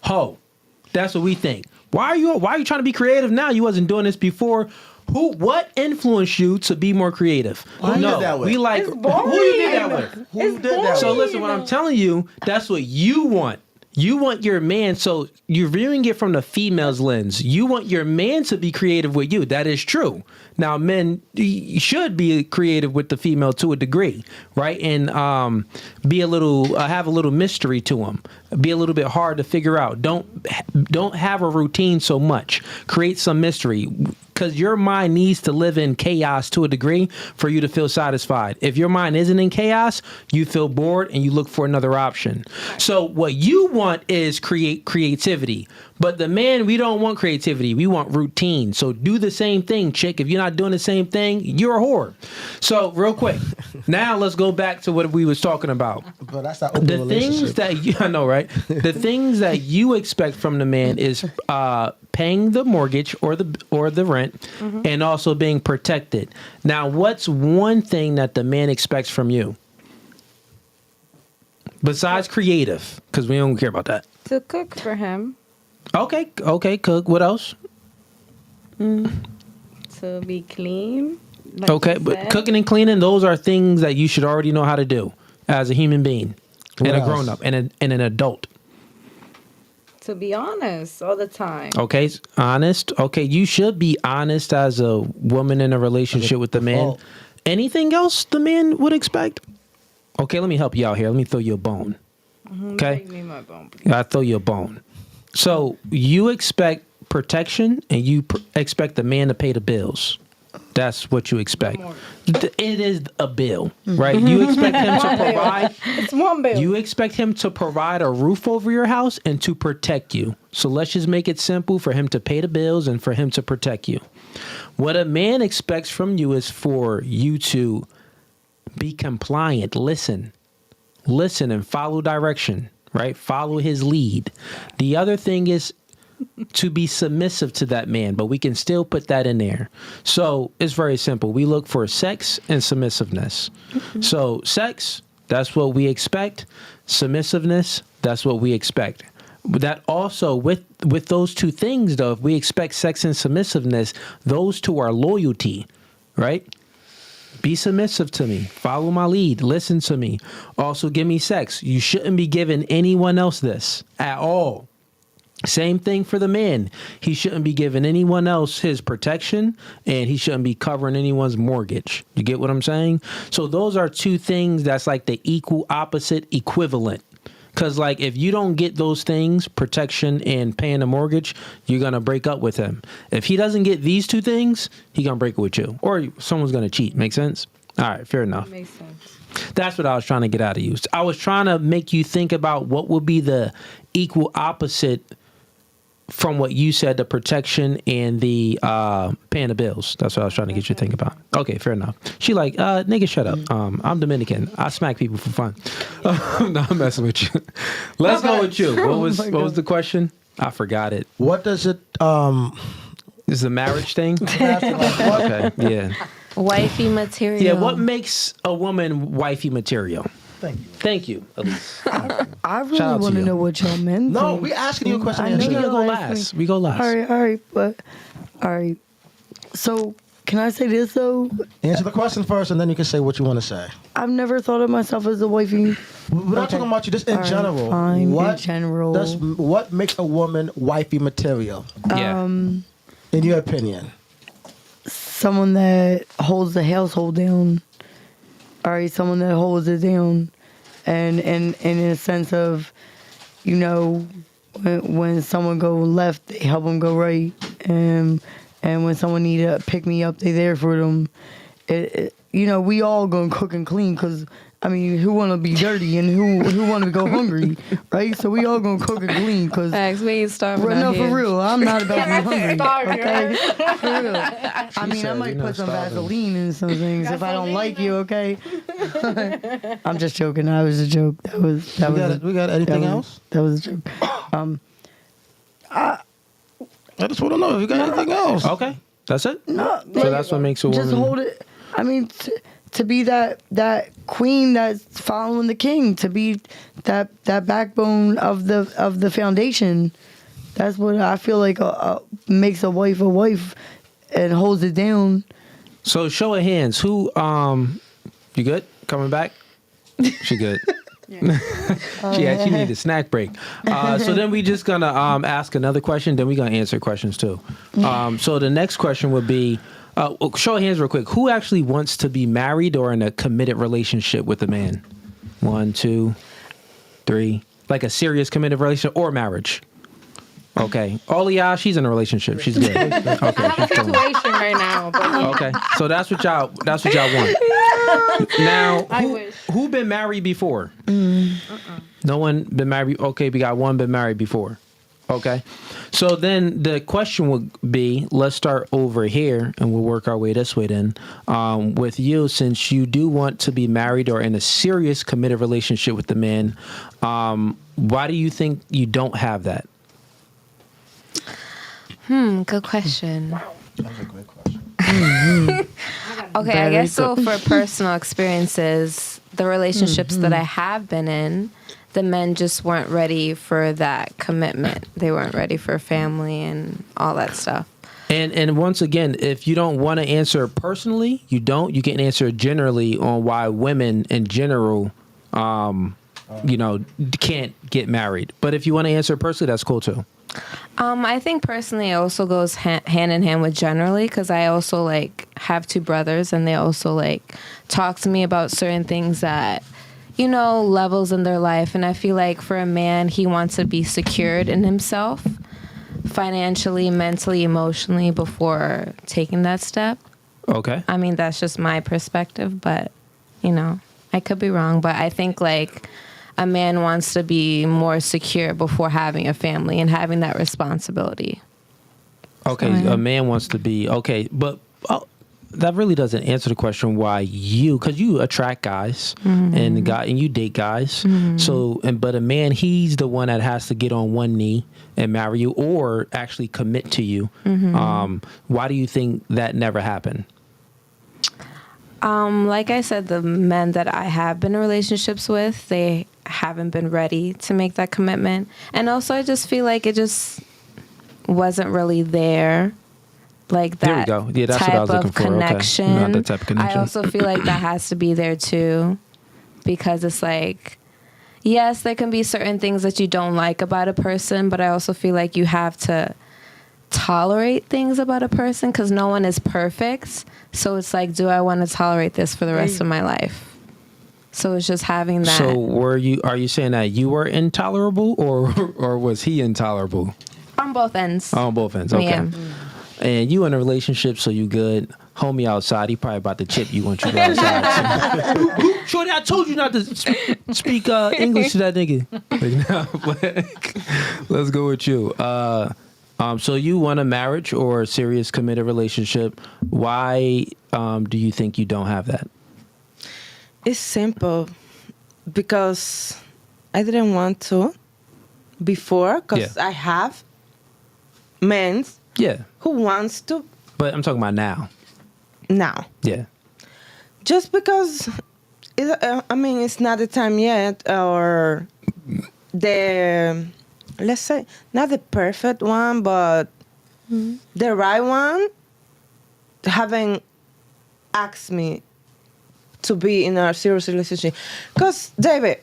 that's what we think. Why are you trying to be creative now? You wasn't doing this before. What influenced you to be more creative?
Who you did that with?
We like
It's boring.
who you did that with.
Who did that?
So listen, what I'm telling you, that's what you want. You want your man, so you're viewing it from the female's lens. You want your man to be creative with you. That is true. Now, men should be creative with the female to a degree, right? And be a little, have a little mystery to them. Be a little bit hard to figure out. Don't have a routine so much. Create some mystery. Because your mind needs to live in chaos to a degree for you to feel satisfied. If your mind isn't in chaos, you feel bored and you look for another option. So what you want is creativity. But the man, we don't want creativity. We want routine. So do the same thing, chick. If you're not doing the same thing, you're a whore. So real quick, now let's go back to what we was talking about.
But that's not open
The
relationship.
things that you, I know, right? The things that you expect from the man is paying the mortgage or the rent, and also being protected. Now, what's one thing that the man expects from you besides creative? Because we don't care about that.
To cook for him,
Okay, cook. What else?
to be clean. like
Okay,
you
but
said.
cooking and cleaning, those are things that you should already know how to do as a human being
What
and a
else?
grown up and an adult.
To be honest all the time.
Okay, honest. Okay, you should be honest as a woman in a relationship with the man.
default.
Anything else the man would expect? Okay, let me help you out here. Let me throw you a bone. Okay,
Give me my bone, please.
I throw you a bone. So you expect protection, and you expect the man to pay the bills. That's what you expect. It is a bill, right? You expect him to provide.
It's one bill.
You expect him to provide a roof over your house and to protect you. So let's just make it simple for him to pay the bills and for him to protect you. What a man expects from you is for you to be compliant, listen and follow direction, right? Follow his lead. The other thing is to be submissive to that man, but we can still put that in there. So it's very simple. We look for sex and submissiveness. So sex, that's what we expect. Submissiveness, that's what we expect. That also, with those two things, though, if we expect sex and submissiveness, those two are loyalty, right? Be submissive to me. Follow my lead. Listen to me. Also, give me sex. You shouldn't be giving anyone else this at all. Same thing for the man. He shouldn't be giving anyone else his protection, and he shouldn't be covering anyone's mortgage. You get what I'm saying? So those are two things that's like the equal opposite equivalent. Because, like, if you don't get those things, protection and paying the mortgage, you're going to break up with him. If he doesn't get these two things, he's going to break up with you. Or someone's going to cheat. Make sense? All right, fair enough.
Makes sense.
That's what I was trying to get out of you. I was trying to make you think about what would be the equal opposite from what you said, the protection and the paying the bills. That's what I was trying to get you to think about. Okay, fair enough. She like, nigga, shut up. I'm Dominican. I smack people for fun. No, I'm messing with you. Let's go with you. What was the question? I forgot it.
What does it
Is the marriage thing?
what
Okay, yeah.
Wifey material.
Yeah, what makes a woman wifey material?
Thank you.
Thank you, Elise.
I really
Shout out to
want to
you.
know what y'all men
No,
think.
we asking you a question.
I
and
know
We
answer.
gotta go
y'all
last.
asking.
We go last.
All right, but all right. So can I say this though?
Answer the question first, and then you can say what you want to say.
I've never thought of myself as a wifey.
We're not talking about you, just in
All right,
general.
fine,
what
in general.
what makes a woman wifey material,
Yeah.
Um,
in your opinion?
Someone that holds the household down. All right, someone that holds it down, and in a sense of, you know, when someone go left, they help them go right, and when someone need to pick me up, they there for them. You know, we all gonna cook and clean, cause I mean, who wanna be dirty and who wanna go hungry, right? So we all gonna cook and clean, cause.
Facts, we ain't starving
No,
out here.
for real. I'm not about to be hungry. Okay? For real. I mean, I
said
might
you're
put
not
some
starving.
Vaseline in some things if I don't like you, okay? I'm just joking. That was a joke.
We got anything else?
That was a joke.
I just want to know if you got anything else.
Okay, that's it.
No,
So that's what makes a woman.
just hold it. I mean, to be that queen that's following the king, to be that backbone of the foundation. That's what I feel like makes a wife and holds it down.
So show of hands. Who? You good? Coming back? She good. She needed a snack break. So then we just gonna ask another question. Then we gonna answer questions too. So the next question would be, show of hands real quick. Who actually wants to be married or in a committed relationship with a man? 1, 2, 3. Like a serious committed relationship or marriage. Okay. Olia, she's in a relationship. She's good. Okay.
I'm in a situation right now. But
Okay. So that's what y'all want. Now,
I wish.
who been married before? No one been married. Okay, we got one been married before. Okay. So then the question would be, let's start over here and we'll work our way this way then. With you, since you do want to be married or in a serious committed relationship with the man, why do you think you don't have that?
Good question.
That's a great question.
Okay, I guess so for personal experiences, the relationships that I have been in, the men just weren't ready for that commitment. They weren't ready for family and all that stuff.
And once again, if you don't want to answer personally, you can answer generally on why women in general, can't get married. But if you want to answer personally, that's cool too.
I think personally it also goes hand in hand with generally, because I also like have 2 brothers and they also like talk to me about certain things that, levels in their life. And I feel like for a man, he wants to be secured in himself financially, mentally, emotionally before taking that step.
Okay.
I mean, that's just my perspective, but I could be wrong, but I think like a man wants to be more secure before having a family and having that responsibility.
Okay, a man wants to be but that really doesn't answer the question why because you attract guys and you date guys. So, but a man, he's the one that has to get on one knee and marry you or actually commit to you. Why do you think that never happened?
Like I said, the men that I have been in relationships with, they haven't been ready to make that commitment. And also I just feel like it just wasn't really there. Like that
there we go. Yeah, that's
type
what I was looking
of
for.
connection.
Okay. Not that type of connection.
I also feel like that has to be there too, because it's like, yes, there can be certain things that you don't like about a person, but I also feel like you have to tolerate things about a person because no one is perfect. So it's like, do I want to tolerate this for the rest of my life? So it's just having that.
So are you saying that you were intolerable or was he intolerable?
On both ends.
On both ends. Okay.
Yeah.
And you in a relationship, so you good. Homie outside, he probably about to chip you once you go outside. Shorty, I told you not to speak English to that nigga. Let's go with you. So you want a marriage or a serious committed relationship. Why do you think you don't have that?
It's simple because I didn't want to before because I have men who wants to.
But I'm talking about now.
Now.
Yeah.
Just because, it's not the time yet or let's say, not the perfect one, but the right one haven't asked me to be in a serious relationship. Because, David,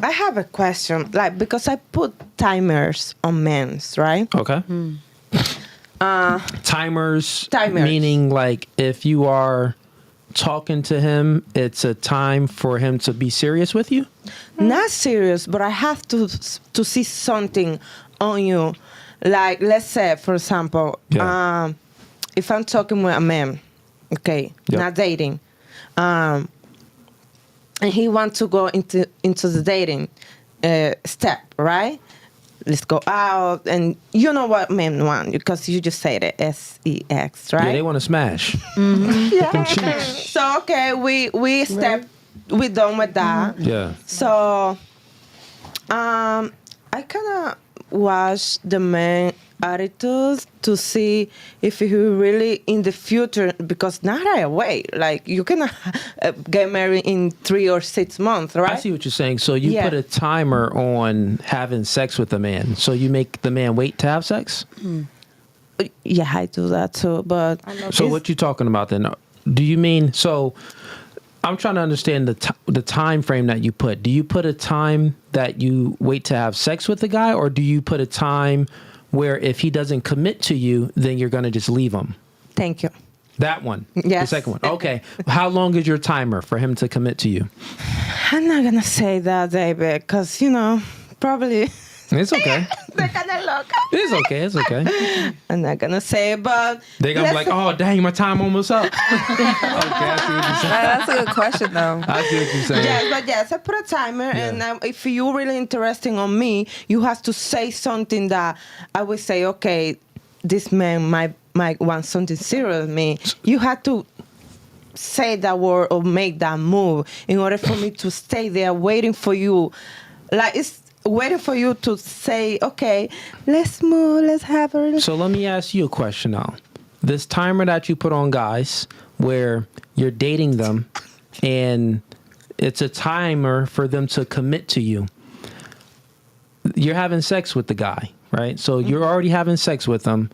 I have a question. Like, because I put timers on men's, right?
Okay. Timers, meaning like if you are talking to him, it's a time for him to be serious with you?
Not serious, but I have to see something on you. Like, let's say, for example, if I'm talking with a man, not dating, and he wants to go into the dating step, right? Let's go out, and you know what men want because you just said it, sex, right?
Yeah, they want to smash.
Yeah. So we step, we done with that.
Yeah.
So, I kind of watch the man attitudes to see if he really in the future, because not right away. Like, you cannot get married in 3 or 6 months, right?
I see what you're saying. So you put a timer on having sex with a man. So you make the man wait to have sex?
Yeah, I do that too. But
so what you talking about then? Do you mean, so I'm trying to understand the time frame that you put. Do you put a time that you wait to have sex with the guy, or do you put a time where if he doesn't commit to you, then you're going to just leave him?
Thank you.
That one.
Yes.
The second one. Okay. How long is your timer for him to commit to you?
I'm not gonna say that, David, because probably
It's okay.
they're kind of loca.
It's okay. It's okay.
I'm not gonna say it, but
They're going to be like, oh, dang, my time almost up. Okay, I see what you're saying.
That's a good question, though.
I see what you're saying.
yes, I put a timer, and if you're really interesting on me, you have to say something that I would say, okay, this man might want something serious with me. You have to say that word or make that move in order for me to stay there waiting for you. Like, it's waiting for you to say, okay, let's move, let's have a...
So let me ask you a question now. This timer that you put on guys where you're dating them and it's a timer for them to commit to you. You're having sex with the guy, right? So you're already having sex with them.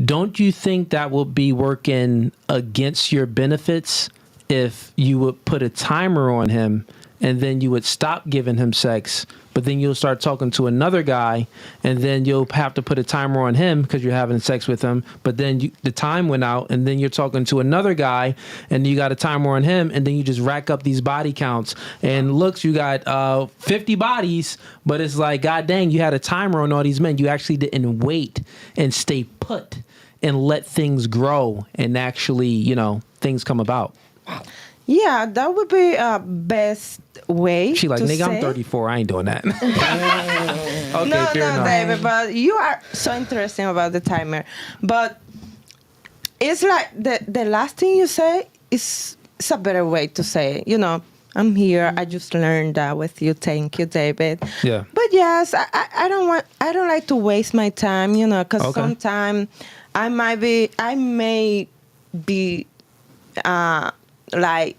Don't you think that will be working against your benefits if you would put a timer on him and then you would stop giving him sex, but then you'll start talking to another guy and then you'll have to put a timer on him because you're having sex with him, but then the time went out and then you're talking to another guy and you got a timer on him and then you just rack up these body counts and looks, you got 50 bodies, but it's like, God dang, you had a timer on all these men. You actually didn't wait and stay put and let things grow and actually, things come about.
Yeah, that would be a best way.
She like,
to
nigga,
say.
I'm 34. I ain't doing that. Okay,
No,
fair enough.
David, but you are so interesting about the timer. But it's like the last thing you say is a better way to say it. I'm here. I just learned that with you. Thank you, David.
Yeah.
But yes, I don't like to waste my time, because sometimes I may be like,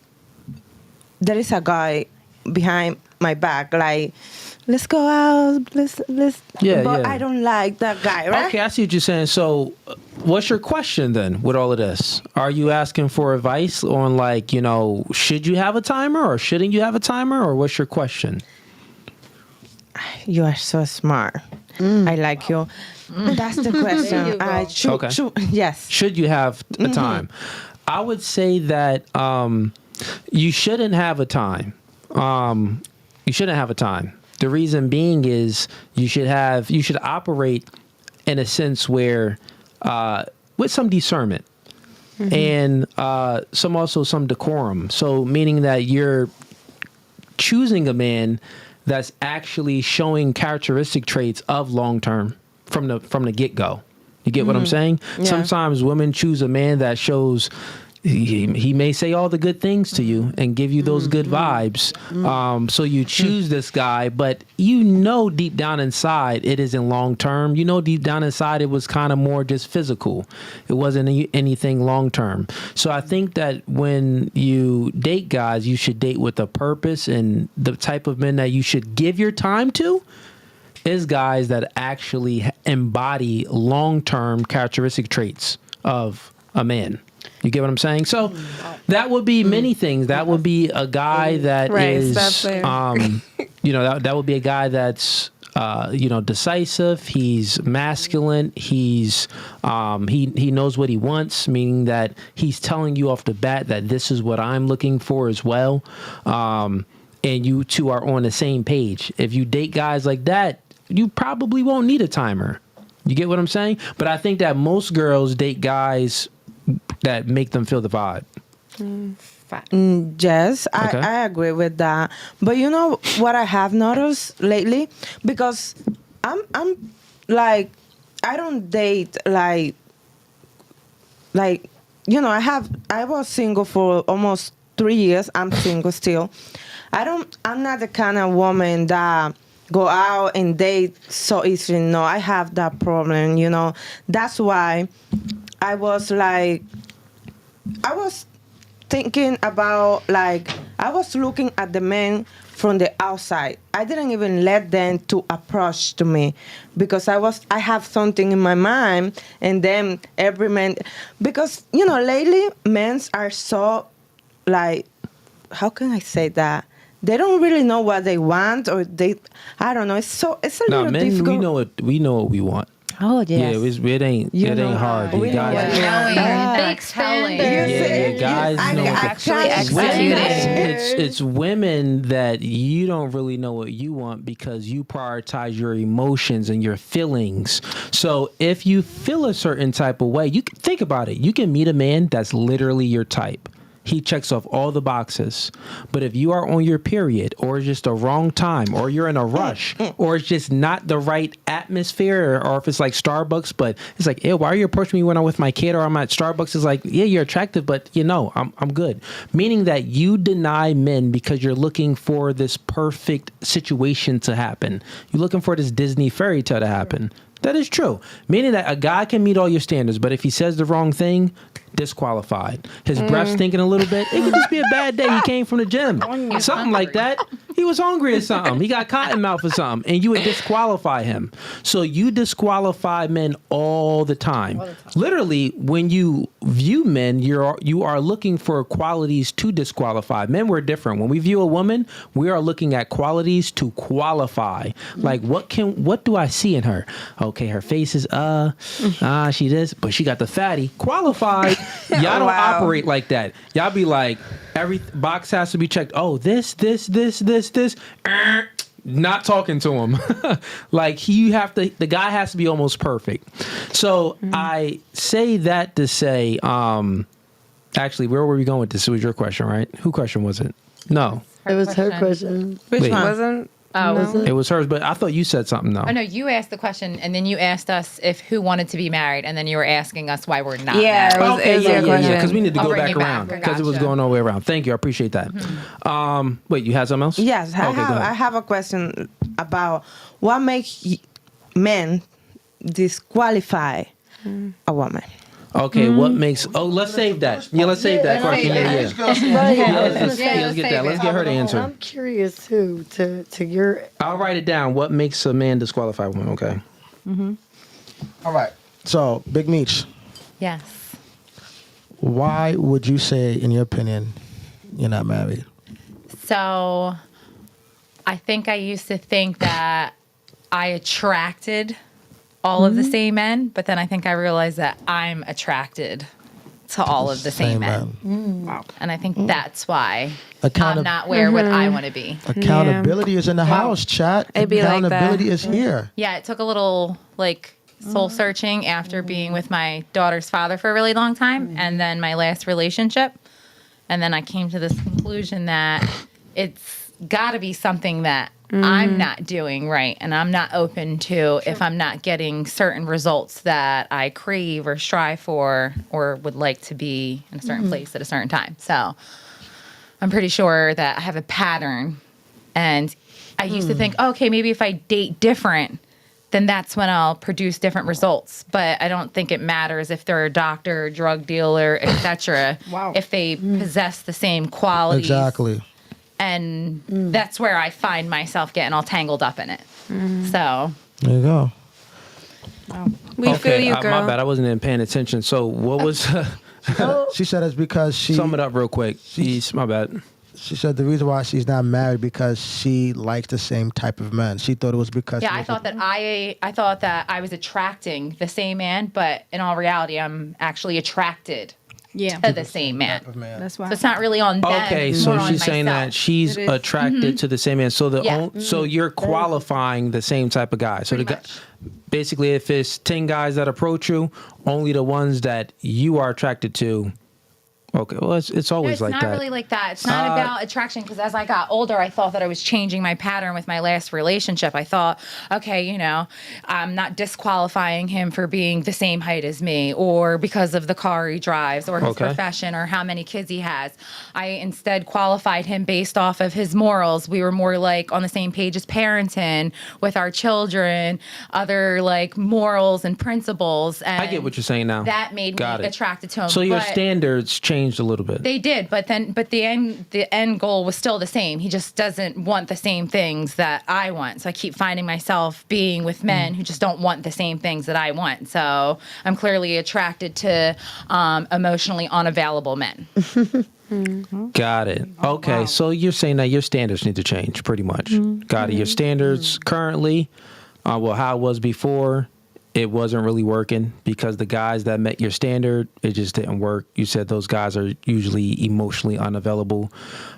there is a guy behind my back, like, let's go out, let's
Yeah,
but
yeah.
I don't like that guy, right?
Okay, I see what you're saying. So what's your question then with all of this? Are you asking for advice on like, should you have a timer or shouldn't you have a timer, or what's your question?
You are so smart. I like you. That's the question.
you go.
Okay.
Yes.
Should you have a time? I would say that you shouldn't have a time. You shouldn't have a time. The reason being is you should operate in a sense where with some discernment and some decorum. So meaning that you're choosing a man that's actually showing characteristic traits of long term from the get go. You get what I'm saying?
Yeah.
Sometimes women choose a man that shows he may say all the good things to you and give you those good vibes. So you choose this guy, but deep down inside it isn't long term. Deep down inside it was kind of more just physical. It wasn't anything long term. So I think that when you date guys, you should date with a purpose, and the type of men that you should give your time to is guys that actually embody long-term characteristic traits of a man. You get what I'm saying? So that would be many things. That would be a guy that is, that would be a guy that's, decisive. He's masculine. He's, he knows what he wants, meaning that he's telling you off the bat that this is what I'm looking for as well. And you two are on the same page. If you date guys like that, you probably won't need a timer. You get what I'm saying? But I think that most girls date guys that make them feel the vibe.
Yes,
Okay.
I agree with that. But you know what I have noticed lately? Because I'm like, I don't date like I was single for almost 3 years. I'm single still. I'm not the kind of woman that go out and date so easily. No, I have that problem, That's why I was thinking about, I was looking at the men from the outside. I didn't even let them to approach to me because I have something in my mind, and then every man, because, lately men are so like, how can I say that? They don't really know what they want, or I don't know. It's a
No,
little
men,
difficult.
we know what we want.
Oh yes.
Yeah, it ain't hard. You guys,
Big spelling.
guys know what
actually
women,
executing.
it's women that you don't really know what you want because you prioritize your emotions and your feelings. So if you feel a certain type of way, you can think about it. You can meet a man that's literally your type. He checks off all the boxes. But if you are on your period, or it's just the wrong time, or you're in a rush, or it's just not the right atmosphere, or if it's like Starbucks, but it's like, hey, why are you approaching me when I'm with my kid or I'm at Starbucks? It's like, yeah, you're attractive, but I'm good. Meaning that you deny men because you're looking for this perfect situation to happen. You're looking for this Disney fairy tale to happen. That is true. Meaning that a guy can meet all your standards, but if he says the wrong thing, disqualified. His breath stinking a little bit. It could just be a bad day. He came from the gym. Something like that. He was hungry or something. He got cotton mouth or something. And you would disqualify him. So you disqualify men all the time. Literally, when you view men, you are looking for qualities to disqualify. Men were different. When we view a woman, we are looking at qualities to qualify. Like, what do I see in her? Okay, her face is she this, but she got the fatty. Qualified. Y'all don't operate like that. Y'all be like, every box has to be checked. Oh, this. Not talking to him. Like, the guy has to be almost perfect. So I say that to say, actually, where were we going with this? It was your question, right? Whose question was it? No.
It was her question.
Which
Wait.
one?
Wasn't
It was hers, but I thought you said something though.
Oh no, you asked the question, and then you asked us who wanted to be married, and then you were asking us why we're not.
Yeah,
married.
it was, it was your question.
Because we need to
I'll
go
bring
back
you back.
around because it was
Gotcha.
going all the way around. Thank you, I appreciate that. Wait, you had something else?
Yes,
Okay, go ahead.
I have a question about what makes men disqualify a woman.
Okay, what makes? Oh, let's save that. Yeah, let's save that question. Yeah. Let's get that. Let's get her to answer.
I'm curious too to your.
I'll write it down. What makes a man disqualify a woman? Okay.
All right. So, Big Meech,
Yes.
why would you say, in your opinion, you're not married?
So, I think I used to think that I attracted all of the same men, but then I think I realized that I'm attracted to all of the same men.
Wow.
And I think that's why
Account-
I'm not where what I want to be.
Accountability is in the house, chat.
It'd be like that.
Accountability is here.
Yeah, it took a little soul searching after being with my daughter's father for a really long time and then my last relationship. And then I came to this conclusion that it's got to be something that I'm not doing right and I'm not open to if I'm not getting certain results that I crave or strive for or would like to be in a certain place at a certain time. So I'm pretty sure that I have a pattern. And I used to think, okay, maybe if I date different, then that's when I'll produce different results. But I don't think it matters if they're a doctor, drug dealer, etc.
Wow.
If they possess the same qualities.
Exactly.
And that's where I find myself getting all tangled up in it. So
There you go.
We feel you, girl.
My bad. I wasn't even paying attention. So what was?
She said it's because she.
Sum it up real quick. My bad.
She said the reason why she's not married because she likes the same type of men. She thought it was because.
yeah, I thought that I was attracting the same man, but in all reality, I'm actually attracted to the same man.
That's why.
So it's not really on them.
Okay,
it's
so
more on
she's saying
myself.
that she's attracted to the same man. So so you're qualifying the same type of guy. So
Pretty
the guy,
much.
basically, if it's 10 guys that approach you, only the ones that you are attracted to. Okay, well, it's always
It's
like
not
that.
really like that. It's not about attraction because as I got older, I thought that I was changing my pattern with my last relationship. I thought, okay, I'm not disqualifying him for being the same height as me or because of the car he drives or his profession or how many kids he has. I instead qualified him based off of his morals. We were more like on the same page as parenting with our children, other like morals and principles. And
I get what you're saying now.
that made
Got
me
it.
attracted to him.
So your
But-
standards changed changed a little bit.
They did, but the end goal was still the same. He just doesn't want the same things that I want. So I keep finding myself being with men who just don't want the same things that I want. So I'm clearly attracted to emotionally unavailable men.
Got it. Okay, so you're saying that your standards need to change, pretty much. Got it. Your standards currently, how it was before, it wasn't really working because the guys that met your standard, it just didn't work. You said those guys are usually emotionally unavailable,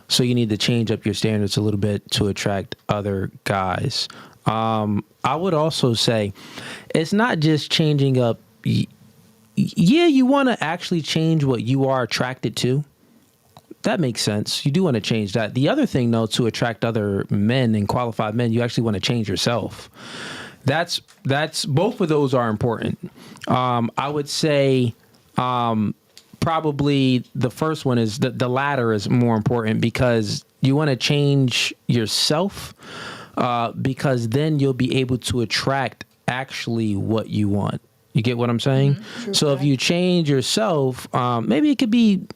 so you need to change up your standards a little bit to attract other guys. I would also say it's not just changing up. Yeah, you want to actually change what you are attracted to. That makes sense. You do want to change that. The other thing, though, to attract other men and qualified men, you actually want to change yourself. That's both of those are important. I would say probably the first one is the latter is more important because you want to change yourself because then you'll be able to attract actually what you want. You get what I'm saying? So if you change yourself, maybe it could be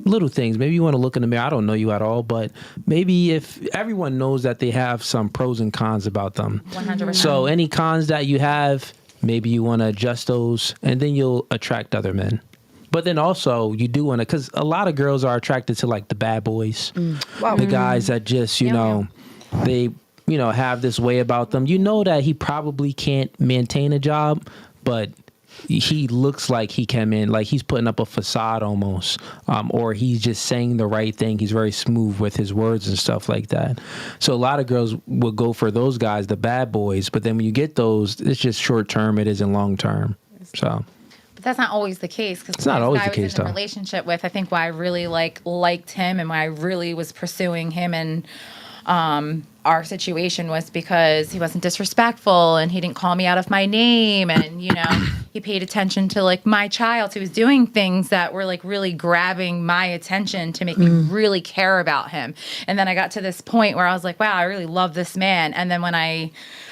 little things. Maybe you want to look in the mirror. I don't know you at all, but maybe if everyone knows that they have some pros and cons about them.
100%.
So any cons that you have, maybe you want to adjust those and then you'll attract other men. But then also you do want to, because a lot of girls are attracted to like the bad boys, the guys that just, they, have this way about them. You know that he probably can't maintain a job, but he looks like he can like he's putting up a facade almost, or he's just saying the right thing. He's very smooth with his words and stuff like that. So a lot of girls will go for those guys, the bad boys. But then when you get those, it's just short term. It isn't long term. So.
But that's not always the case. Because
it's not always the case,
I was in a relationship with, I think why I really liked him and why I really was pursuing him and our situation was because he wasn't disrespectful and he didn't call me out of my name and he paid attention to like my child. So he was doing things that were like really grabbing my attention to make me really care about him. And then I got to this point where I was like, wow, I really love this man. And then when I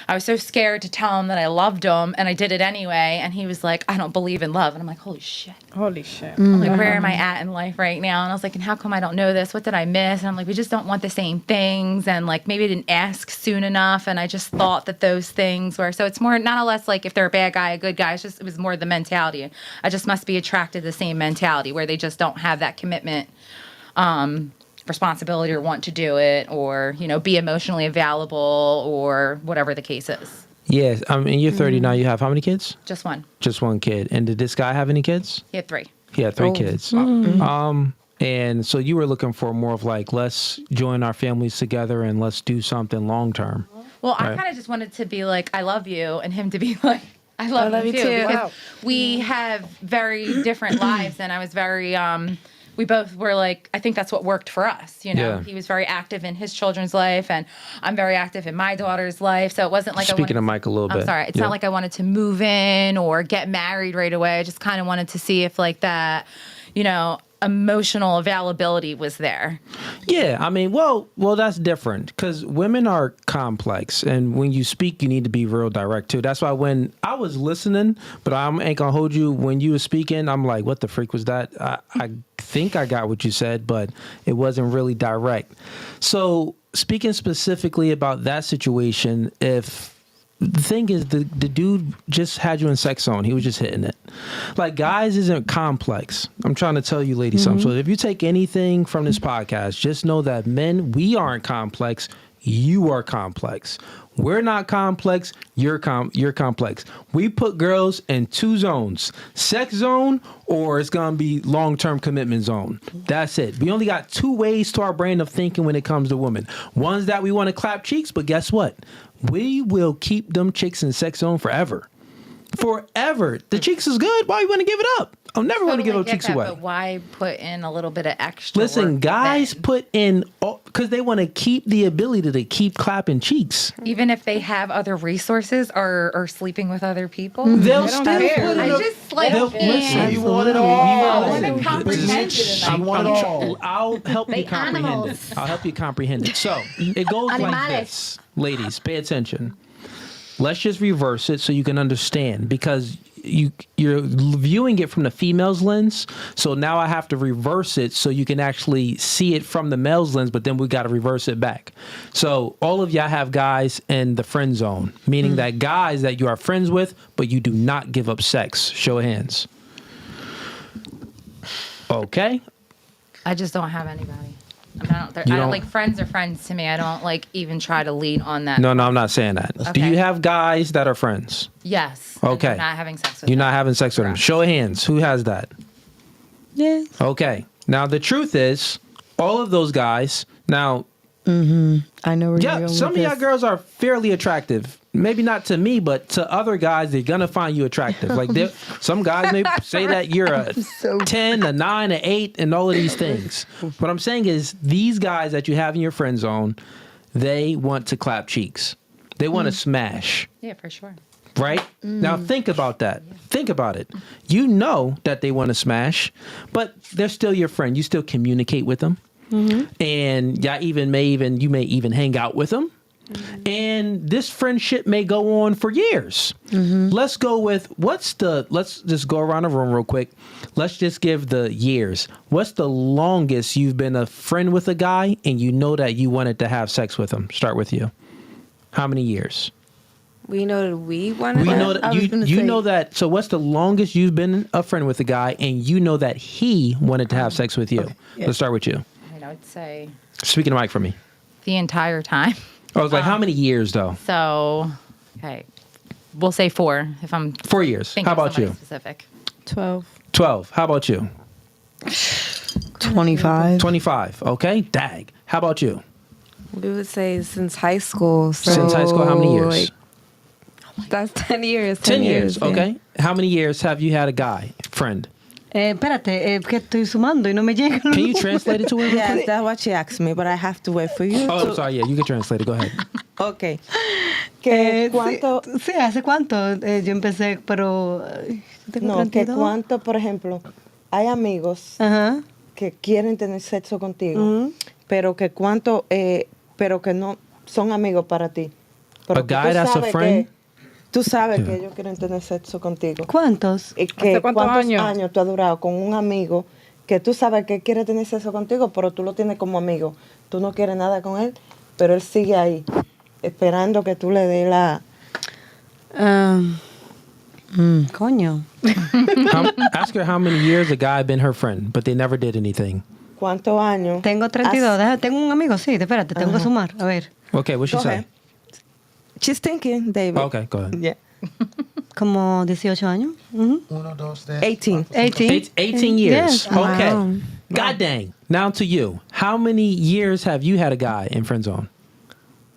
was so scared to tell him that I loved him and I did it anyway. And he was like, I don't believe in love. And I'm like, holy shit. I'm like, where am I at in life right now? And I was like, and how come I don't know this? What did I miss? And I'm like, we just don't want the same things. And like, maybe I didn't ask soon enough. And I just thought that those things were, so it's more, not less like if they're a bad guy, a good guy. It was more the mentality. I just must be attracted to the same mentality where they just don't have that commitment, responsibility or want to do it or, be emotionally available or whatever the case is.
Yes. I mean, you're 30 now. You have how many kids?
Just one.
Just one kid. And did this guy have any kids?
He had 3.
He had 3 kids. And so you were looking for more of like, let's join our families together and let's do something long term.
Well, right? I kind of just wanted to be like, I love you, and him to be like, I love you too. Because we have very different lives, and I was very, we both were like, I think that's what worked for us.
Yeah.
He was very active in his children's life, and I'm very active in my daughter's life. So it wasn't like
Speaking of Mike a little bit.
I'm sorry. It's not like I wanted to move in or get married right away. I just kind of wanted to see if like that, emotional availability was there.
Yeah, I mean, well, that's different because women are complex, and when you speak, you need to be real direct too. That's why when I was listening, but I ain't gonna hold you. When you were speaking, I'm like, what the freak was that? I think I got what you said, but it wasn't really direct. So speaking specifically about that situation, if the thing is, the dude just had you in sex zone. He was just hitting it. Like, guys isn't complex. I'm trying to tell you ladies something. So if you take anything from this podcast, just know that men, we aren't complex. You are complex. We're not complex. You're complex. We put girls in 2 zones: sex zone, or it's gonna be long-term commitment zone. That's it. We only got 2 ways to our brain of thinking when it comes to women. One's that we want to clap cheeks, but guess what? We will keep them chicks in sex zone forever. Forever. The cheeks is good. Why you want to give it up? I'll never want to give those cheeks away.
But why put in a little bit of extra
Listen,
work
guys
then?
put in, because they want to keep the ability to keep clapping cheeks.
Even if they have other resources or sleeping with other people?
They'll still put it
I
up.
just like
Listen,
you want it all.
I want to comprehend it.
I want it all.
I'll help you comprehend it. I'll help you comprehend it. So it goes like this. Ladies, pay attention. Let's just reverse it so you can understand, because you're viewing it from the female's lens. So now I have to reverse it so you can actually see it from the male's lens, but then we got to reverse it back. So all of y'all have guys in the friend zone, meaning that guys that you are friends with, but you do not give up sex. Show of hands. Okay.
I just don't have anybody. I don't like friends are friends to me. I don't like even try to lead on that.
No, I'm not saying that.
Okay.
Do you have guys that are friends?
Yes.
Okay.
I'm not having sex with
You're
them.
not having sex with them.
Correct.
Show of hands. Who has that?
Yes.
Okay. Now, the truth is, all of those guys, now,
I know where you're
yeah,
going
some
with
of y'all
this.
girls are fairly attractive. Maybe not to me, but to other guys, they're going to find you attractive. Like, some guys may say that you're a 10, a 9, an 8, and all of these things. What I'm saying is, these guys that you have in your friend zone, they want to clap cheeks. They want to smash.
Yeah, for sure.
Right? Now think about that. Think about it. You know that they want to smash, but they're still your friend. You still communicate with them. And you may even hang out with them. And this friendship may go on for years. Let's go with let's just go around the room real quick. Let's just give the years. What's the longest you've been a friend with a guy and you know that you wanted to have sex with him? Start with you. How many years?
We know that we wanted
We
to.
know that you know that. So what's the longest you've been a friend with a guy and you know that he wanted to have sex with you? Let's start with you.
I would say
Speaking of mic for me.
the entire time.
I was like, how many years though?
So, okay, we'll say 4 if I'm
4 years.
thinking
How
of
about
somebody
you?
specific.
12.
12. How about you?
25.
25. Okay. Dag. How about you?
We would say since high school. So
Since high school, how many years?
That's 10 years.
10 years.
yeah.
Okay. How many years have you had a guy friend?
Espérate, que estoy sumando y no me llega.
Can you translate it to her? real
Yes,
quick?
that's what she asked me, but I have to wait for you.
Oh, I'm sorry. Yeah, you can translate it. Go ahead.
Okay. ¿Qué cuánto?
Sí, ¿hace cuánto yo empecé? Pero tengo
No, que
32.
cuánto, por ejemplo, hay amigos
Ajá.
que quieren tener sexo contigo, pero que cuánto, pero que no son amigos para ti. Pero
A
que
guy
tú
that's a
sabes
friend?
tú sabes que ellos quieren tener sexo contigo.
¿Cuántos?
Y que
¿Hace cuántos años?
años tú has durado con un amigo que tú sabes que quiere tener sexo contigo, pero tú lo tienes como amigo. Tú no quieres nada con él, pero él sigue ahí, esperando que tú le des la...
Coño.
Ask her how many years a guy been her friend, but they never did anything.
¿Cuántos años?
Tengo 32. Tengo un amigo, sí, espérate, tengo que sumar. A ver.
Okay, what she
Go
say?
ahead. She's thinking, David.
Okay, go ahead.
Yeah.
Como 18 años. Ujú.
1, 2, 3.
18.
18.
18 years.
Yes.
Okay.
Wow.
God dang. Now to you. How many years have you had a guy in friend zone?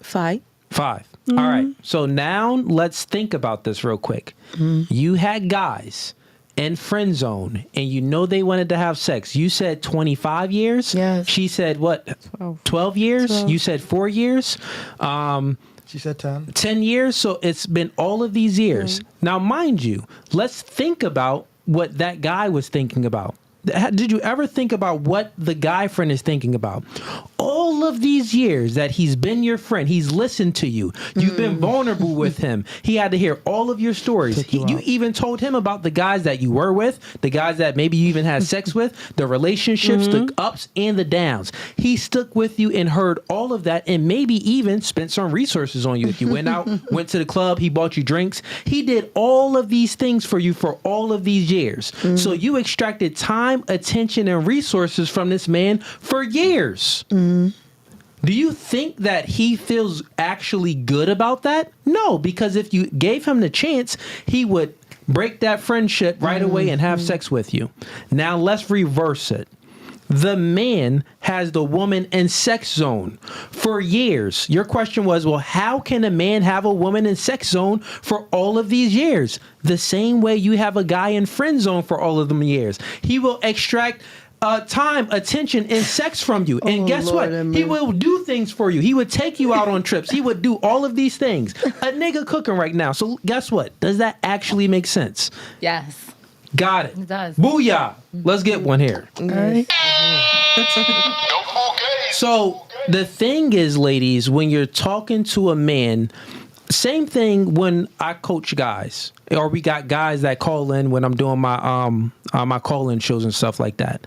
5.
5. All right. So now let's think about this real quick. You had guys in friend zone and you know they wanted to have sex. You said 25 years.
Yes.
She said what? 12 years.
12.
You said 4 years.
She said 10.
10 years. So it's been all of these years. Now, mind you, let's think about what that guy was thinking about. Did you ever think about what the guy friend is thinking about? All of these years that he's been your friend, he's listened to you. You've been vulnerable with him. He had to hear all of your stories. You even told him about the guys that you were with, the guys that maybe you even had sex with, the relationships, the ups and the downs. He stuck with you and heard all of that and maybe even spent some resources on you. If you went out, went to the club, he bought you drinks. He did all of these things for you for all of these years. So you extracted time, attention, and resources from this man for years. Do you think that he feels actually good about that? No, because if you gave him the chance, he would break that friendship right away and have sex with you. Now let's reverse it. The man has the woman in sex zone for years. Your question was, well, how can a man have a woman in sex zone for all of these years? The same way you have a guy in friend zone for all of them years. He will extract time, attention, and sex from you. And guess
Lord,
what? He will do things for you. He would take you out on trips. He would do all of these things. A nigga cooking right now. So guess what? Does that actually make sense?
Yes.
Got it.
It does.
Booyah. Let's get one here.
All right.
So the thing is, ladies, when you're talking to a man, same thing when I coach guys, or we got guys that call in when I'm doing my my call-in shows and stuff like that.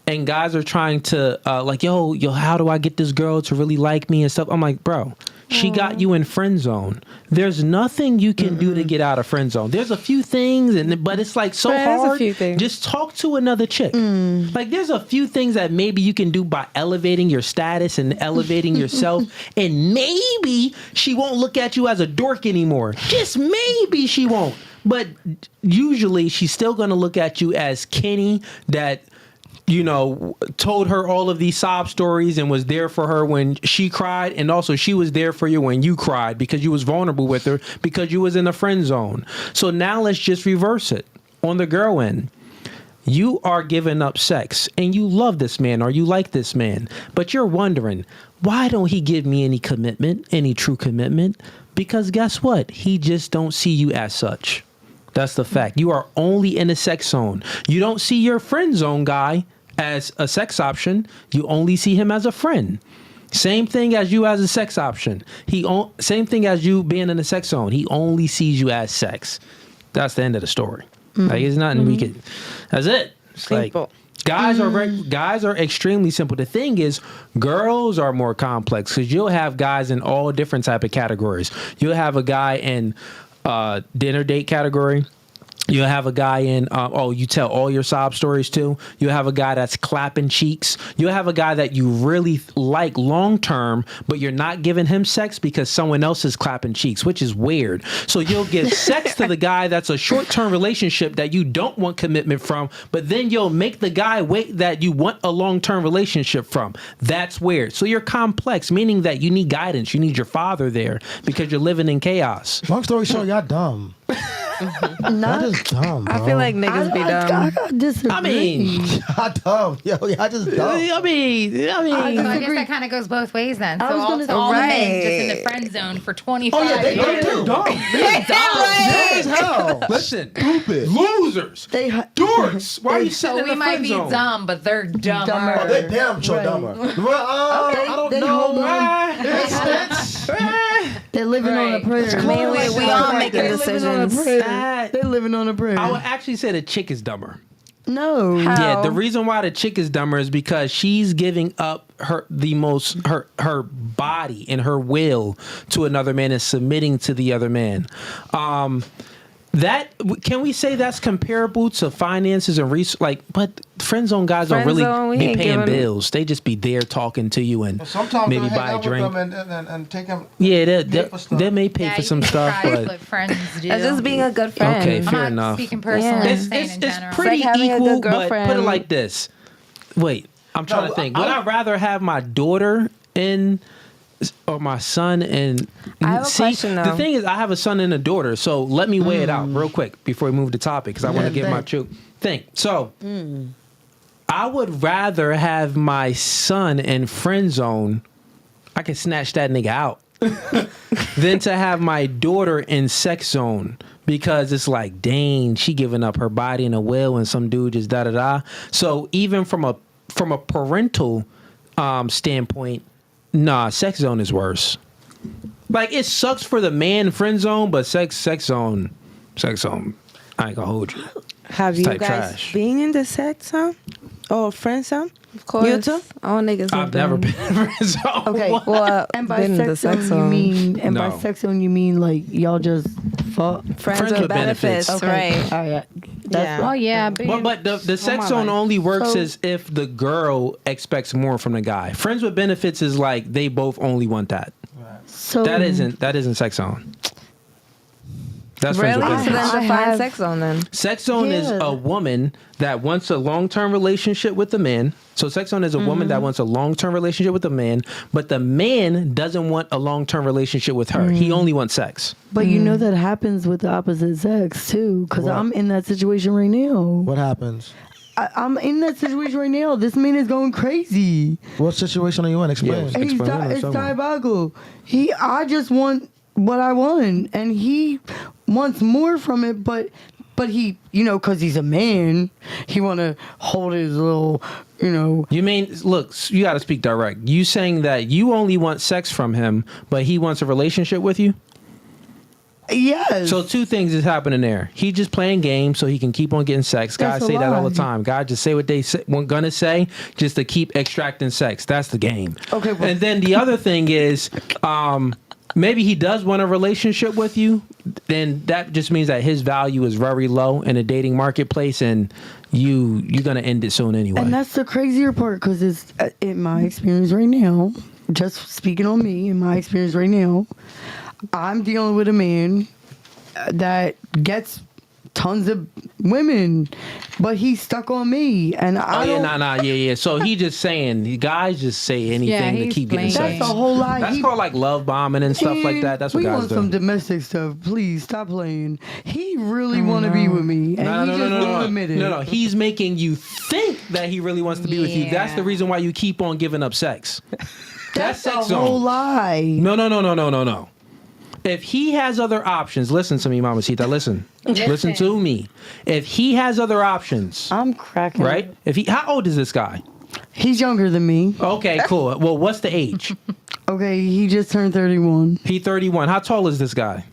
And guys are trying to like, yo, how do I get this girl to really like me and stuff? I'm like, bro, she got you in friend zone. There's nothing you can do to get out of friend zone. There's a few things, but it's like so hard. Just talk to another chick. Like there's a few things that maybe you can do by elevating your status and elevating yourself, and maybe she won't look at you as a dork anymore. Just maybe she won't. But usually she's still going to look at you as Kenny that, you know, told her all of these sob stories and was there for her when she cried. And also she was there for you when you cried because you was vulnerable with her because you was in the friend zone. So now let's just reverse it on the girl end. You are giving up sex and you love this man or you like this man, but you're wondering, why don't he give me any commitment, any true commitment? Because guess what? He just don't see you as such. That's the fact. You are only in a sex zone. You don't see your friend zone guy as a sex option. You only see him as a friend. Same thing as you as a sex option. Same thing as you being in a sex zone. He only sees you as sex. That's the end of the story. Like it's nothing we could. That's it. It's simple. Like guys are extremely simple. The thing is, girls are more complex because you'll have guys in all different type of categories. You'll have a guy in dinner date category. You'll have a guy in, you tell all your sob stories too. You'll have a guy that's clapping cheeks. You'll have a guy that you really like long term, but you're not giving him sex because someone else is clapping cheeks, which is weird. So you'll give sex to the guy that's a short term relationship that you don't want commitment from, but then you'll make the guy wait that you want a long term relationship from. That's weird. So you're complex, meaning that you need guidance. You need your father there because you're living in chaos.
Long story short, y'all dumb. Y'all just dumb, bro.
I feel like niggas be dumb.
I mean, y'all dumb. Yo, y'all just dumb.
So I guess that kind of goes both ways then. So all the men just in the friend zone for 25 years.
They dumb.
They're
Dumb as hell.
Listen,
Stupid.
losers, dorks. Why are you sitting
So
in the
we might
friend
be
zone?
dumb, but they're dumber.
Oh, they damn sure dumber. Well, I don't know.
They're living on a prayer.
Man, we all making decisions.
They're living on a prayer.
I would actually say the chick is dumber.
No.
Yeah, the reason why the chick is dumber is because she's giving up her body and her will to another man and submitting to the other man. That can we say that's comparable to finances and but friend zone guys don't really be paying bills. They just be there talking to you and
sometimes
maybe
hang
buy a
out
drink
with them and take them.
Yeah, they may pay for some stuff, but
friends do.
It's just being a good friend.
okay,
I'm
fair
not
enough.
speaking personally. I'm saying in
It's
general.
pretty
It's like having a
equal,
good
but put it
girlfriend.
like this. Wait, I'm trying to think. Would I rather have my daughter in or my son and
I have a question, though.
The thing is, I have a son and a daughter, so let me weigh it out real quick before we move the topic because I want to give my true thing. So I would rather have my son in friend zone. I can snatch that nigga out than to have my daughter in sex zone. Because it's like, dang, she giving up her body and a will, and some dude just da da da. So even from a parental standpoint, nah, sex zone is worse. Like it sucks for the man friend zone, but sex zone, I ain't gonna hold you.
Have you
type
guys
trash.
been in the sex zone or friend zone?
Of course.
You too?
All niggas have
I've never been in friend zone.
Okay.
Well,
And by
been in the
sex
sex
zone, you
zone.
mean, and by
No.
sex zone, you mean like y'all just fuck?
Friends with benefits,
Okay.
right?
All right.
Yeah.
Oh yeah,
But the sex zone only works as if the girl expects more from the guy. Friends with benefits is like they both only want that.
So
That isn't sex zone. That's friends
Really?
with
So
benefits.
then define
have-
sex zone then.
Sex zone is
Yeah.
a woman that wants a long-term relationship with a man. So sex zone is a woman that wants a long-term relationship with a man, but the man doesn't want a long-term relationship with her. He only wants sex.
But you know that happens with the opposite sex too, because I'm in that situation right now.
What happens?
I'm in that situation right now. This man is going crazy.
What situation are you in? Explain.
Yeah.
It's diabolical. I just want what I want, and he wants more from it. But he, because he's a man, he want to hold his little,
You mean, look, you got to speak direct. You saying that you only want sex from him, but he wants a relationship with you?
Yes.
So two things is happening there. He just playing games so he can keep on getting sex. Guys
That's a
say that all the
lie.
time. Guys just say what they want gonna say just to keep extracting sex. That's the game.
Okay, well-
And then the other thing is, maybe he does want a relationship with you. Then that just means that his value is very low in the dating marketplace, and you're gonna end it soon anyway.
And that's the crazier part because it's in my experience right now. Just speaking on me, in my experience right now, I'm dealing with a man that gets tons of women, but he's stuck on me, and I don't.
Yeah. So he just saying, guys just say anything to
he's
keep getting
playing.
sex.
That's a whole lie.
That's
He-
called like love bombing and stuff like that. That's what
we
guys
want
do.
some domestic stuff. Please stop playing. He really want to be with me, and he just won't admit it.
No. He's making you think that he really wants to be with you. That's the reason why you keep on giving up sex. That's sex
a whole
zone.
lie.
No. If he has other options, listen to me, Mamacita. Listen to me. If he has other options,
I'm cracking.
right? How old is this guy?
He's younger than me.
Okay, cool. Well, what's the age?
Okay, he just turned 31.
He 31. How tall is this guy?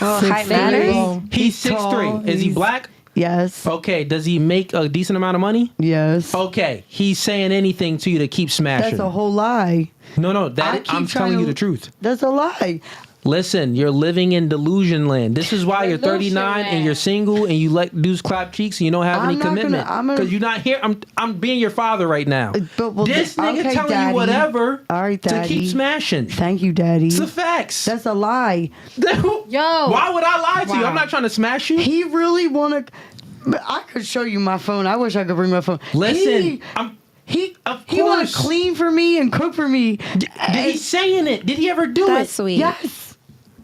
Well, height matters.
He's
tall.
6'3". Is he
He's-
black?
Yes.
Okay. Does he make a decent amount of money?
Yes.
Okay. He's saying anything to you to keep smashing.
That's a whole lie.
No.
I keep
I'm
trying
telling you
to-
the truth.
That's a lie.
Listen, you're living in delusion land. This is why you're 39 and you're single and you let dudes clap cheeks and you don't have
I'm
any
not gonna-
commitment.
I'm gonna-
Because you're not here. I'm being your father right now.
But
This nigga
okay,
telling
Daddy.
you whatever
All right,
to
Daddy.
keep smashing.
Thank you, Daddy.
It's the facts.
That's a lie.
Yo.
Why would I lie to you? I'm not trying to smash you.
He really want to. I could show you my phone. I wish I could bring my phone.
Listen,
He
Of
want
course.
to clean for me and cook for me.
Did he saying it? Did he ever do
That's
it?
sweet.
Yes.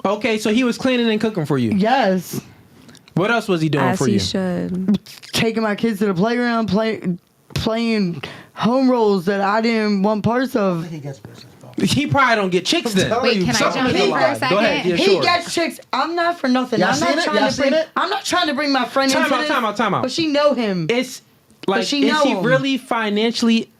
Okay, so he was cleaning and cooking for you.
Yes.
What else was he doing
As
for
he
you?
should.
Taking my kids to the playground, playing home roles that I didn't want parts of.
He gets business, bro.
He probably don't get chicks then.
Wait, can I
Something
jump
is
in
a
for
lie.
a second?
Go ahead. Yeah,
He
sure.
gets chicks. I'm not for nothing.
Y'all
I'm
seen
not
it?
trying
Y'all
to
seen
bring.
it?
I'm not trying to bring my friend
Time
into
out,
this.
time out.
But she know him.
It's like,
she
is
know
he
him.
really financially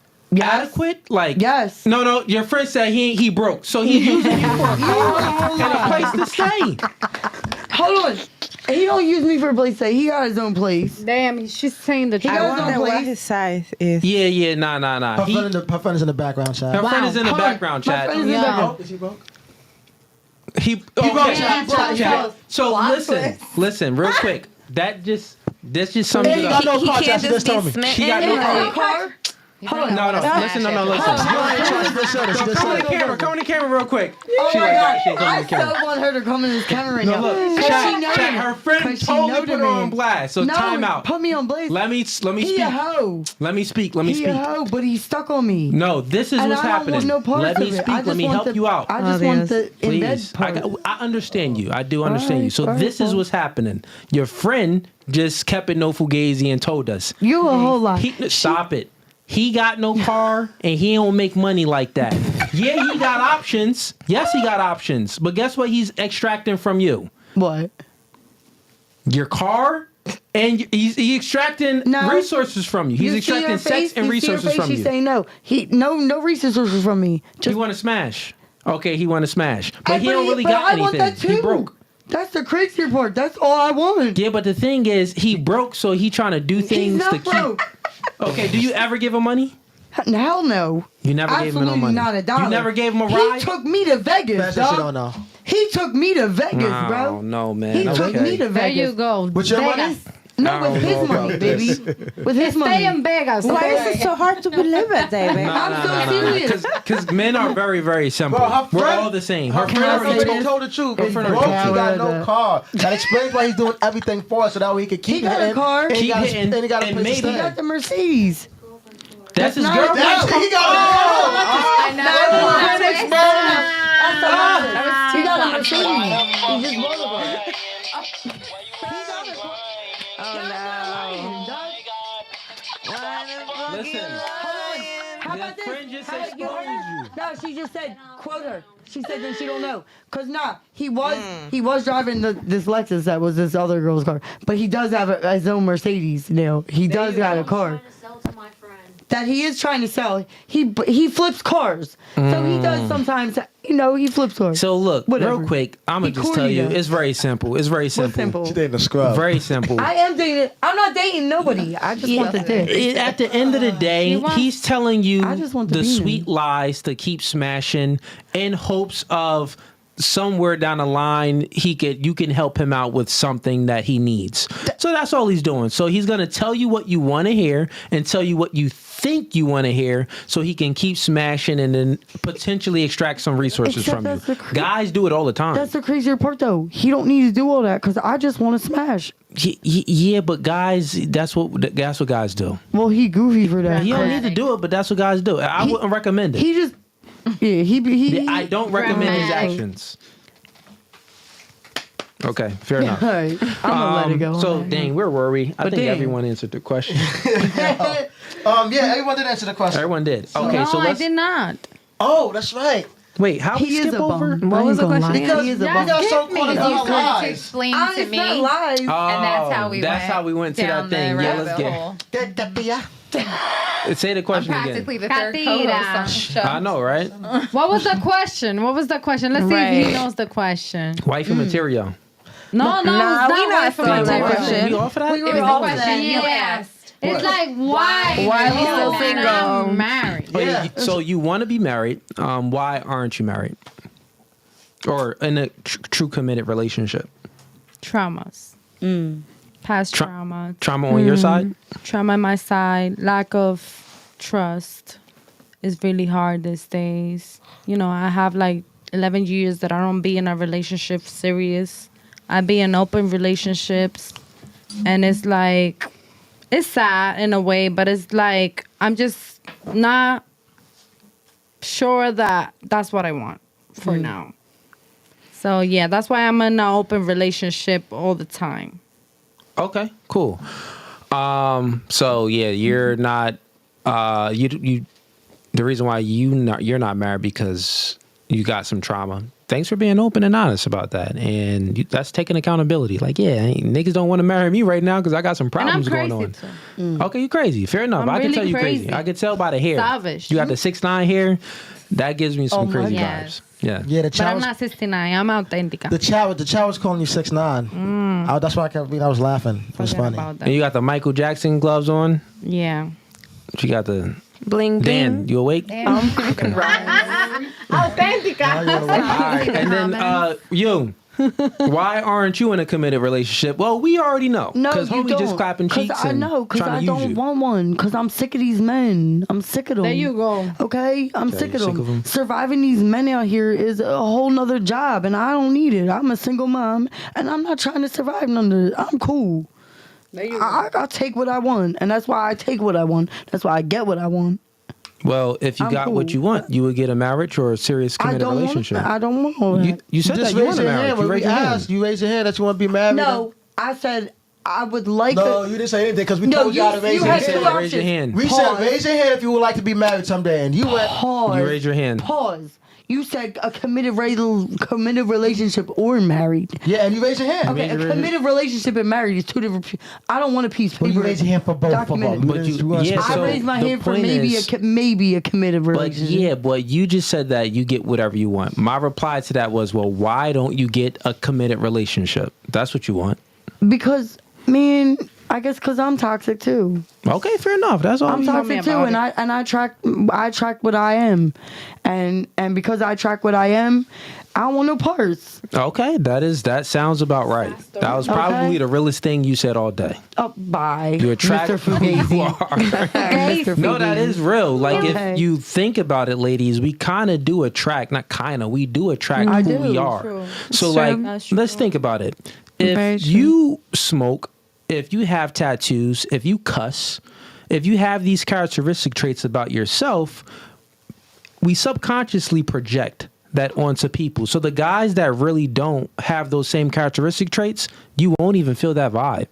adequate? Like,
Yes.
No. Your friend said he broke, so he's using you for a car and a place to stay.
Hold on. He don't use me for a place to stay. He got his own place.
Damn, she's saying the
He
truth.
got
I
his own
wonder what
place.
his size is.
Yeah, nah.
Her friend is in the background,
Her
child.
friend is in the
Hold on.
background
My
chat.
friend is in the background.
Is he broke?
He
broke,
chat.
chat, chat.
So listen, real quick. That's just sums it
He
up.
got no
He
car,
can't
child. She
just
just
be
told me.
smitten.
She got no car.
Car?
Hold
No. Listen.
She just said it. She just
Come on
said
the
it.
camera. Come on the camera real quick.
Oh
She
my
like
God.
that. She come on
I
the camera.
so want her to come in this camera right now.
Look,
'Cause
chat,
she know
chat,
me.
her friend
'Cause she
totally
know
put
the
her on
man.
blast. So
No,
time out.
put me on blast.
Let me
He
speak.
a hoe.
Let me speak.
He a hoe, but he's stuck on me.
No, this is
And
what's
I don't
happening.
want no parts
Let me
of it. I
speak.
just
Let me
want
help
the-
you out.
I just want the in bed
Please.
part.
I understand you. I do understand you. So
all right,
this is
well.
what's happening. Your friend just kept it no fugazi and told us.
You a whole lot.
Stop it. He got no car and he don't make money like that. Yeah, he got options. Yes, he got options. But guess what he's extracting from you?
What?
Your car, and he's extracting
No.
resources from you. He's
You see her
extracting sex
face?
and
You see her
resources
face?
from
She's
you.
saying no. No resources from me.
He
Just
want to smash. Okay, he want to smash, but he
But
don't really
but
got
I
anything.
want that too.
He broke.
That's the crazier part. That's all I want.
Yeah, but the thing is, he broke, so he trying to do
He's
things to
not
keep.
broke.
Okay, do you ever give him money?
Hell no.
You never gave him no
Absolutely
money.
not a dollar.
You never gave him a
He
ride.
took me to Vegas,
That's what she
dog.
don't know.
He took me to Vegas,
No,
bro.
no, man.
He took
Okay.
me to Vegas.
There you go.
With your money?
Vegas.
No,
I
with
don't
his
know
money,
about
baby. With his money.
Stay in Vegas.
Why is it so hard to believe it, David?
I'm so serious.
Because men are very, very simple.
Bro, her
We're
friend-
all the same. Her
Her
friend
friend
already
already
told.
told the truth.
It's
Broke,
the
he
coward.
got no car. That explains why he's doing everything for us, so that way he can keep
He got a
hitting,
car.
and he
Keep
got a-
hitting,
and he got a
and
place to
maybe-
He
stay.
got the Mercedes.
That's his
not-
girlfriend.
That's he got
I know.
He got a Mercedes. He just bought a
Listen,
How
your
about this?
friend just
How-
exposed
you heard her?
you.
No, she just said, quote her. She said that she don't know. Cause he was driving this Lexus that was this other girl's car. But he does have his own Mercedes now. He does got a car. That he is trying to sell. He flips cars. So he does sometimes, he flips her.
So look,
Whatever.
real quick, I'm
He
gonna just tell you,
corny, though.
it's very simple. It's very simple.
simple?
She dating a scrub.
Very simple.
I am dating. I'm not dating nobody. I just want the dick.
At the end of the day, he's telling you
I just want the
the
penis.
sweet lies to keep smashing in hopes of somewhere down the line you can help him out with something that he needs. So that's all he's doing. So he's gonna tell you what you want to hear and tell you what you think you want to hear, so he can keep smashing and then potentially extract some resources
Except
from you.
that's the
Guys do it all the time.
That's the crazier part, though. He don't need to do all that because I just want to smash.
Yeah, but guys, that's what guys do.
Well, he goofy for that.
He don't need to do it, but that's what guys do. I wouldn't recommend it.
He just. Yeah, he
I don't recommend his
dramatic.
actions. Okay, fair enough.
All right, I'm gonna let it go.
So, dang, where were we? I think
dang.
everyone answered the question.
Yeah, everyone did answer the question.
Everyone did. Okay,
No,
so
I
let's.
did not.
Oh, that's right.
Wait, how we
He is
skip
a
over?
bum.
What was the
I ain't gonna
question
lie.
again?
He is a
Yeah,
bum.
You got so
Skip me.
caught up
You
on her
started to
lies.
explain
Ah,
to
it's
me,
not lies.
and that's how we
That's
went.
how we went to
down
that thing.
the
Yeah,
rabbit
let's get.
hole.
Say the
I'm
question again.
practically the third
Catira.
co-host on the show.
I know, right?
What was the question? Let's see if he knows the question.
Wifey material.
No,
Nah,
it's
we
not
not
wife
for that
material.
question.
We off of that?
It was the question you asked.
It's like why
Why are you still
not
single?
married?
Oh, so you want to be married? Why aren't you married? Or in a true committed relationship?
Traumas. Past trauma.
Trauma on your side?
Trauma on my side. Lack of trust is really hard these days. You know, I have like 11 years that I don't be in a relationship serious. I be in open relationships. And it's like, it's sad in a way, but it's like, I'm just not sure that that's what I want for now. So yeah, that's why I'm in an open relationship all the time.
Okay, cool. So yeah, you're not. You. The reason why you're not married because you got some trauma. Thanks for being open and honest about that, and that's taking accountability. Like, yeah, niggas don't want to marry me right now because I got some problems going on. Okay, you crazy. Fair enough.
I'm
I can
really
tell you crazy.
crazy.
I can tell by the hair.
Savage.
You got the 6'9" hair. That gives me some crazy
Yes.
vibes. Yeah.
Yeah, the
But I'm
child.
not 69. I'm authentica.
The child was calling you 6'9". That's why I was laughing. It was
Forget
funny.
about that.
And you got the Michael Jackson gloves on.
Yeah.
You got the
Bling
Dan.
bling.
You awake?
Now you're the one.
All right, and then you. Why aren't you in a committed relationship? Well, we already know.
No,
Because
you
homie
don't.
just clapping cheeks
I
and
know, because
trying
I
to use
don't
you.
want one. Because I'm sick of these men. I'm sick of them.
There you go.
Okay, I'm
Okay,
sick of
sick
them.
of 'em.
Surviving these men out here is a whole nother job, and I don't need it. I'm a single mom, and I'm not trying to survive none of it. I'm cool. I take what I want, and that's why I take what I want. That's why I get what I want.
Well, if you
I'm
got what
cool.
you want, you would get a marriage or a serious
I
committed
don't
relationship.
want. I don't want all that.
You said that
Just
you
raise
want a
your
marriage.
hand.
You
When we
raised your hand.
asked, you raise your hand that you want to be married.
No, I said I would like.
No, you didn't say anything because we
No,
told y'all to raise
you
your
had
You
hand.
said
two
raise your hand.
We
Pause.
said raise your hand if you would like to be married someday, and you went.
Pause.
You raised your hand.
Pause. You said a committed relationship or married.
Yeah, and you raised your hand.
Okay, a committed relationship and married is two different. I don't want a piece of
Well,
paper.
you raised your hand for both of them.
Documented.
But yeah,
I
so
raised my
the
hand for
point
maybe
is-
maybe a committed
But
relationship.
yeah, but you just said that you get whatever you want. My reply to that was, well, why don't you get a committed relationship? That's what you want.
Because man, I guess because I'm toxic too.
Okay, fair enough. That's all.
I'm
you-
toxic too, and I track what I am, and because I track what I am, I don't want no parts.
Okay, that sounds about right. That was probably
Okay.
the realest thing you said all day.
Oh, bye.
You attract
Mr.
who you
Fugazee.
are.
Mr.
No, that
Fugazee.
is real. Like
Okay.
if you think about it, ladies, we kind of do attract, not kind of, we do attract
I
who we
do.
are.
True.
So
It's
like,
true. That's true.
let's think about it.
Very
If
true.
you smoke, if you have tattoos, if you cuss, if you have these characteristic traits about yourself, we subconsciously project that onto people. So the guys that really don't have those same characteristic traits, you won't even feel that vibe,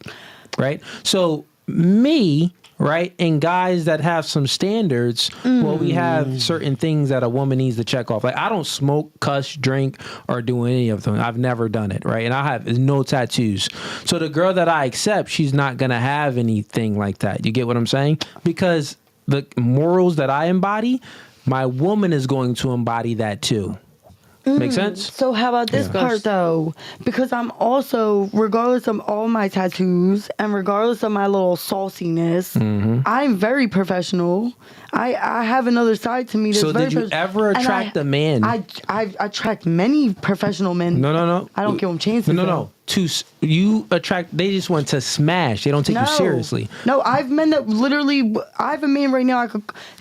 right? So me, right, and guys that have some standards, well, we have certain things that a woman needs to check off. Like I don't smoke, cuss, drink, or do any of them. I've never done it, right? And I have no tattoos. So the girl that I accept, she's not gonna have anything like that. You get what I'm saying? Because the morals that I embody, my woman is going to embody that too. Make sense?
So how about this part though? Because I'm also, regardless of all my tattoos and regardless of my little sauciness, I'm very professional. I have another side to me that's
So
very
did you ever attract a man?
I attract many professional men.
No.
I don't give them chances.
No. You attract. They just want to smash. They don't take you seriously.
No, I've men that literally. I have a man right now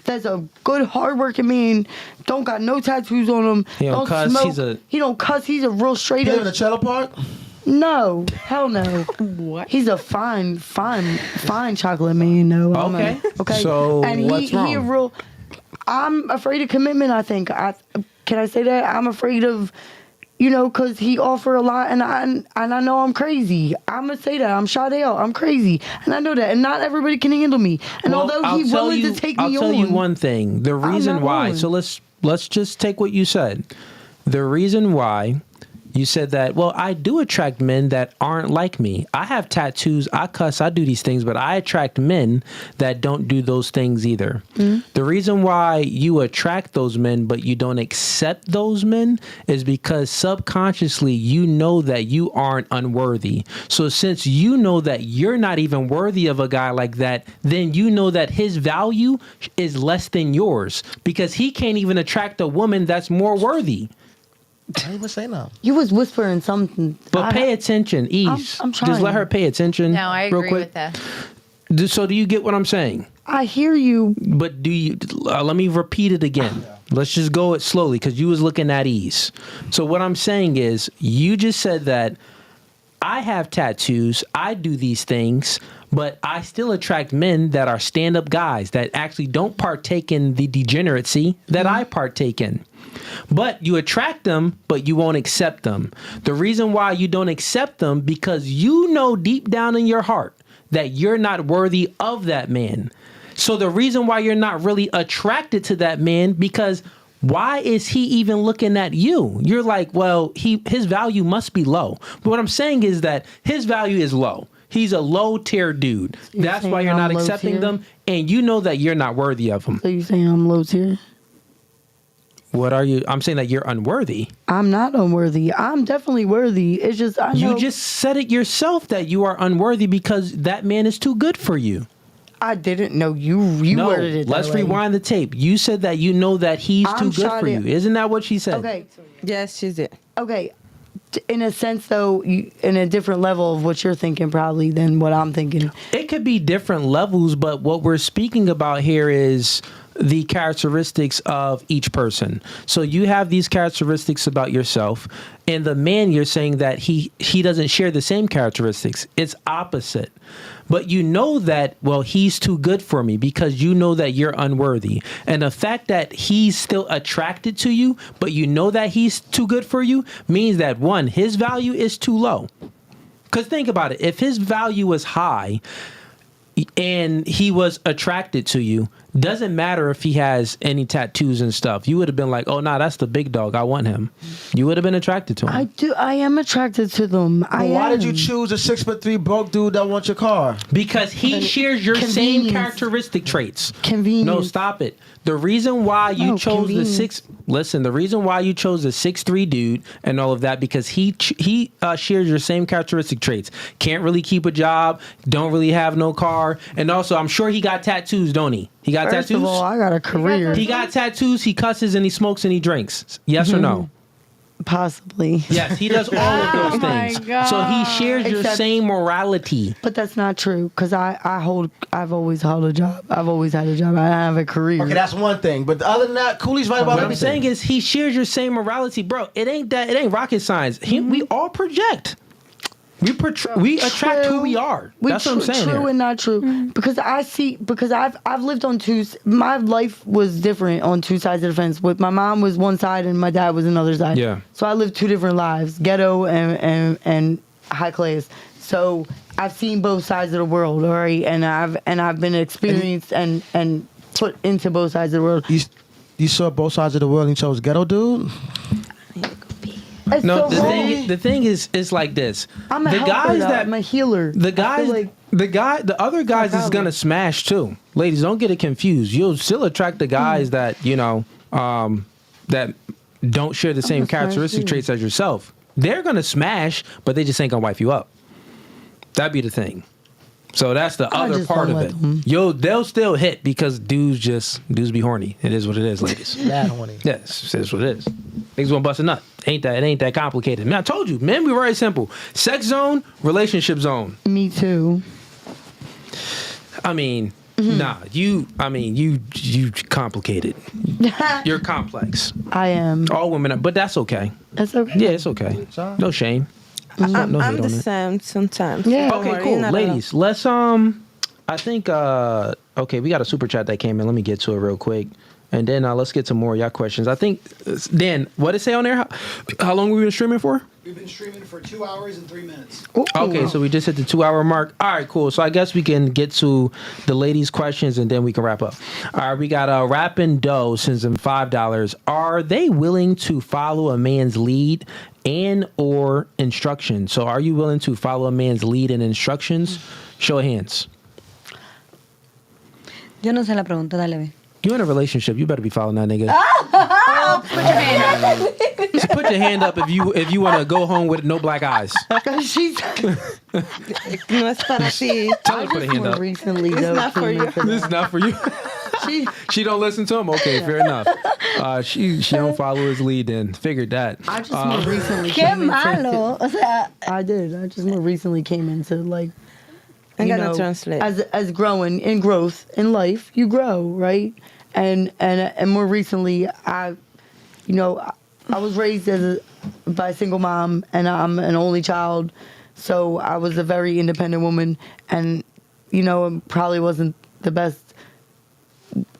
that's a good, hardworking man. Don't got no tattoos on him.
He don't cuss.
Smoke. He don't cuss. He's a real straight
You
up.
live in a trailer park?
No, hell no. What? He's a fine chocolate man. No.
Okay.
Okay.
So
and
what's wrong?
He a real. I'm afraid of commitment. I think. Can I say that? I'm afraid of. Because he offer a lot, and I know I'm crazy. I'm gonna say that I'm Shadell. I'm crazy, and I know that, and not everybody can handle me. And although he's willing to take me on,
I'll tell you one thing. The reason why.
willing.
So let's just take what you said. The reason why you said that. Well, I do attract men that aren't like me. I have tattoos. I cuss. I do these things, but I attract men that don't do those things either. The reason why you attract those men, but you don't accept those men, is because subconsciously you know that you aren't unworthy. So since you know that you're not even worthy of a guy like that, then you know that his value is less than yours because he can't even attract a woman that's more worthy.
I didn't even say no.
you was whispering something.
But pay attention, Ease.
I'm trying.
Just let her pay attention.
No, I
real
agree
quick.
with that.
So do you get what I'm saying?
I hear you.
But do you? Let me repeat it again. Let's just go it slowly because you was looking at Ease. So what I'm saying is, you just said that I have tattoos, I do these things, but I still attract men that are stand-up guys that actually don't partake in the degeneracy that I partake in. But you attract them, but you won't accept them. The reason why you don't accept them, because you know deep down in your heart that you're not worthy of that man. So the reason why you're not really attracted to that man, because why is he even looking at you? You're like, well, his value must be low. But what I'm saying is that his value is low. He's a low tier dude. That's why you're not accepting them, and you know that you're not worthy of him.
So you saying I'm low tier?
What are you? I'm saying that you're unworthy.
I'm not unworthy. I'm definitely worthy. It's just I know.
You just said it yourself that you are unworthy because that man is too good for you.
I didn't know you
No,
worded it that
let's
way.
rewind the tape. You said that you know that he's too good for you. Isn't that what she said?
Okay.
Yes, she did.
Okay. In a sense, though, in a different level of what you're thinking, probably than what I'm thinking.
It could be different levels, but what we're speaking about here is the characteristics of each person. So you have these characteristics about yourself, and the man, you're saying that he doesn't share the same characteristics. It's opposite. But you know that, well, he's too good for me because you know that you're unworthy. And the fact that he's still attracted to you, but you know that he's too good for you, means that, one, his value is too low. Because think about it. If his value was high and he was attracted to you, doesn't matter if he has any tattoos and stuff. You would have been like, oh, nah, that's the big dog. I want him. You would have been attracted to him.
I am attracted to them.
Why did you choose a 6'3" broke dude that wants your car?
Because he shares your same characteristic traits.
Convenience.
No, stop it. The reason why you chose
convenience.
the reason why you chose the 6'3" dude and all of that, because he shares your same characteristic traits. Can't really keep a job, don't really have no car, and also I'm sure he got tattoos, don't he? He got
First
tattoos?
of all, I got a career.
He got tattoos, he cusses, and he smokes and he drinks. Yes or no?
Possibly.
Yes, he does all of those
my
things.
God.
So he shares your
Except-
same morality.
But that's not true because I've always held a job. I've always had a job. I have a career.
Okay, that's one thing. But other than that, Cooley's right about
What I'm
everything.
saying is he shares your same morality, bro. It ain't rocket science. We all project. We attract who we are. That's what I'm saying.
True
here.
and not true. Because I've lived on my life was different on two sides of the fence. With my mom was one side and my dad was another side.
Yeah.
So I lived two different lives, ghetto and high class. So I've seen both sides of the world, all right, and I've been experienced and put into both sides of the world.
You saw both sides of the world and you chose ghetto dude?
It's
No,
so wrong.
the thing is, it's like this.
I'm a helper, though. I'm a healer.
The other guys is gonna smash too. Ladies, don't get it confused. You'll still attract the guys that that don't share the same characteristic traits as yourself, they're gonna smash, but they just ain't gonna wife you up. That'd be the thing. So that's the other
just
part
don't
of
let
it.
them.
They'll still hit because dudes be horny. It is what it is, ladies.
That horny.
Yes, it is what it is. Niggas gonna bust a nut. It ain't that complicated. Man, I told you, men, we very simple. Sex zone, relationship zone.
Me too.
I mean, nah, you complicated. You're complex.
I am.
All women are, but that's okay.
That's okay.
Yeah, it's okay. No shame.
I'm
no hate
the
on it.
same sometimes.
Yeah.
Don't
Okay,
worry,
cool.
not
Ladies, let's I think okay, we got a super chat that came in. Let me get to it real quick. And then let's get to more of y'all questions. I think Dan, what did it say on there? How long have we been streaming for?
We've been streaming for 2 hours and 3 minutes.
Okay, so we just hit the 2 hour mark. All right, cool. So I guess we can get to the ladies' questions and then we can wrap up. All right, we got Rappin' Doe sends them $5. Are they willing to follow a man's lead and or instructions? So are you willing to follow a man's lead and instructions? Show of hands.
Yo no sé la pregunta, dale, ve.
You in a relationship, you better be following that nigga.
Put your hand up.
Just put your hand up if you want to go home with no black eyes.
She's
No es para ti.
Tell her to put a hand
more
up.
recently
It's
though,
not for
came
you.
into
This is not for you. She don't listen to him. Okay, fair enough. She don't follow his lead. Then figured that.
I just more recently
Qué
came into
malo. O sea,
I did. I just more recently came into like
I'm
you
gonna
know,
translate.
as growing in growth in life, you grow, right? And more recently, I was raised by a single mom, and I'm an only child, so I was a very independent woman, and it probably wasn't the best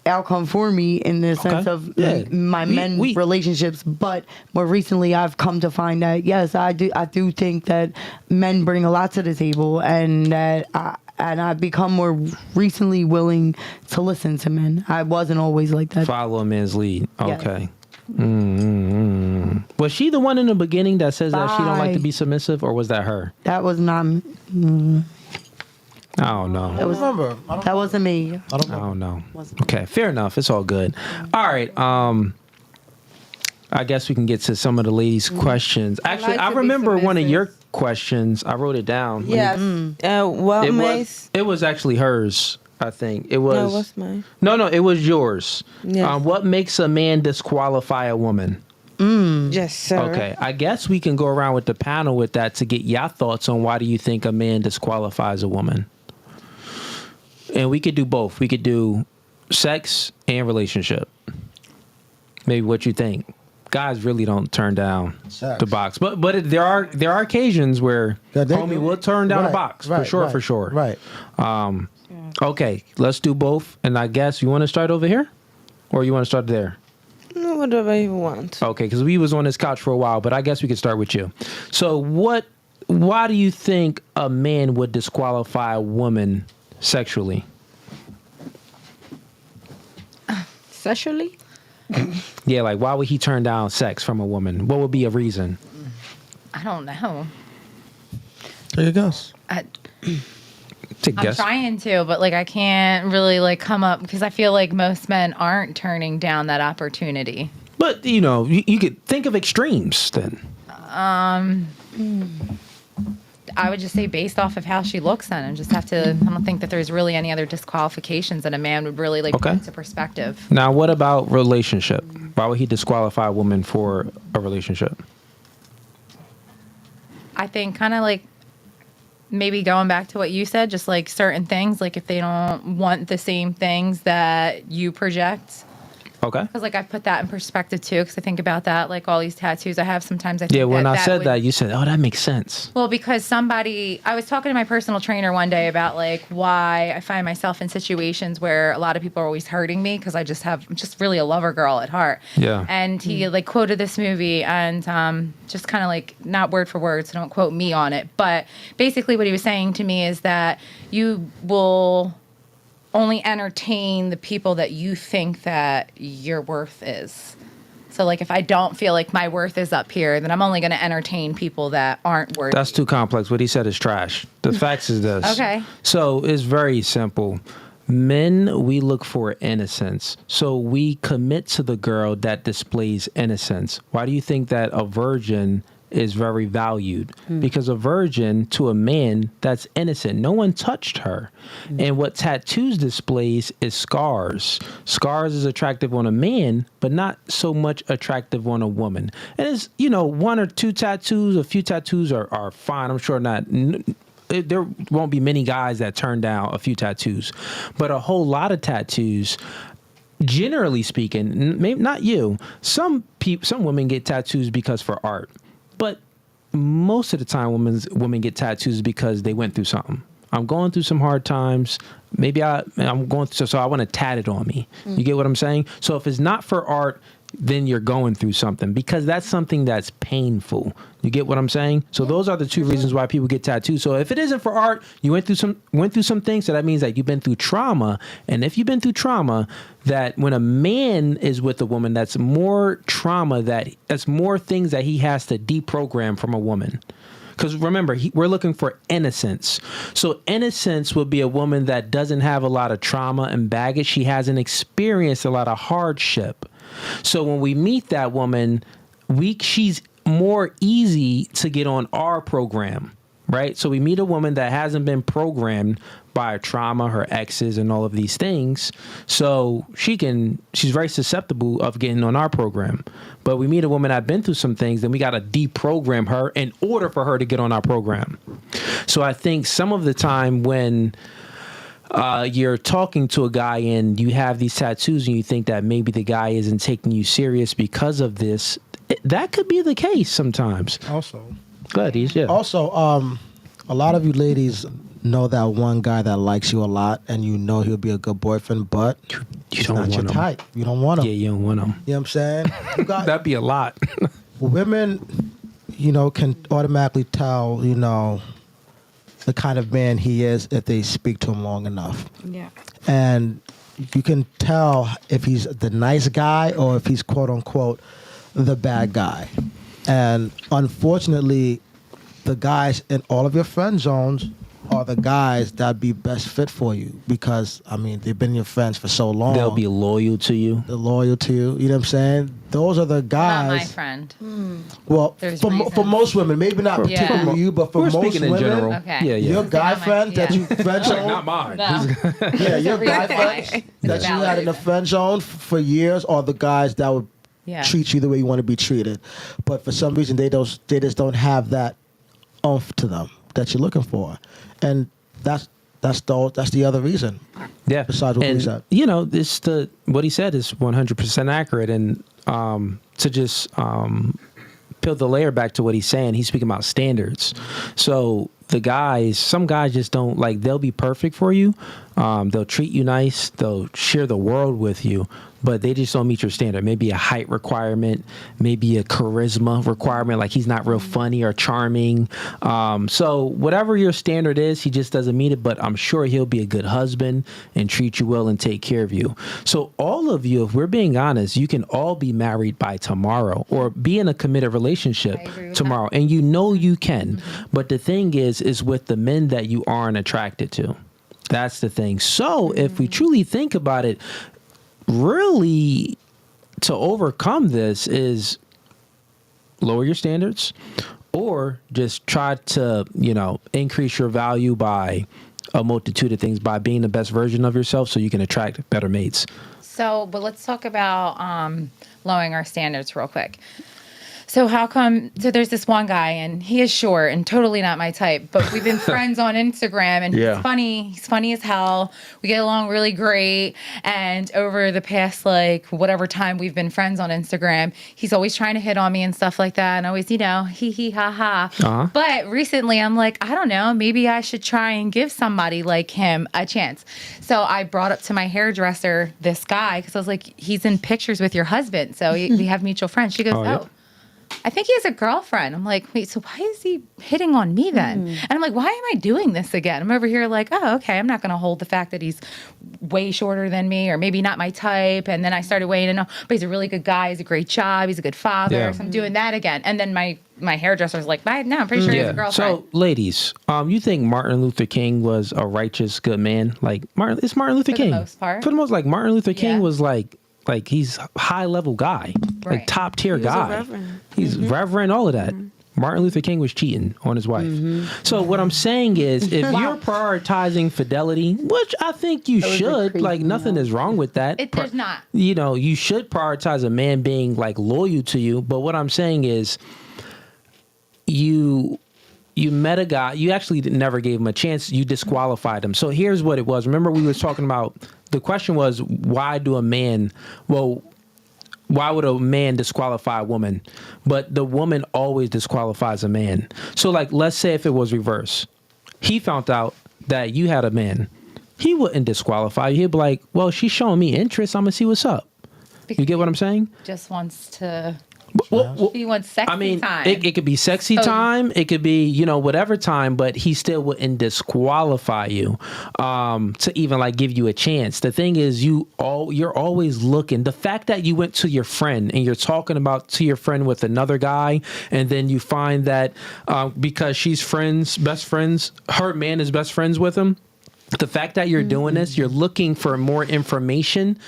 outcome for me in the sense of my men relationships, but more recently I've come to find that yes, I do think that men bring a lot to the table, and that I've become more recently willing to listen to men. I wasn't always like that.
Follow a man's lead.
Yes.
Okay. Was she the one in the beginning that says that she don't like to be submissive, or was that her?
That was not.
I don't know.
I don't remember.
That wasn't me.
I don't
I
know.
don't know. Okay, fair enough. It's all good. All right. I guess we can get to some of the ladies' questions. Actually,
like
I
to be
remember one of
submissive.
your questions. I wrote it down.
Yes. What
It
makes?
was actually hers. I think it was.
No, it was mine.
No, it was yours.
Yes.
What makes a man disqualify a woman?
Yes, sir.
Okay, I guess we can go around with the panel with that to get your thoughts on why do you think a man disqualifies a woman? And we could do both. We could do sex and relationship. Maybe what you think. Guys really don't turn down
Sex.
the box, but there are occasions where
Yeah, they
homie
do.
will turn down a
Right,
box
right,
for sure.
Right.
Okay, let's do both. And I guess you want to start over here, or you want to start there?
No, whatever you want.
Okay, because we was on this couch for a while, but I guess we could start with you. So why do you think a man would disqualify a woman sexually?
Sexually?
Yeah, like why would he turn down sex from a woman? What would be a reason?
I don't know.
Take a guess.
I,
Take a
I'm
guess.
trying to, but like I can't really like come up because I feel like most men aren't turning down that opportunity.
But you could think of extremes then.
I would just say based off of how she looks then and just have to I don't think that there's really any other disqualifications that a man would really like put into perspective.
Now, what about relationship? Why would he disqualify a woman for a relationship?
I think kind of like maybe going back to what you said, just like certain things, like if they don't want the same things that you project.
Okay.
Because like I've put that in perspective too, because I think about that, like all these tattoos I have. Sometimes I think
Yeah, when I said
would-
that, you said, "Oh, that makes sense."
Well, because I was talking to my personal trainer one day about like why I find myself in situations where a lot of people are always hurting me because I'm just really a lover girl at heart.
Yeah.
And he like quoted this movie and just kind of like not word for word, so don't quote me on it. But basically what he was saying to me is that you will only entertain the people that you think that your worth is. So like if I don't feel like my worth is up here, then I'm only going to entertain people that aren't worthy.
That's too complex. What he said is trash. The facts is this.
Okay.
So it's very simple. Men, we look for innocence. So we commit to the girl that displays innocence. Why do you think that a virgin is very valued? Because a virgin to a man, that's innocent. No one touched her. And what tattoos displays is scars. Scars is attractive on a man, but not so much attractive on a woman. And it's, one or two tattoos, a few tattoos are fine. I'm sure not. There won't be many guys that turn down a few tattoos, but a whole lot of tattoos, generally speaking, maybe not you, some women get tattoos because for art. But most of the time, women get tattoos because they went through something. I'm going through some hard times. Maybe I'm going through, so I want to tat it on me. You get what I'm saying? So if it's not for art, then you're going through something, because that's something that's painful. You get what I'm saying? So those are the two reasons why people get tattoos. So if it isn't for art, you went through some things. So that means that you've been through trauma. And if you've been through trauma, that when a man is with a woman, that's more trauma, that's more things that he has to deprogram from a woman. Because remember, we're looking for innocence. So innocence would be a woman that doesn't have a lot of trauma and baggage. She hasn't experienced a lot of hardship. So when we meet that woman, she's more easy to get on our program, right? So we meet a woman that hasn't been programmed by her trauma, her exes, and all of these things. So she's very susceptible of getting on our program. But we meet a woman that's been through some things, then we got to deprogram her in order for her to get on our program. So I think some of the time when you're talking to a guy and you have these tattoos and you think that maybe the guy isn't taking you serious because of this, that could be the case sometimes.
Also,
Gladies, yeah.
Also, a lot of you ladies know that one guy that likes you a lot, and you know he'll be a good boyfriend, but
you don't
not
want
your
him.
Type. You don't want him.
Yeah, you don't want him.
You know what I'm saying?
That'd be a lot.
Women, can automatically tell, the kind of man he is if they speak to him long enough.
Yeah.
And you can tell if he's the nice guy or if he's quote unquote the bad guy. And unfortunately, the guys in all of your friend zones are the guys that be best fit for you, because they've been your friends for so long.
They'll be loyal to you.
They're loyal to you. You know what I'm saying? Those are the guys.
Not my friend.
Well,
There's
for
reasons.
most women, maybe not
Yeah.
particularly you, but for
We're
most
speaking in
women,
general.
Okay.
Yeah, yeah.
your guy
Not my-
friend that
yeah.
you friend zone,
Not mine.
No.
yeah, your
reason
guy
why.
friends
It's
that you had
valid.
in the friend zone for years are the guys that would
Yeah.
treat you the way you want to be treated. But for some reason, they just don't have that oomph to them that you're looking for, and that's the other reason.
Yeah.
Besides what
and,
he said.
What he said is 100% accurate. And to just peel the layer back to what he's saying, he's speaking about standards. So some guys just don't, they'll be perfect for you. They'll treat you nice. They'll share the world with you, but they just don't meet your standard. Maybe a height requirement, maybe a charisma requirement, like he's not real funny or charming. So whatever your standard is, he just doesn't meet it, but I'm sure he'll be a good husband and treat you well and take care of you. So all of you, if we're being honest, you can all be married by tomorrow or be in a committed relationship tomorrow. And you can. But the thing is with the men that you aren't attracted to. That's the thing. So if we truly think about it, really to overcome this is lower your standards or just try to, increase your value by a multitude of things, by being the best version of yourself so you can attract better mates.
So, but let's talk about lowering our standards real quick. So there's this one guy and he is short and totally not my type, but we've been friends on Instagram and
Yeah.
he's funny as hell. We get along really great. And over the past, whatever time we've been friends on Instagram, he's always trying to hit on me and stuff like that. And always, hee hee ha ha.
Uh-huh.
But recently I'm like, I don't know, maybe I should try and give somebody like him a chance. So I brought up to my hairdresser this guy because I was like, he's in pictures with your husband. So we have mutual friends. She goes,
Oh, yeah.
I think he has a girlfriend. I'm like, wait, so why is he hitting on me then? And I'm like, why am I doing this again? I'm over here like, oh, okay, I'm not going to hold the fact that he's way shorter than me or maybe not my type. And then I started weighing in, but he's a really good guy. He's a great job. He's a good father.
Yeah.
So I'm doing that again. And then my hairdresser's like, no, I'm pretty sure he has a girlfriend.
So, ladies, you think Martin Luther King was a righteous, good man? Like it's Martin Luther King.
For the most part.
For the most, like Martin Luther King
Yeah.
was like he's a high level guy, like
Right.
top tier
was a
guy.
reverend.
He's reverend, all of that. Martin Luther King was cheating on his wife. So what I'm saying is, if you're prioritizing fidelity, which I think you should, like nothing is wrong with that.
There's not.
You know, you should prioritize a man being like loyal to you. But what I'm saying is, you met a guy, you actually never gave him a chance, you disqualified him. So here's what it was. Remember, we was talking about, the question was, why would a man disqualify a woman? But the woman always disqualifies a man. So like, let's say if it was reverse, he found out that you had a man, he wouldn't disqualify you. He'd be like, well, she's showing me interest, I'm gonna see what's up. You get what I'm saying?
Just wants to...
Well,
he wants sexy time.
It could be sexy time. It could be, whatever time, but he still wouldn't disqualify you to even like give you a chance. The thing is, you're always looking. The fact that you went to your friend and you're talking about to your friend with another guy, and then you find that because she's best friends, her man is best friends with him. The fact that you're doing this, you're looking for more information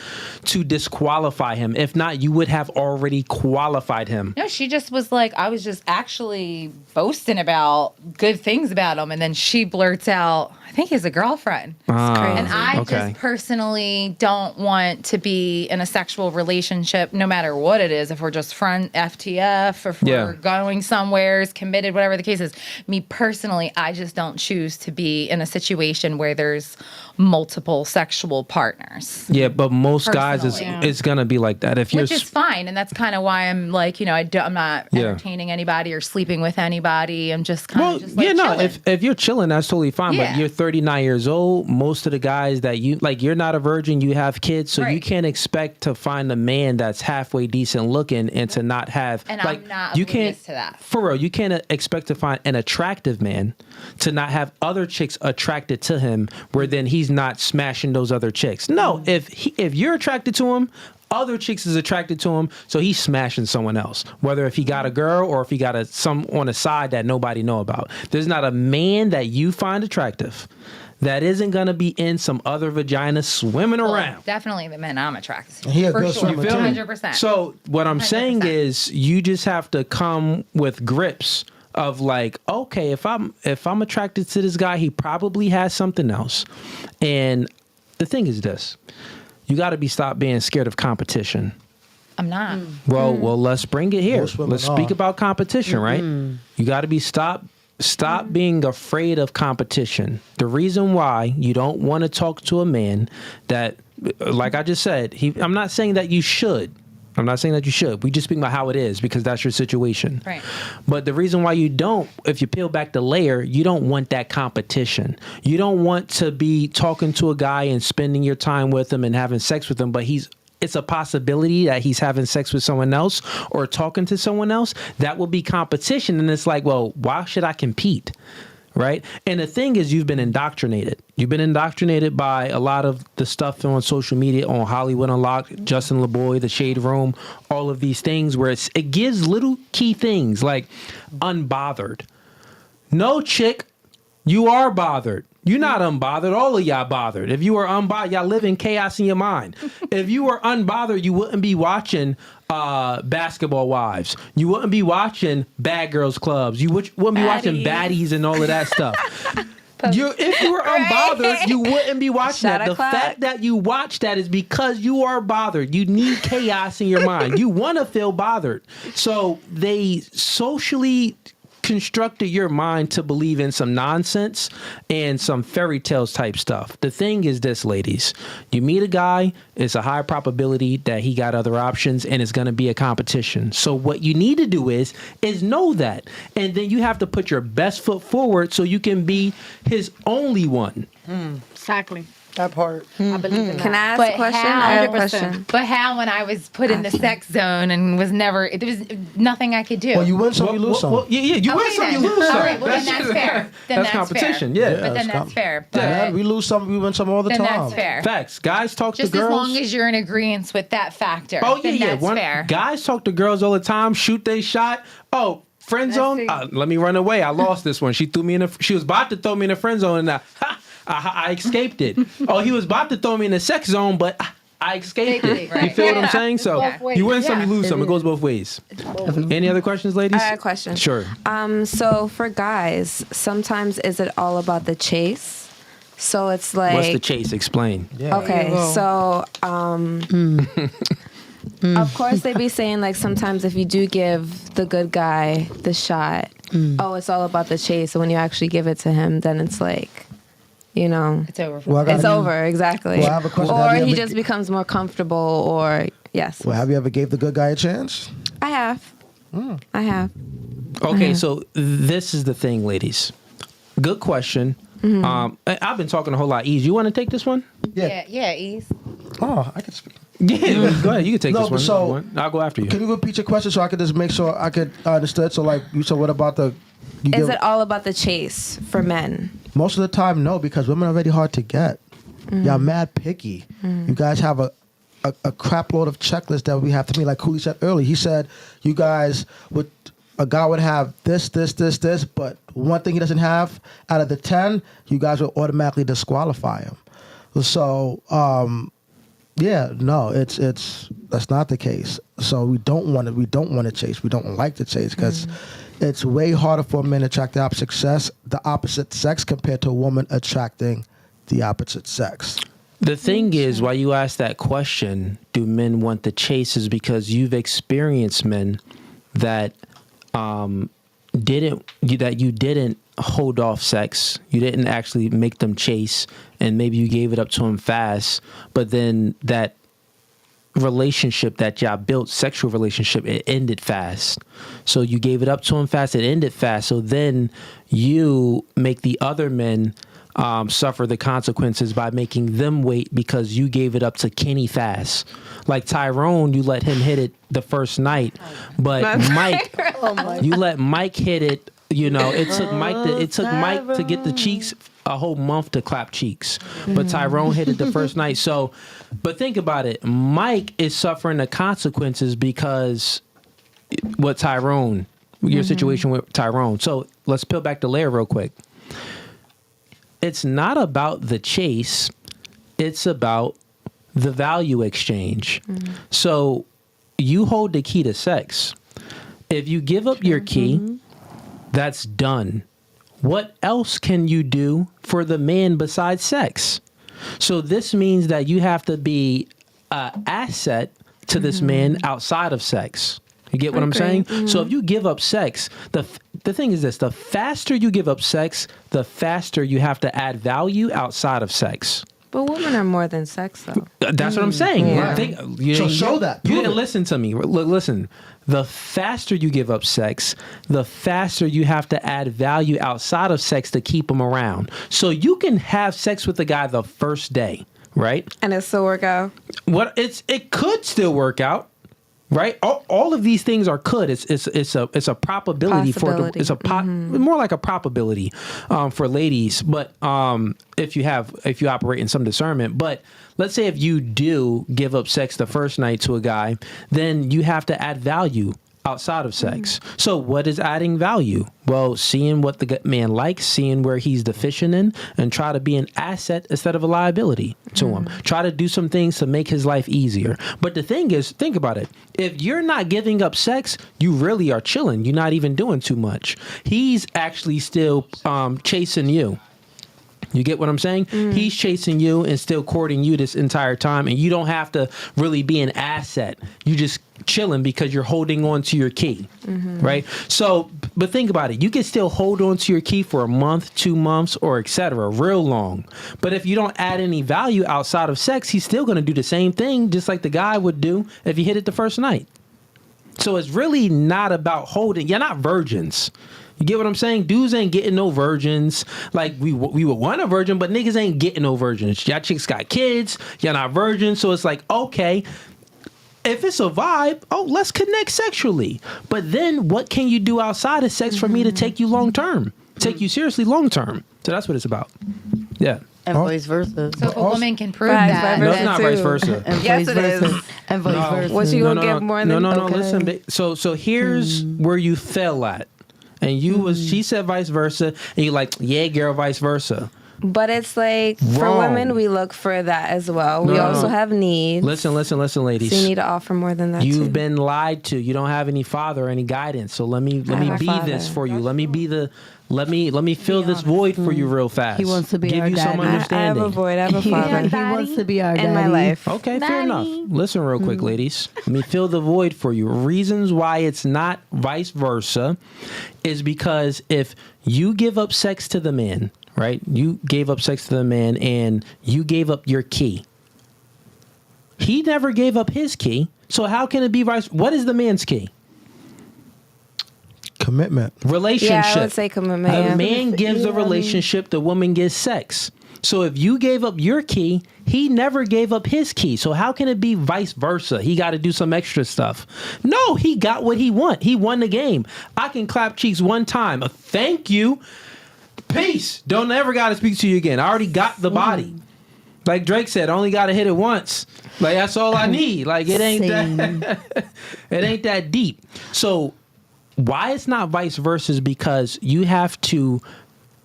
to disqualify him. If not, you would have already qualified him.
No, she just was like, I was just actually boasting about good things about him. And then she blurts out, I think he has a girlfriend. And I just personally don't want to be in a sexual relationship, no matter what it is. If we're just friend FTF, or if we're going somewhere, committed, whatever the case is. Me personally, I just don't choose to be in a situation where there's multiple sexual partners.
Yeah, but most guys, it's going to be like that.
Which is fine. And that's kind of why I'm like, I'm not entertaining anybody or sleeping with anybody. I'm just kind of chilling.
If you're chilling, that's totally fine.
Yeah.
But you're 39 years old. Most of the guys that you're not a virgin, you have kids. So you can't expect to find a man that's halfway decent looking and to not have.
And I'm not oblivious to that.
For real, you can't expect to find an attractive man to not have other chicks attracted to him, where then he's not smashing those other chicks. No, if you're attracted to him, other chicks is attracted to him, so he's smashing someone else. Whether if he got a girl or if he got some on the side that nobody know about. There's not a man that you find attractive that isn't gonna be in some other vagina swimming around.
Definitely the men I'm attracted to.
He a
For
good
sure.
swimmer, too.
100%.
So what I'm saying is, you just have to come with grips of like, okay, if I'm attracted to this guy, he probably has something else. And the thing is this, you got to stop being scared of competition.
I'm not.
Well, let's bring it here.
Most women
Let's speak
are.
about competition, right? You got to stop being afraid of competition. The reason why you don't want to talk to a man that, like I just said, I'm not saying that you should. We just speak about how it is because that's your situation.
Right.
But the reason why you don't, if you peel back the layer, you don't want that competition. You don't want to be talking to a guy and spending your time with him and having sex with him, but it's a possibility that he's having sex with someone else or talking to someone else. That will be competition. And it's like, well, why should I compete? Right. And the thing is, you've been indoctrinated. You've been indoctrinated by a lot of the stuff on social media, on Hollywood Unlocked, Justin LeBoy, The Shade Room, all of these things where it gives little key things like unbothered. No, chick, you are bothered. You're not unbothered. All of y'all bothered. If you were unbothered, y'all live in chaos in your mind. If you were unbothered, you wouldn't be watching Basketball Wives. You wouldn't be watching Bad Girls Clubs. You wouldn't be watching Baddies and all of that stuff. If you were unbothered, you wouldn't be watching that. The fact that you watch that is because you are bothered. You need chaos in your mind. You want to feel bothered. So they socially constructed your mind to believe in some nonsense and some fairy tales type stuff. The thing is this, ladies, you meet a guy, it's a high probability that he got other options and it's going to be a competition. So what you need to do is know that. And then you have to put your best foot forward so you can be his only one.
Exactly.
That part.
I believe in
Can I
that.
ask a question? I have a question.
But how when I was put in the sex zone and was never, there was nothing I could do.
Well, you win some, you lose some.
Well, yeah, you win some, you lose some.
All right, well, then that's fair. Then
that's competition,
fair.
yeah.
But then that's fair. But
Yeah, we lose some, we win some all the
then
time.
that's fair.
Facts. Guys talk
Just
to girls.
as long as you're in agreement with that factor.
Oh, yeah,
then
yeah.
that's fair.
Guys talk to girls all the time, shoot they shot. Oh, friend zone? Let me run away. I lost this one. She was about to throw me in the friend zone, and I escaped it. Oh, he was about to throw me in the sex zone, but I escaped it.
Right.
You feel what I'm saying? So you win some, you lose some. It goes both ways. Any other questions, ladies?
I have a question.
Sure.
So for guys, sometimes is it all about the chase? So it's like,
What's the chase? Explain.
Yeah.
okay, so of course they be saying like sometimes if you do give the good guy the shot, oh, it's all about the chase. So when you actually give it to him, then it's like, you know,
It's over.
Well,
it's over, exactly.
Well, I have a question.
Or
Have you
he
ever
just becomes more comfortable, or yes.
Well, have you ever gave the good guy a chance?
I have. I have.
Okay, so this is the thing, ladies. Good question. I've been talking a whole lot. Ease, you want to take this one?
Yeah, Ease.
Oh, I can speak.
Yeah, go ahead. You can take
No,
this one.
but so-
if you want. I'll go after you.
Can you repeat your question so I could just make sure I could understood? So, like, you said, what about the? You
Is
give-
it all about the chase for men?
Most of the time, no, because women are already hard to get. Y'all mad picky. You guys have a crap load of checklists that we have to meet. Like Cooley said earlier, he said you guys would, a guy would have this, but one thing he doesn't have out of the 10, you guys would automatically disqualify him. So, yeah, no, it's that's not the case. So we don't want to chase. We don't like to chase because it's way harder for men to attract the opposite sex compared to a woman attracting the opposite sex.
The thing is, why you ask that question, do men want the chase, is because you've experienced men that you didn't hold off sex. You didn't actually make them chase, and maybe you gave it up to them fast, but then that relationship that y'all built, sexual relationship, it ended fast. So you gave it up to him fast, it ended fast. So then you make the other men suffer the consequences by making them wait because you gave it up to Kenny fast. Like Tyrone, you let him hit it the first night, but Mike, you let Mike hit it. You know, it took Mike to get the cheeks a whole month to clap cheeks, but Tyrone hit it the first night. So, but think about it. Mike is suffering the consequences because what Tyrone, your situation with Tyrone. So let's peel back the layer real quick. It's not about the chase. It's about the value exchange. So you hold the key to sex. If you give up your key, that's done. What else can you do for the man besides sex? So this means that you have to be an asset to this man outside of sex. You get what I'm saying? So if you give up sex, the thing is this: the faster you give up sex, the faster you have to add value outside of sex.
But women are more than sex, though.
That's what I'm saying.
Yeah.
So show that.
You
Prove
didn't
it.
listen to me. Look, listen. The faster you give up sex, the faster you have to add value outside of sex to keep them around. So you can have sex with a guy the first day, right?
And it still work out.
It could still work out. Right, all of these things are could. It's a probability
Possibility.
More like a probability for ladies. But if you operate in some discernment. But let's say if you do give up sex the first night to a guy, then you have to add value outside of sex. So what is adding value? Well, seeing what the man likes, seeing where he's deficient in, and try to be an asset instead of a liability to him. Try to do some things to make his life easier. But the thing is, think about it. If you're not giving up sex, you really are chilling. You're not even doing too much. He's actually still chasing you. You get what I'm saying? He's chasing you and still courting you this entire time, and you don't have to really be an asset. You just chilling because you're holding on to your key, right? So, but think about it. You can still hold on to your key for a month, 2 months, or etc. real long. But if you don't add any value outside of sex, he's still going to do the same thing, just like the guy would do if you hit it the first night. So it's really not about holding. You're not virgins. You get what I'm saying? Dudes ain't getting no virgins. Like we would want a virgin, but niggas ain't getting no virgins. Y'all chicks got kids. Y'all not virgins. So it's like, okay, if it's a vibe, let's connect sexually. But then what can you do outside of sex for me to take you long term? Take you seriously long term. So that's what it's about. Yeah.
And vice versa.
So if a woman can prove
Vice
that,
No, it's not vice versa.
And
Yes,
vice
it is.
versa. And vice versa.
What you gonna give more than?
No.
Okay.
Listen, so here's where you fell at, and she said vice versa, and you like, yeah, girl, vice versa.
But it's like for
Wrong.
women, we look for that as well. We
No.
also have needs.
Listen, ladies.
So you need to offer more than that.
You've
too.
been lied to. You don't have any father or any guidance. So let me
I have
be
a father.
this for you. Let me fill this void for you real fast.
He wants to be
give
our
you some
daddy.
I have
understanding.
a void. I have a father
He wants to be our daddy.
in my life.
Okay, fair enough. Listen real quick, ladies. Let me fill the void for you. Reasons why it's not vice versa is because if you give up sex to the man, right? You gave up sex to the man and you gave up your key. He never gave up his key. So how can it be vice? What is the man's key?
Commitment.
Relationship.
Yeah, I would say commitment.
The
yeah.
man gives a relationship, the woman gives sex. So if you gave up your key, he never gave up his key. So how can it be vice versa? He got to do some extra stuff. No, he got what he want. He won the game. I can clap cheeks one time. A thank you. Peace. Don't ever got to speak to you again. I already got the body. Like Drake said, I only got to hit it once. Like that's all I need. Like it ain't that it ain't that deep. So why it's not vice versa is because you have to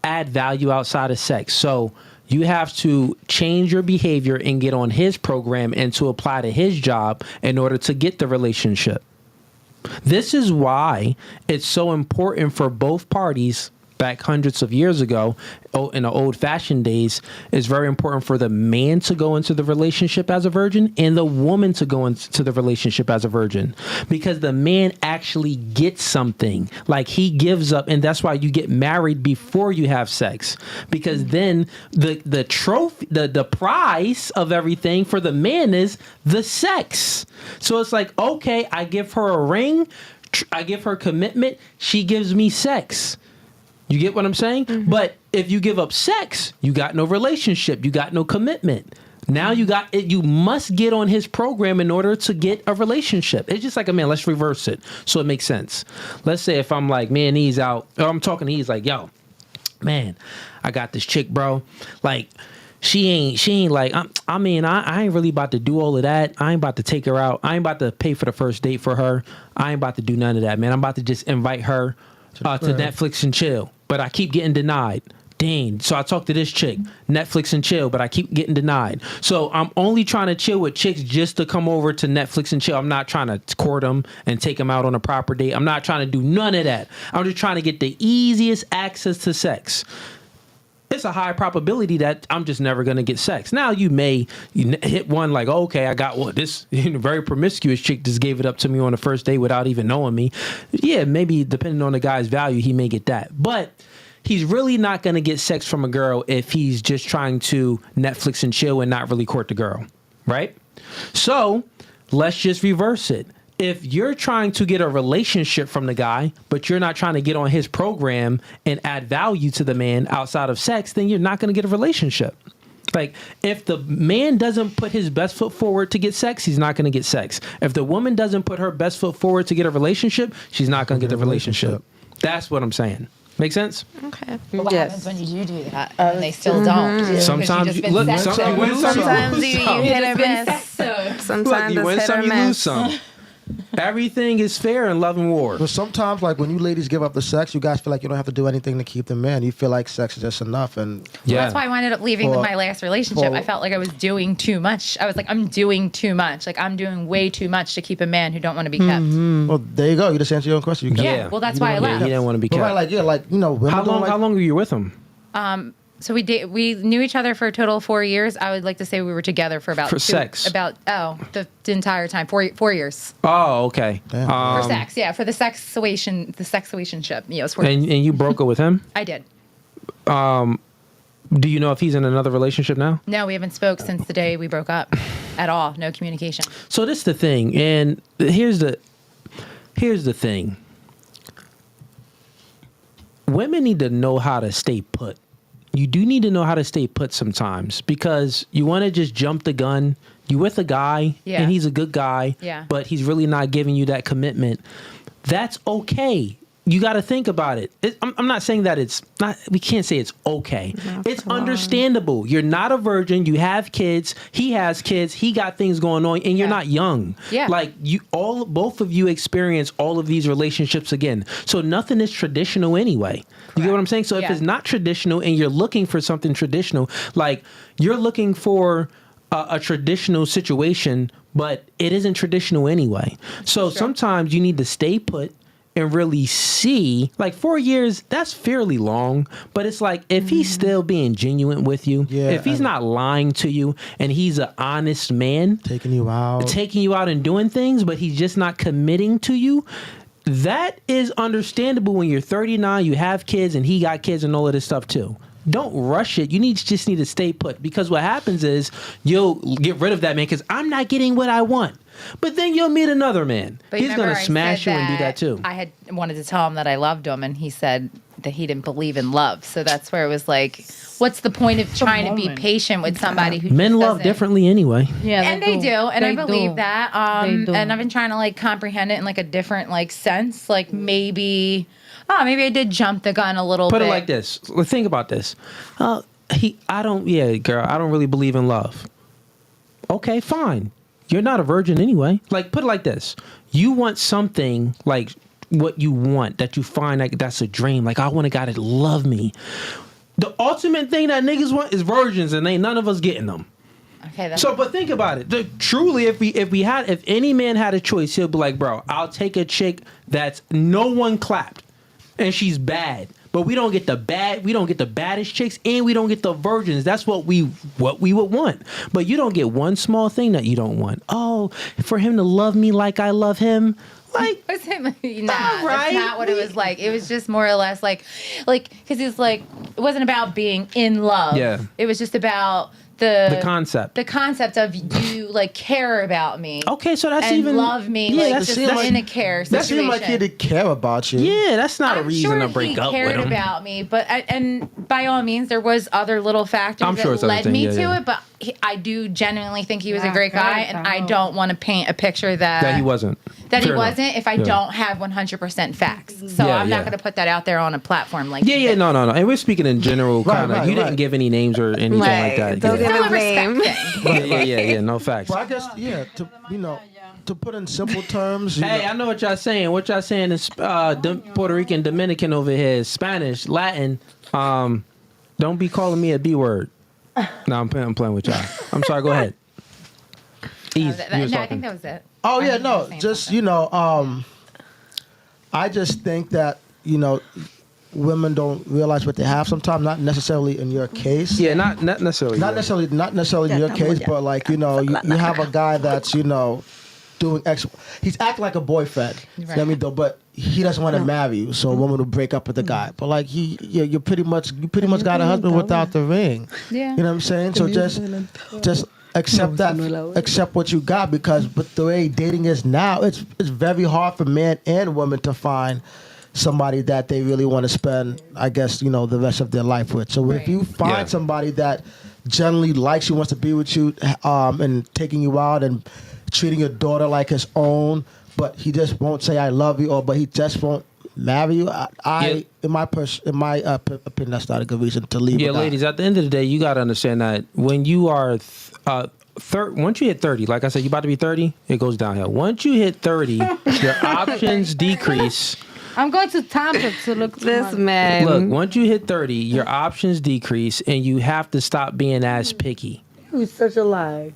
add value outside of sex. So you have to change your behavior and get on his program and to apply to his job in order to get the relationship. This is why it's so important for both parties back hundreds of years ago in the old fashioned days. It's very important for the man to go into the relationship as a virgin and the woman to go into the relationship as a virgin, because the man actually gets something. Like he gives up, and that's why you get married before you have sex, because then the trophy, the prize of everything for the man is the sex. So it's like, okay, I give her a ring, I give her commitment, she gives me sex. You get what I'm saying? Mm-hmm. But if you give up sex, you got no relationship, you got no commitment. Now you got it. You must get on his program in order to get a relationship. It's just like a man. Let's reverse it so it makes sense. Let's say if I'm like, man, he's out, or I'm talking to he's like, yo, man, I got this chick, bro. Like, she ain't like, I ain't really about to do all of that. I ain't about to take her out. I ain't about to pay for the first date for her. I ain't about to do none of that, man. I'm about to just invite her to Netflix and chill. But I keep getting denied. Dang. So I talked to this chick, Netflix and chill, but I keep getting denied. So I'm only trying to chill with chicks just to come over to Netflix and chill. I'm not trying to court them and take them out on a proper date. I'm not trying to do none of that. I'm just trying to get the easiest access to sex. It's a high probability that I'm just never going to get sex. Now you hit one like, okay, I got what this very promiscuous chick just gave it up to me on the first date without even knowing me. Yeah, maybe depending on the guy's value, he may get that. But he's really not going to get sex from a girl if he's just trying to Netflix and chill and not really court the girl, right? So let's just reverse it. If you're trying to get a relationship from the guy, but you're not trying to get on his program and add value to the man outside of sex, then you're not going to get a relationship. Like, if the man doesn't put his best foot forward to get sex, he's not going to get sex. If the woman doesn't put her best foot forward to get a relationship, she's not going to get the relationship. That's what I'm saying. Make sense?
Okay.
But what happens when you do that and they still don't?
Sometimes you win some,
Sometimes you
some.
hit or miss.
Look,
Sometimes
you win
it's hit
some,
or
you lose
miss.
some. Everything is fair in love and war.
But sometimes, like when you ladies give up the sex, you guys feel like you don't have to do anything to keep the man. You feel like sex is just enough, and
Yeah.
That's why I ended up leaving my last relationship. I felt like I was doing too much. I was like, I'm doing too much. Like, I'm doing way too much to keep a man who don't want to be kept.
well, there you go. You just answered your own question. You
Yeah, well, that's why I
Yeah,
left.
he didn't want to be
But
kept.
right, like women
How
don't
long?
like-
How long were you with him?
So we knew each other for a total of 4 years. I would like to say we were together for about
sex.
The entire time, 4 years
Oh, okay.
for sex. Yeah, for the sexuationship. Yeah, it was 4 years.
And you broke up with him?
I did.
Do you know if he's in another relationship now?
No, we haven't spoke since the day we broke up at all. No communication.
So this is the thing, and here's the thing. women need to know how to stay put. You do need to know how to stay put sometimes, because you want to just jump the gun. You with a guy
Yeah.
and he's a good guy,
Yeah.
but he's really not giving you that commitment. That's okay. You got to think about it. I'm not saying that it's not. We can't say it's okay. It's understandable. You're not a virgin. You have kids. He has kids. He got things going on, and you're not young.
Yeah.
Like both of you experience all of these relationships again. So nothing is traditional anyway. You get what I'm saying? So if
Yeah.
it's not traditional and you're looking for something traditional, like you're looking for a traditional situation, but it isn't traditional anyway. So sometimes you need to stay put and really see, like 4 years, that's fairly long, but it's like if he's still being genuine with you, if he's not lying to you and he's an honest man,
taking you out
and doing things, but he's just not committing to you, that is understandable. When you're 39, you have kids and he got kids and all of this stuff too. Don't rush it. You just need to stay put, because what happens is you'll get rid of that man because I'm not getting what I want. But then you'll meet another man.
But
He's gonna
I
smash you
said
and do that too.
I had wanted to tell him that I loved him, and he said that he didn't believe in love. So that's where it was like, what's the point of trying to be patient with somebody who
Men
just
love
doesn't-
differently anyway.
Yeah,
And they do, and I
They
believe
do.
that.
They do.
And I've been trying to like comprehend it in like a different like sense. Like maybe I did jump the gun a little bit.
Put it like this. Well, think about this. I don't really believe in love. Okay, fine. You're not a virgin anyway. Like, put it like this. You want something like what you want, that you find like that's a dream. Like, I want a guy to love me. The ultimate thing that niggas want is virgins, and ain't none of us getting them.
Okay, that's
So, but think about it. Truly, if any man had a choice, he'll be like, bro, I'll take a chick that's no one clapped, and she's bad. But we don't get the baddest chicks, and we don't get the virgins. That's what we would want. But you don't get one small thing that you don't want. Oh, for him to love me like I love him. Like,
nah,
right.
that's not what it was like. It was just more or less like, because it's like, it wasn't about being in love.
Yeah.
It was just about the
concept.
The concept of you like care about me.
Okay, so that's
and
even
love me.
Yeah,
like
that's-
just
that's-
in a care
That
situation.
seemed like he did care about you.
Yeah, that's not a
I'm
reason
sure
to break
he
up with
cared
him.
about me, but and by all means, there was other little factors
I'm sure
that
it's other
led
things,
me
yeah,
to
yeah.
it. But I do genuinely think he was a
Yeah,
great guy,
correct,
and I
I know.
don't want to paint a picture
That he wasn't.
that he
Fair enough.
wasn't if I
Yeah.
don't have 100% facts. So
Yeah,
I'm
yeah.
not going to put that out there on a platform like
Yeah,
this.
no. And we're speaking in general,
Right,
kind of.
right,
You didn't
right.
give any names or anything like that.
Don't
Yeah.
give
Still a
his name.
respect thing.
Yeah, no facts.
But I guess, to put in simple terms,
Hey, I know what y'all saying. What y'all saying is Puerto Rican, Dominican over here, Spanish, Latin. Don't be calling me a B word. No, I'm playing with y'all. I'm sorry. Go ahead. Ease.
No,
You was
I
talking.
think that was it.
Oh
I
yeah,
think
no,
was saying
just
something.
I just think that women don't realize what they have sometimes. Not necessarily in your case.
Yeah, not necessarily.
Not necessarily in your case, but like you have a guy that's doing X. He's acting like a boyfriend. You know what I mean, though, but he doesn't want to marry you, so a woman will break up with the guy. But like you pretty much got a husband without the ring.
Yeah.
You know what I'm saying? So just accept that, accept what you got, because with the way dating is now, it's very hard for men and women to find somebody that they really want to spend, I guess, the rest of their life with. So if you find somebody that generally likes you, wants to be with you, and taking you out and treating your daughter like his own, but he just won't say I love you, but he just won't marry you, in my opinion, that's not a good reason to leave.
Yeah,
a guy.
ladies. At the end of the day, you got to understand that when you are once you hit 30, like I said, you about to be 30, it goes downhill. Once you hit 30, your options decrease.
I'm going to Tampa to look
This man.
Look, once you hit 30, your options decrease, and you have to stop being as picky.
It's such a lie.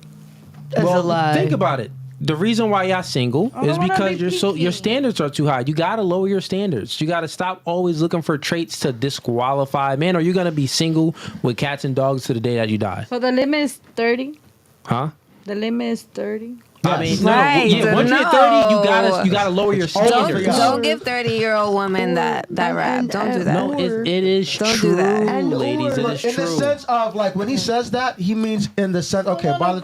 That's a lie.
Think about it. The reason why y'all single is because your standards are too high. You gotta lower your standards. You gotta stop always looking for traits to disqualify. Man, are you gonna be single with cats and dogs to the day that you die?
So the limit is 30.
Huh?
The limit is 30.
I mean,
Right,
once you hit 30, you gotta lower your standards.
Don't give 30-year-old women that rap. Don't do that.
No, it is
Don't
true,
do that.
ladies. It
Look,
is
in the
true.
sense of like when he says that, he means in the sense, okay, by the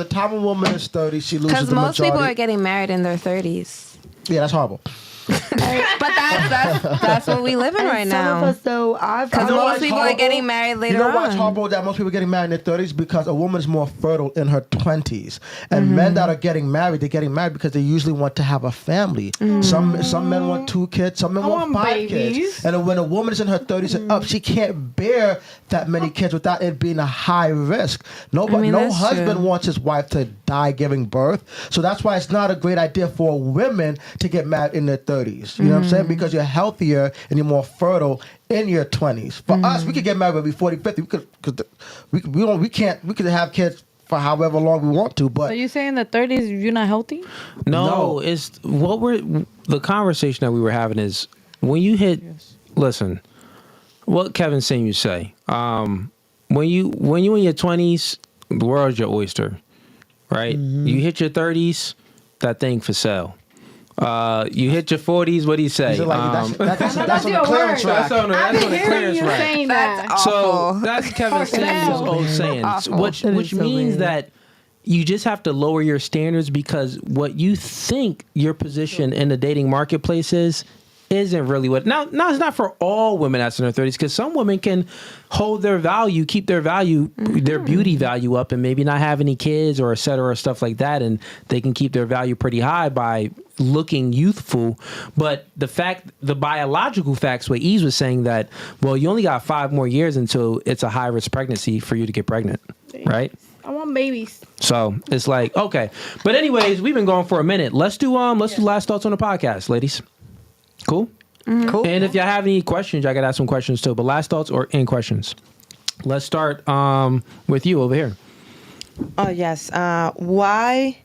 time a woman is 30, she loses
Because
the
most
majority.
people are getting married in their 30s.
Yeah, that's horrible.
But that's what we live in right
Some of
now.
us, though, I've
Because
You know why
most
it's
people are
horrible?
getting married later
You know why it's
on.
horrible that most people are getting married in their 30s? Because a woman's more fertile in her 20s. And men that are getting married, they're getting married because they usually want to have a family. Some men want 2 kids, some men want 5 kids. And when a woman is in her 30s and up, she can't bear that many kids without it being a high risk. Nobody, no
that's
husband
true.
wants his wife to die giving birth. So that's why it's not a great idea for women to get married in their 30s. You know what I'm saying? Because you're healthier and you're more fertile in your 20s. For us, we could get married when we're 40, 50. We could have kids for however long we want to,
So
but
you saying the 30s you're not healthy?
No, it's the conversation that we were having is when you hit. Listen, what Kevin's saying, you say. When you in your 20s, the world's your oyster, right? You hit your 30s, that thing for sale. You hit your 40s, what do you say?
Is it like that's on the
your
clearance
word.
rack.
That's on the clearance rack.
saying that.
So that's Kevin Samuel's old saying, which means that you just have to lower your standards because what you think your position in the dating marketplace isn't really what. Now it's not for all women that's in their 30s because some women can hold their value, keep their value, their beauty value up, and maybe not have any kids or et cetera, or stuff like that, and they can keep their value pretty high by looking youthful. But the biological facts, what Eve was saying, that well, you only got 5 more years until it's a high risk pregnancy for you to get pregnant, right?
I want babies.
So it's like, okay. But anyways, we've been going for a minute. Let's do last thoughts on the podcast, ladies. Cool?
Cool.
And if y'all have any questions, I got to ask some questions too. But last thoughts or any questions? Let's start with you over here.
Oh yes. Why,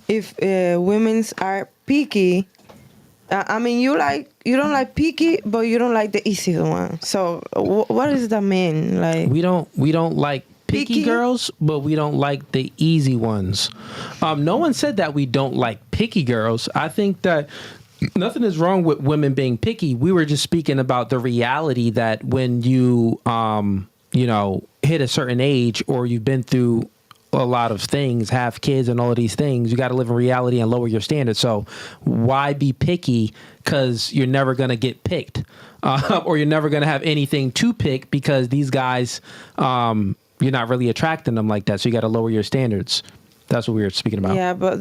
if women are picky? I mean, you don't like picky, but you don't like the easy one. So what does that mean? Like
We don't like picky girls, but we don't like the easy ones. No one said that we don't like picky girls. I think that nothing is wrong with women being picky. We were just speaking about the reality that when you hit a certain age or you've been through a lot of things, have kids and all of these things, you got to live in reality and lower your standards. So why be picky? Because you're never going to get picked, or you're never going to have anything to pick because these guys, you're not really attracting them like that. So you got to lower your standards. That's what we were speaking about.
yeah, but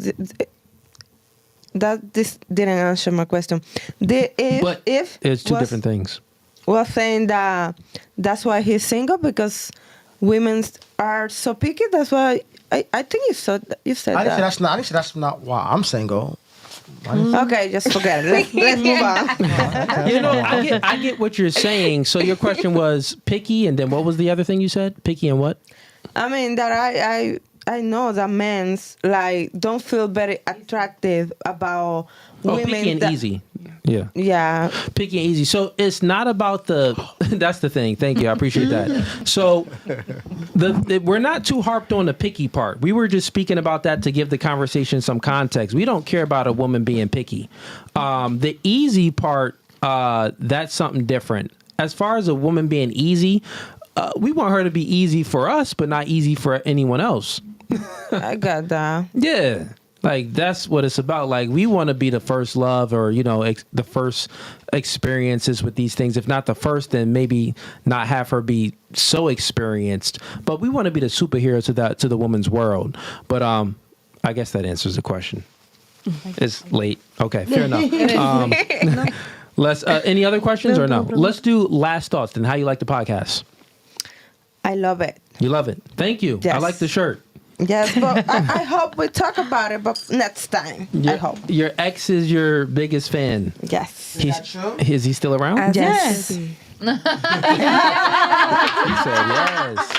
this didn't answer my question.
But it's two different things.
Was saying that that's why he's single because women are so picky. That's why I think you said
I didn't say that's not why I'm single.
Okay, just forget it. Let's move on.
I get what you're saying. So your question was picky, and then what was the other thing you said? Picky and what?
I mean that I know that men's like don't feel very attractive about women.
Picky and easy. Yeah.
Yeah.
Picky and easy. So it's not about that's the thing. Thank you. I appreciate that. So we're not too harped on the picky part. We were just speaking about that to give the conversation some context. We don't care about a woman being picky. The easy part, that's something different. As far as a woman being easy, we want her to be easy for us, but not easy for anyone else.
I got that.
Yeah. Like, that's what it's about. Like, we want to be the first love or, the first experiences with these things. If not the first, then maybe not have her be so experienced. But we want to be the superhero to the woman's world. But I guess that answers the question. It's late. Okay, fair enough. Let's. Any other questions or no? Let's do last thoughts. Then, how you like the podcast?
I love it.
You love it. Thank you.
Yes.
I like the shirt.
Yes, but I hope we talk about it, but next time. I hope.
Your ex is your biggest fan.
Yes.
Is he still around?
Yes.
He said yes.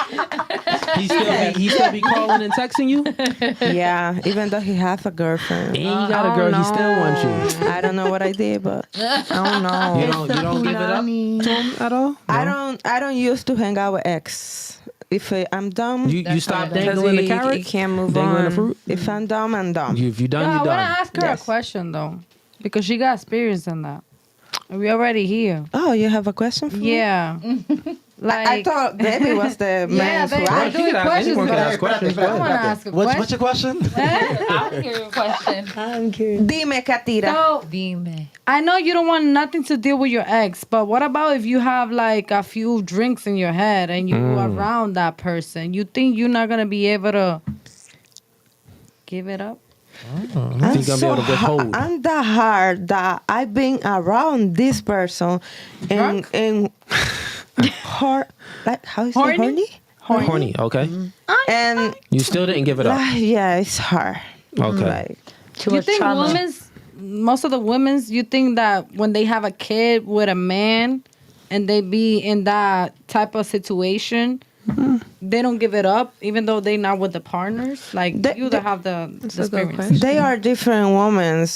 He still be calling and texting you?
Yeah, even though he has a girlfriend.
And you got a girl, he still wants you.
I don't know what I did, but
Oh no.
You don't give it up to him at all?
I don't used to hang out with ex. If I'm dumb,
You stop dangling the carrot?
You can't move
Dangling the
on.
fruit?
if I'm dumb, I'm dumb.
If you done,
I
you
want to
done.
ask her
Yes.
a question though, because she got experience in that. We already here.
Oh, you have a question for me?
Yeah. Like,
I thought Debbie was the
yeah,
man's
they
wife.
doing questions.
Anyone can
but
ask questions.
I want to ask a question.
What's your question?
I want to hear your question.
I'm curious.
Dime, Katira.
So,
Dime.
I know you don't want nothing to deal with your ex, but what about if you have like a few drinks in your head and you around that person? You think you're not gonna be able to give it up?
I'm
She's gonna be able to withhold.
I'm that hard that I've been around this person and like how is it horny?
Horny, okay.
And
You still didn't give it up.
yeah, it's hard.
Okay.
Like,
You think most of the women's, you think that when they have a kid with a man and they be in that type of situation, they don't give it up, even though they not with the partners? Like, you that have the experience.
they are different women.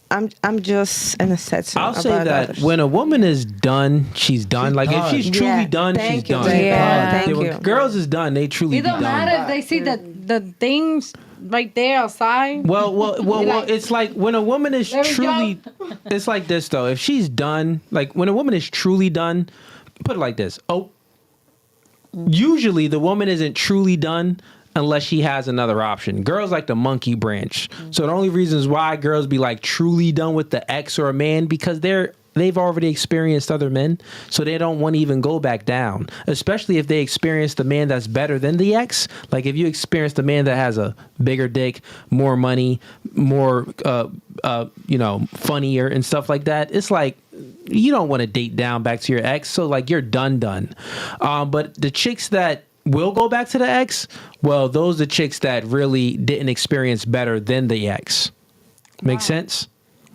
I'm just an exception.
I'll say
about
that
others.
when a woman is done, she's done. Like if she's truly
Yeah,
done, she's
thank you,
done.
baby.
Yeah.
Thank
When
you.
girls is done, they truly
It
be
don't matter
done.
if they see the things right there outside.
Well, it's like when a woman is
There we
truly, it's like this though. If she's done, like when a woman is truly done, put it like this. Usually the woman isn't truly done unless she has another option. Girls like the monkey branch. So the only reasons why girls be like truly done with the ex or a man because they've already experienced other men, so they don't want to even go back down. Especially if they experience the man that's better than the ex. Like if you experience the man that has a bigger dick, more money, more funnier and stuff like that. It's like you don't want to date down back to your ex, so like you're done. But the chicks that will go back to the ex, well, those are the chicks that really didn't experience better than the ex. Make sense?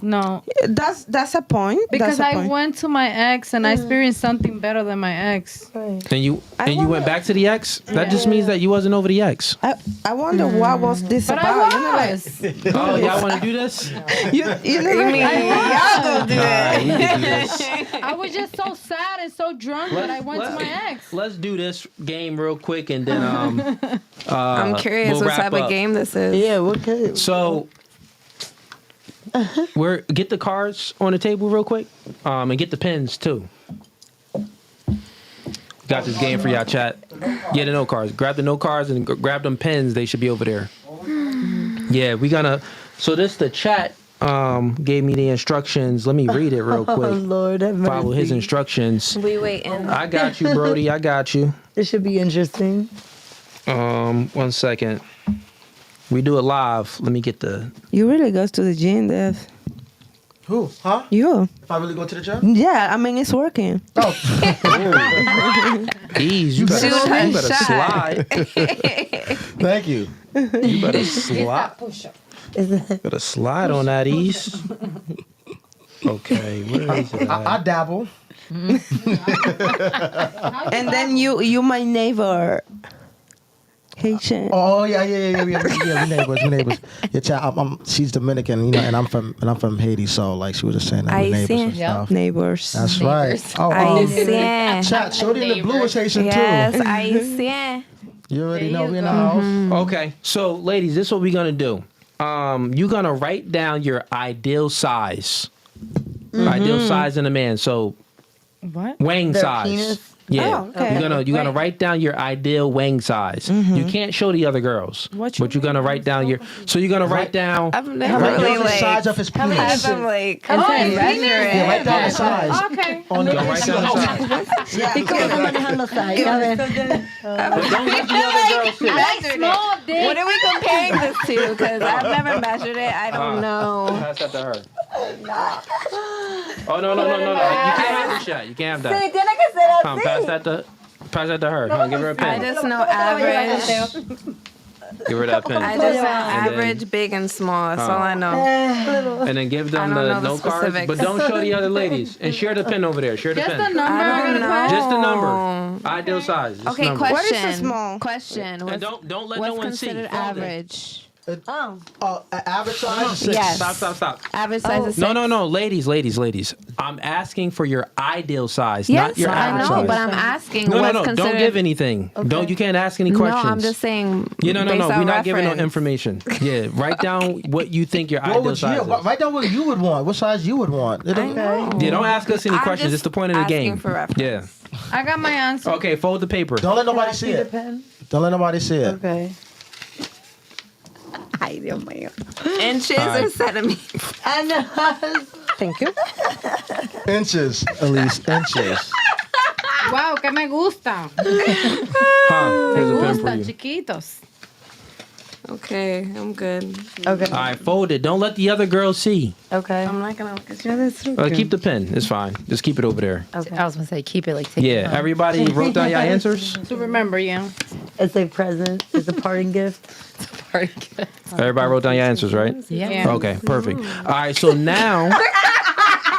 No,
That's a point.
because
That's a
I
point.
went to my ex and I experienced something better than my ex.
And you went back to the ex? That just means that you wasn't over the ex.
I wonder what was this
But
about.
I was.
Oh, y'all want to do this?
You never
mean,
y'all go do it.
Alright, we can do this.
I was just so sad and so drunk that I went to my ex.
Let's do this game real quick and then
I'm curious
we'll
what
wrap
type
up.
of game this is.
Yeah, okay.
So get the cards on the table real quick, and get the pens too. Got this game for y'all, chat. Yeah, the note cards. Grab the note cards and grab them pens. They should be over there. Yeah, we gonna. So this the chat gave me the instructions. Let me read it real quick.
Lord have mercy.
Follow his instructions.
We waiting.
I got you, Brody. I got you.
It should be interesting.
1 second. We do it live. Let me get the.
You really goes to the gym, Dev.
Who? Huh?
You.
If I really go to the gym?
Yeah, I mean it's working.
Ease. You better,
Shoot her
you better
shot.
slide.
Thank you.
You better slide. Better slide on that, Ease. Okay, where is it?
I dabble.
And then you my neighbor. Haitian.
Oh yeah, we neighbors. Yeah, child, she's Dominican, and I'm from Haiti, so like she was just saying that we're neighbors and stuff.
Neighbors.
That's right. Oh,
Haitian.
chat, Shorty in the blue is Haitian
Yes,
too.
Haitian.
You already know we in the house.
Okay, so ladies, this is what we're gonna do. You're gonna write down your ideal size. Ideal size in a man. So
What?
wang
Their
size.
penis?
Yeah,
Oh, okay.
you're gonna write down your ideal wang size. You can't show the other girls, but you're gonna write down your. So you're gonna write down.
I've never
Right
really
down the size
like.
of his penis.
I've like
Oh,
measure
Yeah, write
it.
down the size.
Okay.
On the
Don't write down the size.
¿Y cómo se manejan los size? A ver.
But don't let the other girls see.
Measured
Small
it.
dick.
What are we comparing this to? Because I've never measured it. I don't know.
Pass that to her. Oh no! You can't have this shot. You can't have that.
Tiene que ser
Come,
así.
pass that to her. Come, give her a
I
pen.
just know average.
Give her that pen.
I just know
then-
average, big, and small. That's all I know.
And then give them
I don't
the
know the
note cards,
specifics.
but don't show the other ladies. And share the pen over there. Share the
Just a
pen.
number.
I don't know.
Just the number. Ideal size. Just
Okay,
number.
question.
What is a small?
Question.
And don't let
What's
no one see.
considered
Fold it.
average?
Average size is 6.
Yes.
Stop.
Average size is
No. Ladies. I'm asking for your ideal size,
Yes,
not your
I
average
know,
size.
but I'm asking
No.
what's
Don't
considered.
give anything. Don't. You can't ask any
No,
questions.
I'm just saying.
Yeah, no.
based
We're
on
not giving no
reference.
information. Yeah, write down what you think your
What
ideal
would
size
you?
is.
Write down what you would want. What size you would want.
I know.
Yeah, don't ask us any
I'm
questions.
just
It's the point of the
asking
game.
for reference.
Yeah.
I got my answer.
Okay, fold the paper.
Don't let nobody see it. Don't let nobody see it.
Okay.
Ay, Dios mío.
Inches
All right.
or centimeters?
I know.
Thank you.
Inches, Elise. Inches.
Wow, que me gustan.
Huh, here's a pen for
Gustan,
you.
chiquitos.
Okay, I'm good.
Okay.
All right, fold it. Don't let the other girl see.
Okay.
I'm not gonna look at you.
Yeah, that's so
Keep the pen. It's fine. Just keep it over there.
Okay.
I was gonna say keep it like take it
Yeah,
home.
everybody wrote down your answers?
To remember, yeah.
It's a present. It's a parting gift.
Everybody wrote down your answers, right?
Yeah.
Okay, perfect. All right, so now,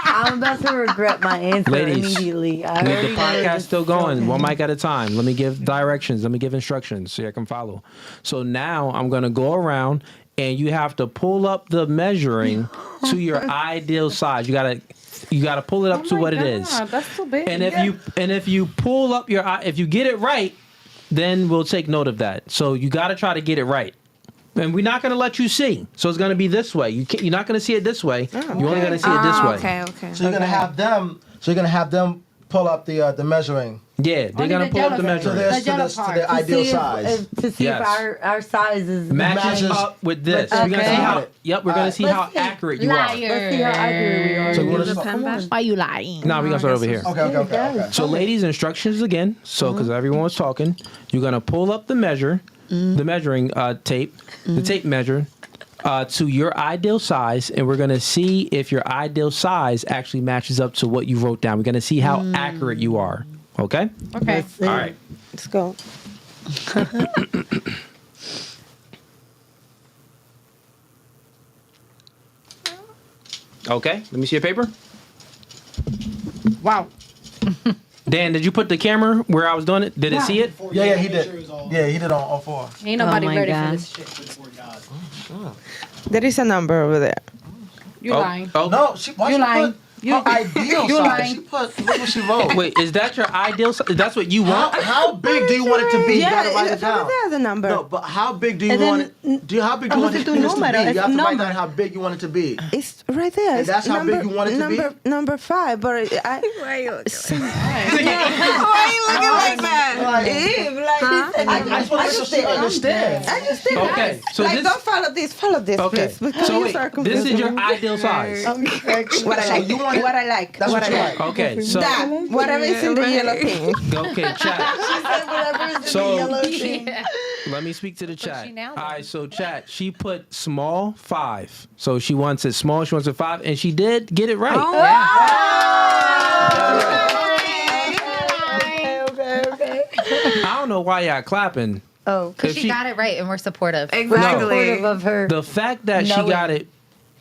I'm about to regret my answer
Ladies,
immediately. I
the
already know
podcast's
this.
still going, one mic at a time. Let me give directions. Let me give instructions so you can follow. So now I'm going to go around and you have to pull up the measuring to your ideal size. You got to pull it up to what it is.
That's too big.
And if you pull up if you get it right, then we'll take note of that. So you got to try to get it right. And we're not going to let you see. So it's going to be this way. You're not going to see it this way. You're only going to see it this way.
Okay.
So you're gonna have them. So you're gonna have them pull up the measuring.
Yeah, they're going to pull up the
To
measuring.
their,
The
to
yellow
this, to
part.
their
To
ideal
see
size.
to see
Yes.
if our size is
Matches
matches
up with this. We're gonna see
Okay.
how. Yep, we're gonna see how
Let's see.
accurate you are.
Let's see how accurate we are.
So we'll
The
just,
pen back?
Why you lying?
Now we're gonna start over here.
okay.
So, ladies, instructions again. So, because everyone was talking, you're gonna pull up the measuring tape, the tape measure, to your ideal size, and we're gonna see if your ideal size actually matches up to what you wrote down. We're gonna see how accurate you are. Okay.
Okay.
All right.
Let's go.
Okay. Let me see your paper.
Wow.
Dan, did you put the camera where I was doing it? Did it see it?
Yeah, he did. Yeah, he did on all 4.
Ain't nobody
my
ready
God.
for this shit.
Before God.
There is a number over there.
You lying.
Oh,
No, why
You
she
lying.
put her ideal
You
size?
lying.
She put, look what she wrote.
wait. Is that your ideal size? That's what you want?
How big do you want it to be? You gotta write it
it's over
down.
there, the number.
No, but how big do you
And
want
then-
it? How big do you want
Vamos
it
a
to
tu número,
be?
es
You have to write
number.
down how big you want it to be.
It's right there.
And that's how big you want it to be?
Number 5, but I.
Why you looking?
Why
you looking like that?
I just want to make sure she understands.
I just think.
Okay, so
like,
this-
don't follow this,
Okay.
please. Because
So
you
wait,
start
this is
confusing
your
me.
ideal size.
What I
So
like.
you want it-
What I like.
That's what
I
you
like.
like.
Okay, so
That. Whatever is in the yellow thing.
okay, chat.
Whatever is
So-
in the yellow thing.
Let me speak to the chat.
she
All
nailed
right, so chat. She put small 5. So she wants it small. She wants it 5, and she did get it right.
Okay.
I don't know why y'all clapping.
Oh,
If
She got it right, and we're supportive.
Exactly.
supportive of her.
the fact that she
No,
got it.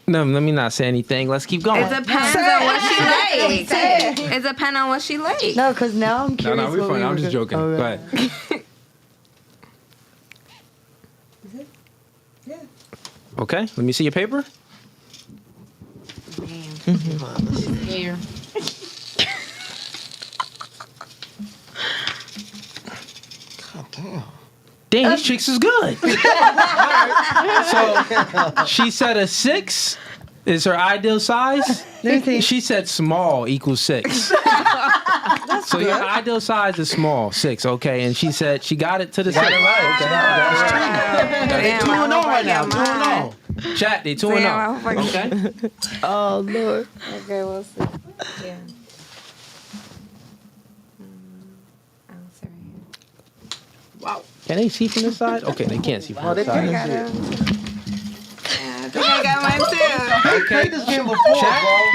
No, let me not say anything. Let's keep going.
It depends on what she likes. It depends on what she likes.
No, because now I'm
No,
curious.
we're
what
fine.
we
I'm
were
just
gonna-
joking.
Oh,
Go
right.
ahead. Okay, let me see your paper.
Here.
Damn, these chicks is good. All right. So she said a 6 is her ideal size. She said small equals 6. So your ideal size is small, 6. Okay, and she said she got it to the 6. They 2-0 right now. 2-0. Chat, they 2-0. Okay.
Oh, Lord.
Okay, we'll see. Yeah. Answer here.
Can they see from this side? Okay, they can't see from this side.
I think I got mine too.
We played this game before, bro.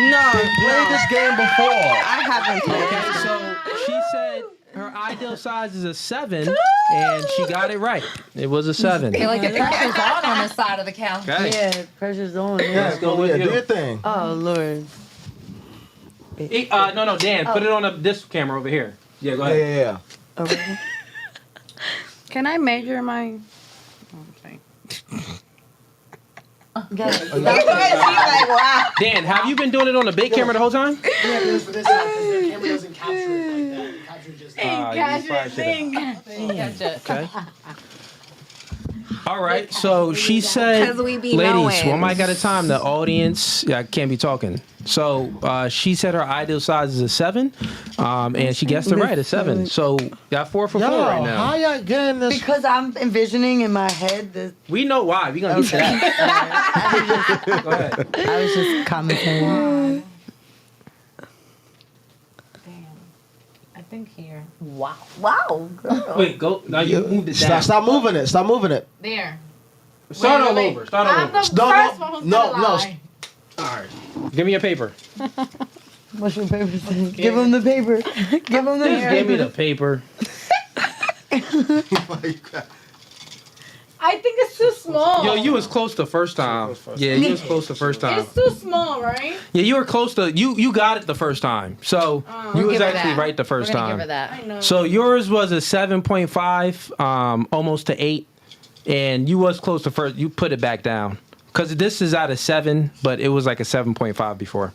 No,
We played this game before.
I haven't.
Okay, so she said her ideal size is a 7, and she got it right. It was a 7.
I feel like the pressure's on this side of the couch.
Okay.
Yeah, pressure's on. Yeah.
Let's go with do your thing.
Oh, Lord.
No, Dan, put it on this camera over here. Yeah, go ahead.
Yeah.
Okay.
Can I measure my? Okay.
Dan, have you been doing it on the big camera the whole time?
Yeah, because for this the camera doesn't capture it like that. It captures just.
Okay. All right. So she said,
'Cause we be
ladies,
knowing.
one mic at a time. The audience, I can't be talking. So she said her ideal size is a 7, and she guessed it right, a 7. So y'all 4 for 4 right now.
How y'all getting this?
Because I'm envisioning in my head this.
We know why. We gonna get to that. Go ahead.
I was just commenting.
I think here.
Wow, girl.
Wait, go. Now you moved it down.
Stop moving it. Stop moving it.
There.
Start all over. Start all
I'm
over.
the first one who's gonna lie.
All right. Give me your paper.
What's your paper say? Give him the paper. Give him the
Just give me the paper.
I think it's too small.
Yo, you was close the first time. Yeah, you was close the first time.
It's too small, right?
Yeah, you were close to you got it the first time. So you was
give her
actually
that.
right the first
We're gonna
time.
give her that.
I know.
So yours was a 7.5, almost to 8, and you was close to first. You put it back down because this is out of 7, but it was like a 7.5 before.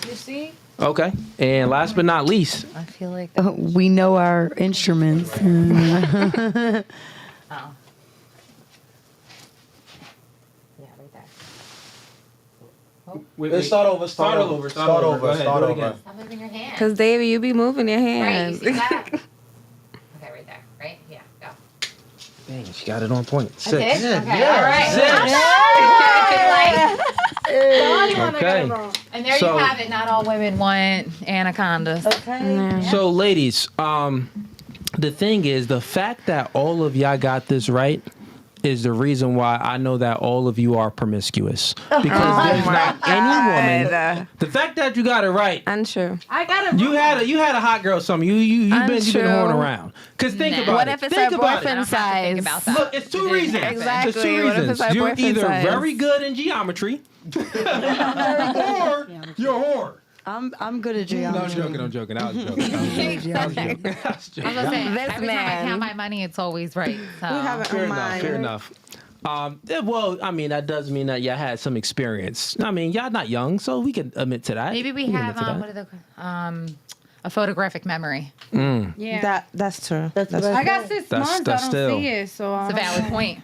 You see?
Okay, and last but not least,
I feel like.
We know our instruments.
Oh. Yeah, right there.
Let's start over. Start over.
Go
Start
ahead,
over.
do it
Start
again.
over.
Stop moving your hand.
Because David, you be moving your
Right, you
hands.
see that? Okay, right there. Right? Yeah, go.
Dang, she got it on point.
I
6.
did? Okay, all right.
Okay.
And there
So-
you have it. Not all women want anacondas.
So, ladies, the thing is, the fact that all of y'all got this right is the reason why I know that all of you are promiscuous. Because there's not any woman. The fact that you got it right,
Untrue.
I got it.
you had a hot girl. Something you've been
Untrue.
horning around. Because think about
What
it.
if it's
think
her
about
boyfriend
it.
size?
about that.
Look, it's 2 reasons.
Exactly.
It's 2
What if it's
reasons.
our
You're
boyfriend
either
size?
very good in geometry, or you're a whore.
I'm good at
No,
geometry.
I'm joking. I was joking.
I was gonna say,
This
every time I
man.
count my money, it's always right. So.
We have it
Fair
on
enough.
mind.
Fair enough. Yeah, well, I mean, that does mean that y'all had some experience. I mean, y'all not young, so we can admit to that.
Maybe we
can
have
admit to that.
what are the a photographic memory.
Yeah.
That's true.
That's what
I got 6
That's-
months.
that's
I don't
still-
see it, so
It's a valid point.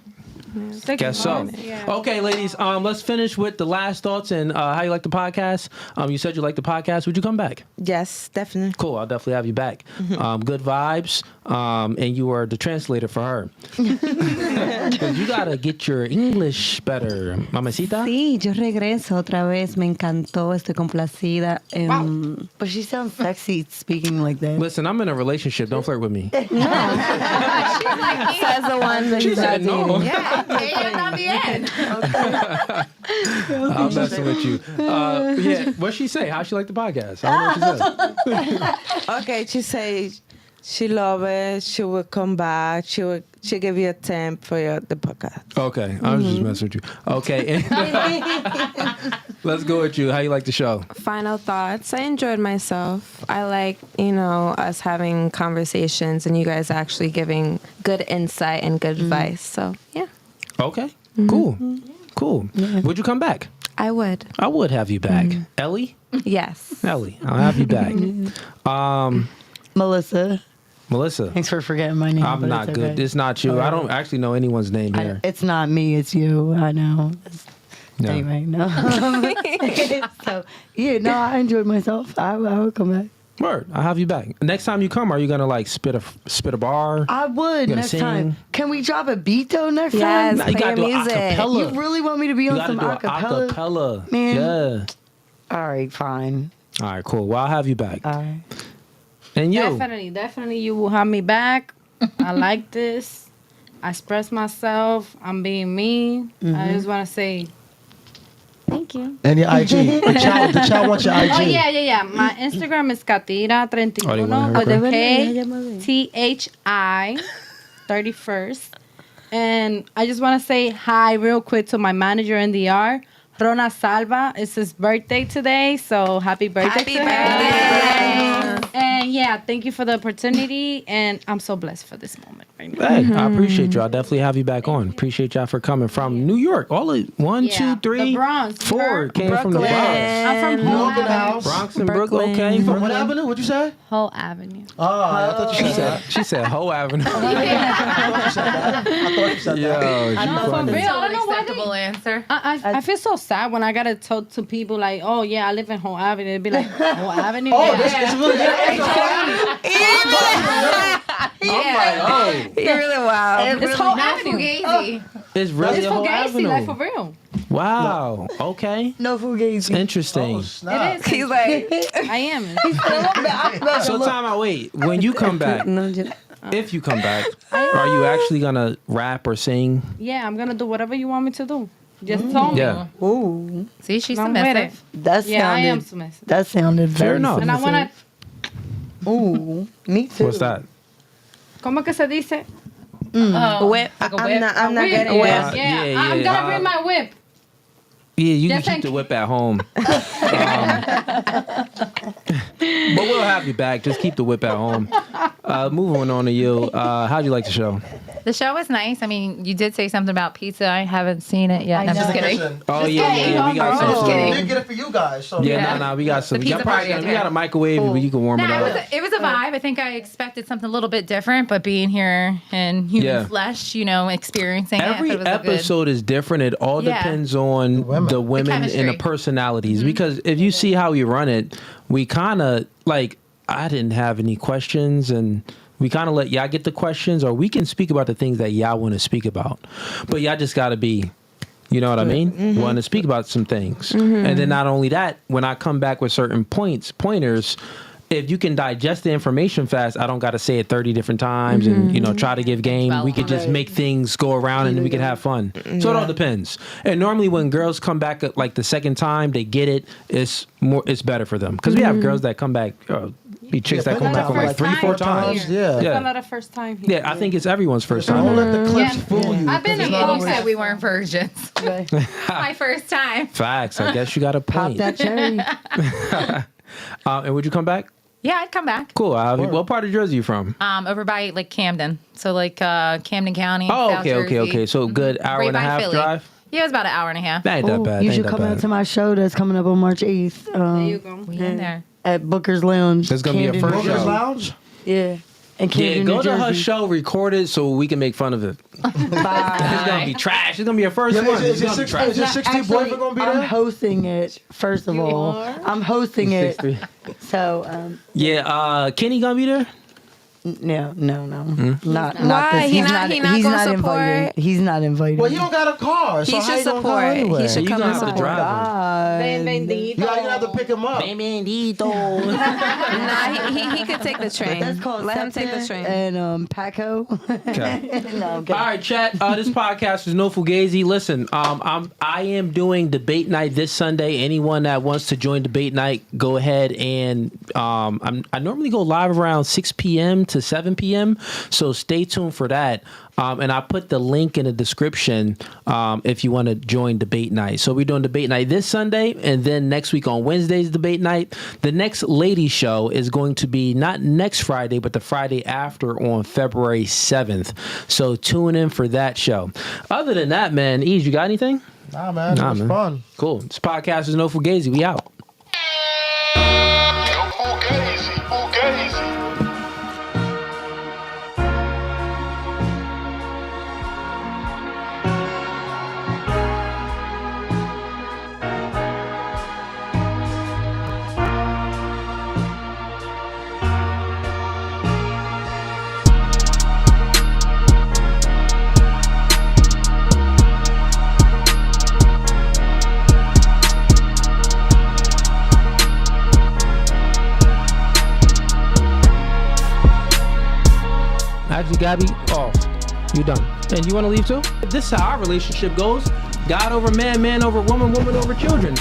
6
Guess so.
months. Yeah.
Okay, ladies, let's finish with the last thoughts and how you like the podcast. You said you like the podcast. Would you come back?
Yes, definitely.
Cool. I'll definitely have you back. Good vibes. And you are the translator for her. 'Cause you gotta get your English better, mamacita.
Sí, yo regreso otra vez. Me encantó. Estoy complacida.
But she sounds sexy speaking like that.
Listen, I'm in a relationship. Don't flirt with me.
Says the one that
She
he's
said
not
no.
dating.
Yeah, ella también.
I'm messing with you. Yeah, what'd she say? How'd she like the podcast? I don't know what she said.
Okay, she say she love it. She will come back. She give you a temp for the podcast.
Okay, I was just messing with you. Okay, let's go with you. How you like the show?
Final thoughts. I enjoyed myself. I like, us having conversations and you guys actually giving good insight and good advice. So, yeah,
Okay, cool. Would you come back?
I would.
I would have you back. Ellie?
Yes.
Ellie, I'll have you back.
Melissa,
Melissa,
thanks for forgetting my name.
I'm
but
not
it's
good.
okay.
It's not you. I don't actually know anyone's name here.
It's not me. It's you. I know.
No.
Anyway, no. So yeah, no, I enjoyed myself. I would come back.
Word, I'll have you back. Next time you come, are you gonna like spit a bar?
I would
gonna
next
sing?
time. Can we drop a beat though next
Yes.
time?
Nah, you
Play
gotta
your
do
music.
acapella.
You really want me to be
You
on
gotta
some
do an
acapella?
acapella.
Man.
Yeah.
All right, fine.
All right, cool. Well, I'll have you back.
All right.
And you?
Definitely, you will have me back. I like this. I express myself. I'm being me. I just want to say thank you.
And your IG. The child wants your IG.
Oh, yeah. My Instagram is Katira31
Oh, they want her
with a
real
KTHI 31st. And I just want to say hi real quick to my manager in the R, Rona Salva. It's his birthday today, so happy birthday to him. And And yeah, thank you for the opportunity, and I'm so blessed for this moment right now.
Hey, I appreciate you. I'll definitely have you back on. Appreciate y'all for coming from New York. All of 1,
Yeah,
2, 3,
the Bronx. You
4
heard?
came from the Bronx.
I'm from Whole
Northern
Avenue.
House.
Bronx and Brooklyn. Okay,
You from what
Brooklyn.
avenue? What'd you say?
Whole Avenue.
Oh, I thought you said that.
She said Ho Avenue.
I thought you said that.
Yo, she
know, for
funny.
real. I don't know why
Acceptable answer.
I feel so sad when I gotta talk to people like, oh yeah, I live in Whole Avenue. They'd be like, Whole Avenue?
Oh,
Yeah.
this is really
You're really wild.
It's Whole Avenue.
Fugazi.
It's really
It's
a Ho
Fugazee, like for
Avenue.
real.
Wow. Okay.
No Fugazi.
Interesting.
Oh, snap.
It is.
He's like,
I am.
So time out. Wait. When you come back,
No, just,
if you come back, are you actually gonna rap or sing?
Yeah, I'm gonna do whatever you want me to do. Just tell me.
Yeah.
ooh,
See, she's
I'm with it.
submissive.
that
Yeah, I am
sounded.
submissive.
That sounded
Fair
very
enough.
And I wanna.
Ooh, me too.
What's that?
¿Cómo que se dice?
Oh,
whip.
like a
I'm
whip.
not. I'm not
Whip.
getting
Yeah,
it.
Yeah,
I'm
yeah,
gonna bring my whip.
Yeah, you can
Just
keep
like-
the whip at home. But we'll have you back. Just keep the whip at home. Moving on to you. How'd you like the show?
The show was nice. I mean, you did say something about pizza. I haven't seen it yet. I'm just kidding.
Listen,
Oh yeah, we got some.
Just kidding.
we didn't get it for you guys. So
Yeah, nah, we got some.
The
We got,
pizza party
we got a microwave, but you can warm
No,
it up.
it was a vibe. I think I expected something a little bit different, but being here in human
Yeah.
flesh, experiencing
Every
it. It was a good-
episode is different. It all
Yeah.
depends on the women and the
chemistry.
personalities. Because if you see how we run it, we kind of like, I didn't have any questions, and we kind of let y'all get the questions, or we can speak about the things that y'all want to speak about. But y'all just got to be, you know what I mean? Want to speak about some things. And then not only that, when I come back with certain pointers, if you can digest the information fast, I don't got to say it 30 different times and, try to give game. We could just make things go around and we could have fun. So it all depends. And normally when girls come back like the second time, they get it, it's better for them. Because we have girls that come back, be chicks that come back for like 3-4 times.
Yeah.
It's
Yeah.
not a first time here.
Yeah, I think it's everyone's first
Don't
time.
let the clips
Yeah.
fool you.
I've been
'cause
in
it's not
You
always-
said we weren't virgins. My first time.
Facts. I guess you got a
Pop
point.
that cherry.
And would you come back?
Yeah, I'd come back.
Cool. What part of Jersey you from?
Over by like Camden, so like Camden County.
Oh,
South Jersey.
okay. So good hour
Right
and a
by
half
Philly.
drive?
Yeah, it was about an hour and a half.
That ain't that
Ooh,
bad.
you
That
should
ain't that
come out
bad.
to my show that's coming up on March 8th.
There you go.
We in there.
At Booker's Lounge.
That's gonna be a
Camden,
first
Booker's
show.
Lounge?
Yeah. And
Yeah,
Camden,
go
New
to her
Jersey.
show, record it so we can make fun of it. It's gonna be trash. It's gonna be your first
Yeah,
one.
is
It's gonna be trash.
your 16 boyfriend going to be
I'm
there?
hosting it, first of all. I'm hosting it.
6'3".
So,
Yeah, Kenny gonna be there?
no.
Hmm?
Not
Why?
this.
He not
He's
gonna
not
support?
invited. He's not invited.
Well, he don't got a car. So
He
how
should
you gonna
support.
come anyway?
He should
You
come
gonna
and
have to
support.
drive him.
God.
You gotta have to pick him up.
Nah, he could take the train.
That's called
Let him take the
Scepter
train.
and Paco.
Okay.
No, okay.
All right, chat. This podcast is no Fugazi. Listen, I am doing debate night this Sunday. Anyone that wants to join debate night, go ahead and I normally go live around 6 p.m. to 7 p.m. So stay tuned for that. And I put the link in the description if you want to join debate night. So we're doing debate night this Sunday, and then next week on Wednesday's debate night. The next ladies show is going to be not next Friday, but the Friday after on February 7th. So tune in for that show. Other than that, man, Ease, you got anything?
Nah, man. It was fun.
Cool. This podcast is no Fugazi. We out. Actually, Gabby, off. You done. And you want to leave too? This is how our relationship goes. God over man, man over woman, woman over children.